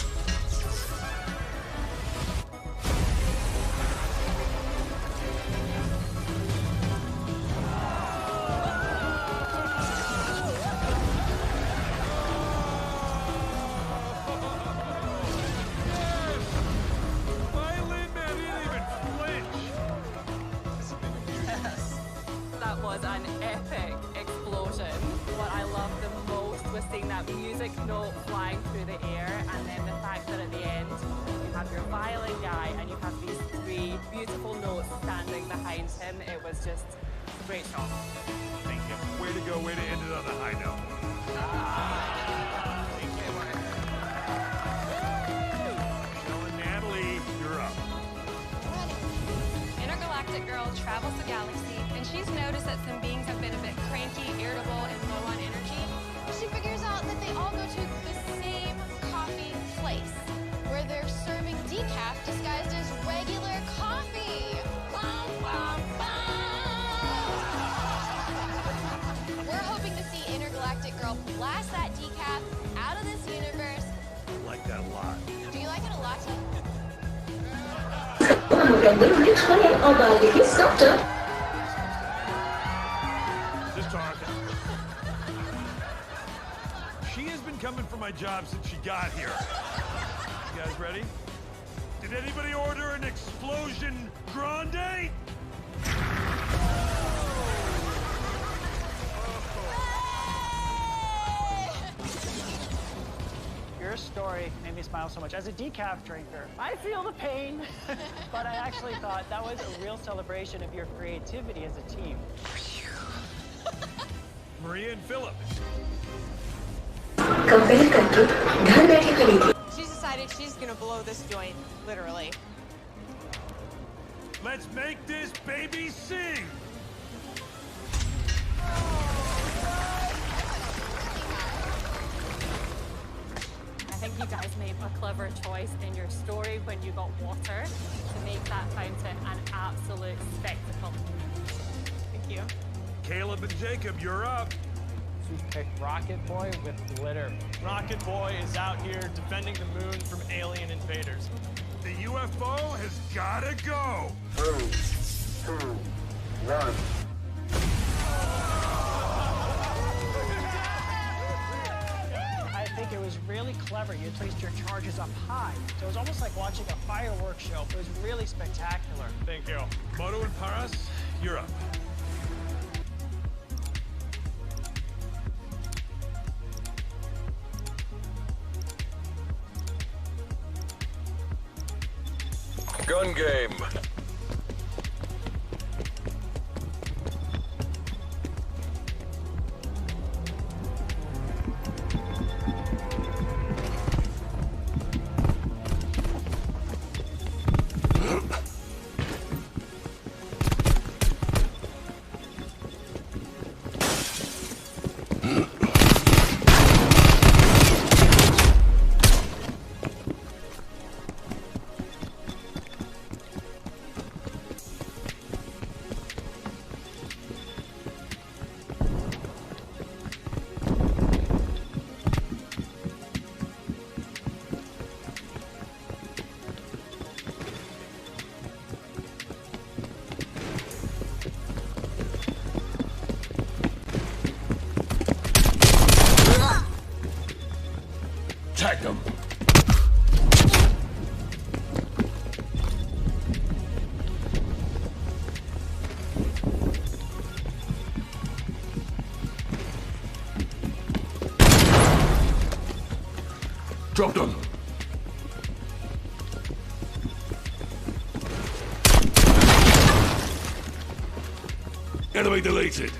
music note flying through the air, and then the fact that at the end you have your violin guy and you have these three beautiful notes standing behind him. It was just a great shot. Thank you. Way to go, way to end it on a high note. Michelle and Natalie, you're up. Intergalactic Girl travels the galaxy, and she's noticed that some beings have been a bit cranky, irritable, and low on energy. She figures out that they all go to the same coffee place, where they're serving decaf disguised as regular coffee. Bum, bum, bum. We're hoping to see Intergalactic Girl blast that decaf out of this universe. I like that a lot. Do you like it a lot, T? Just talking. She has been coming for my job since she got here. You guys ready? Did anybody order an explosion grande? Your story made me smile so much. As a decaf drinker, I feel the pain, but I actually thought that was a real celebration of your creativity as a team. Maria and Philip. She's decided she's gonna blow this joint, literally. Let's make this baby sing. I think you guys made a clever choice in your story when you got water to make that fountain an absolute spectacle. Thank you. Caleb and Jacob, you're up. She picked Rocket Boy with glitter. Rocket Boy is out here defending the moon from alien invaders. The UFO has gotta go. 3, 2, 1. I think it was really clever. You placed your charges up high. So it was almost like watching a fireworks show. It was really spectacular. Thank you. Moto and Paras, you're up. Gun game. Tag them. Drop them. Enemy deleted.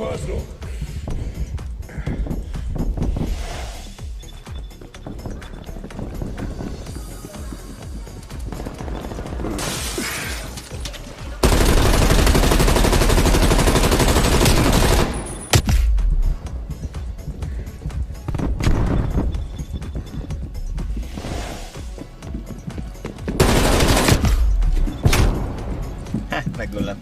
personal. Nagulat.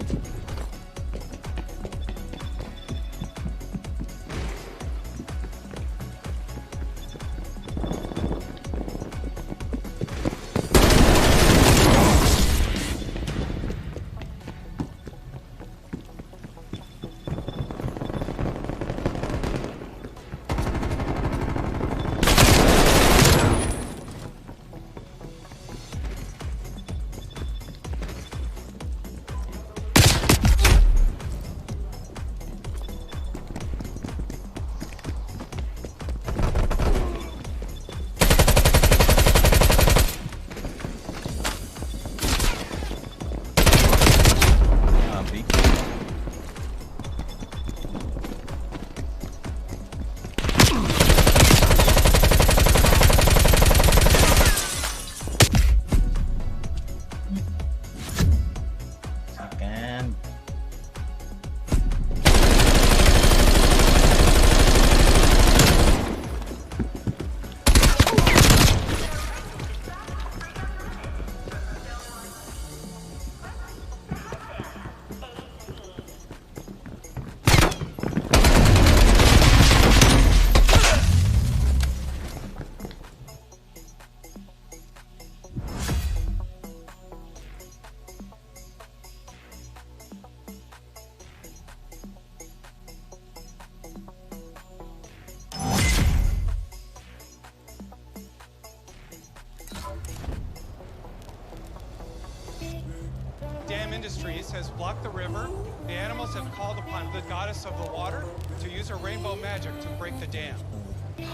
Dam Industries has blocked the river. The animals have called upon the goddess of the water to use her rainbow magic to break the dam.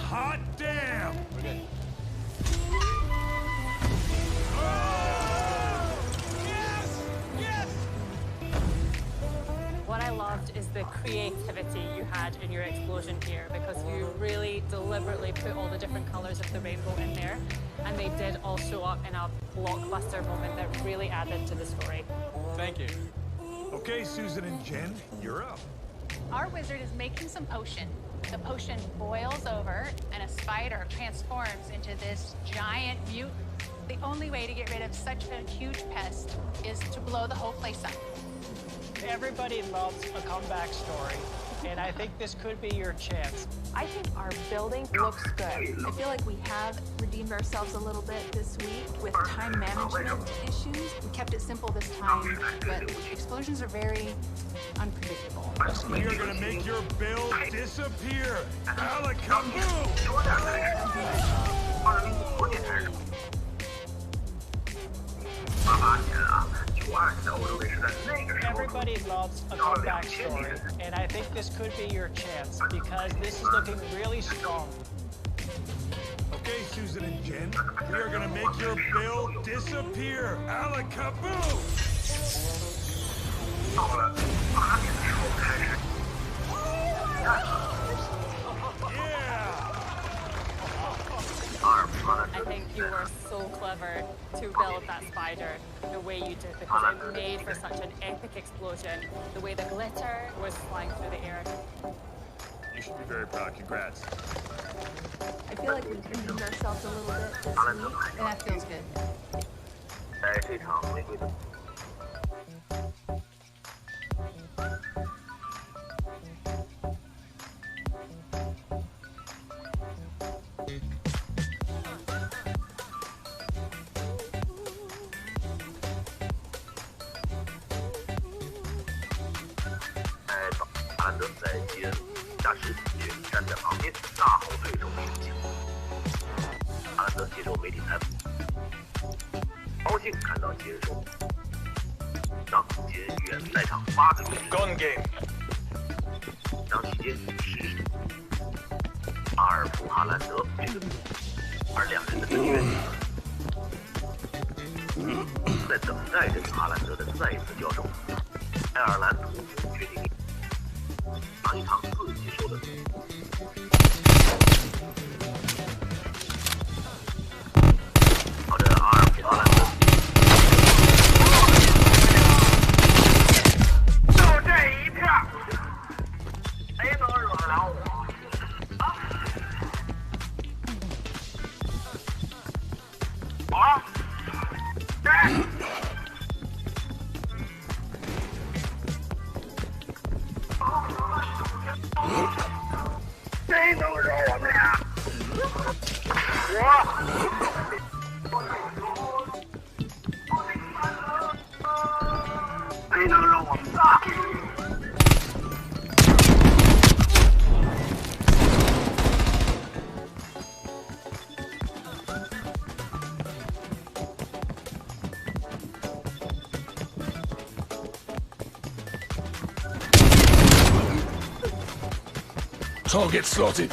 Hot damn! We're good. What I loved is the creativity you had in your explosion here, because you really deliberately put all the different colors of the rainbow in there, and they did all show up in a blockbuster moment that really added to the story. Thank you. Okay, Susan and Jen, you're up. Our wizard is making some potion. The potion boils over, and a spider transforms into this giant mutant. The only way to get rid of such a huge pest is to blow the whole place up. Everybody loves a comeback story, and I think this could be your chance. I think our building looks good. I feel like we have redeemed ourselves a little bit this week with time management issues. We kept it simple this time, but explosions are very unpredictable. We are gonna make your build disappear. Alakaboo! Everybody loves a comeback story, and I think this could be your chance, because this is looking really strong. Okay, Susan and Jen, we are gonna make your build disappear. Alakaboo! I think you were so clever to build that spider the way you did, because it made for such an epic explosion. The way the glitter was flying through the air. You should be very proud. Congrats. I feel like we've redeemed ourselves a little bit this week. And that feels good. 在这场玫瑰的。 阿兰德在吉恩驾驶雪山的旁边大吼对手事情。阿兰德接受媒体采访，高兴看到吉恩说：“让吉恩远在场8个月。” Gun game。张期间是阿尔弗·哈兰德这个名字，而两人的恩怨在等待着与哈兰德的再一次交手。爱尔兰途中决定。上一场刺激说的。好的，R给阿兰德。就这一片，谁能惹得了我？啊！谁能惹我们俩？谁能惹我们仨？Target slotted.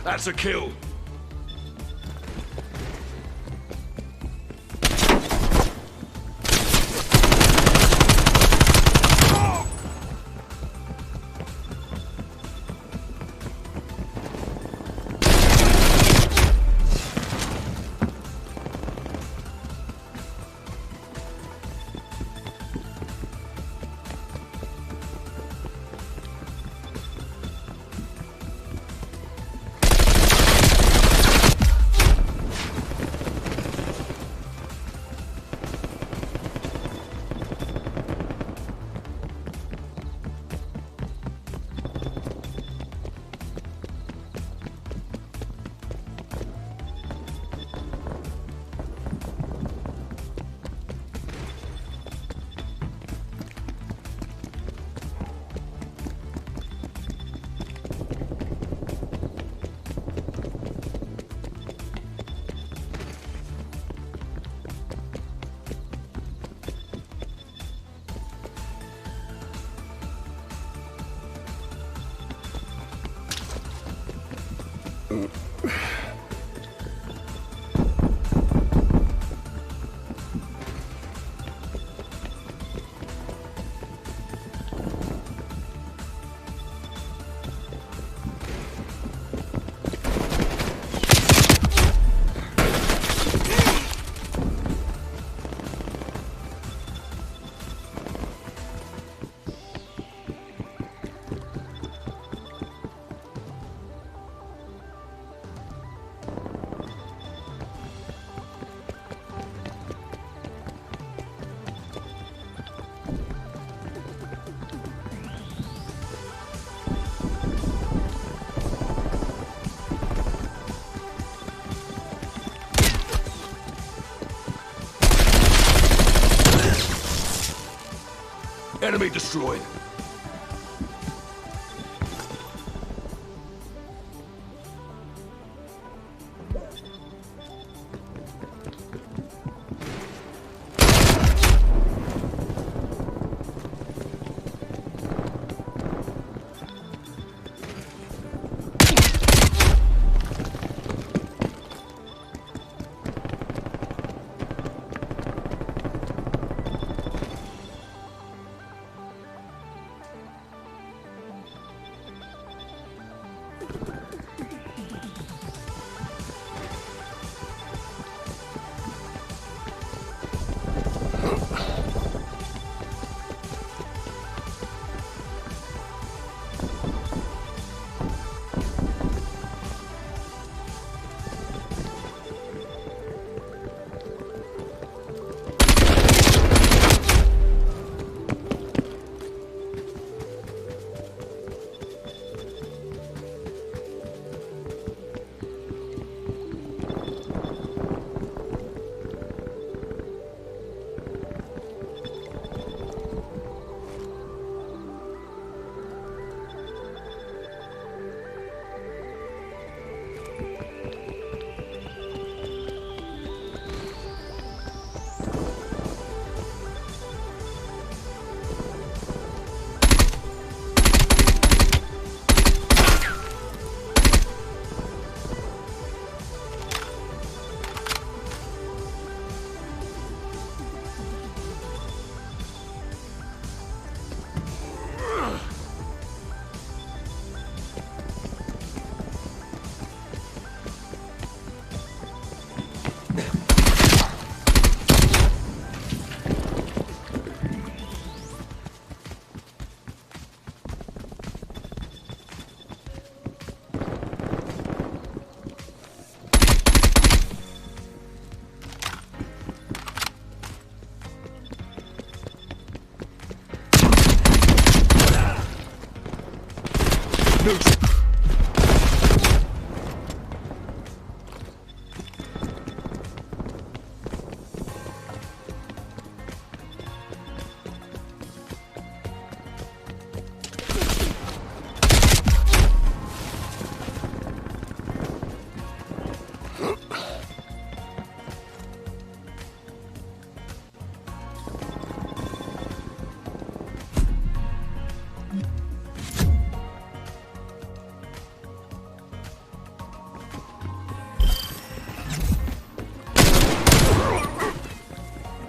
That's a kill. Enemy destroyed. Nukes.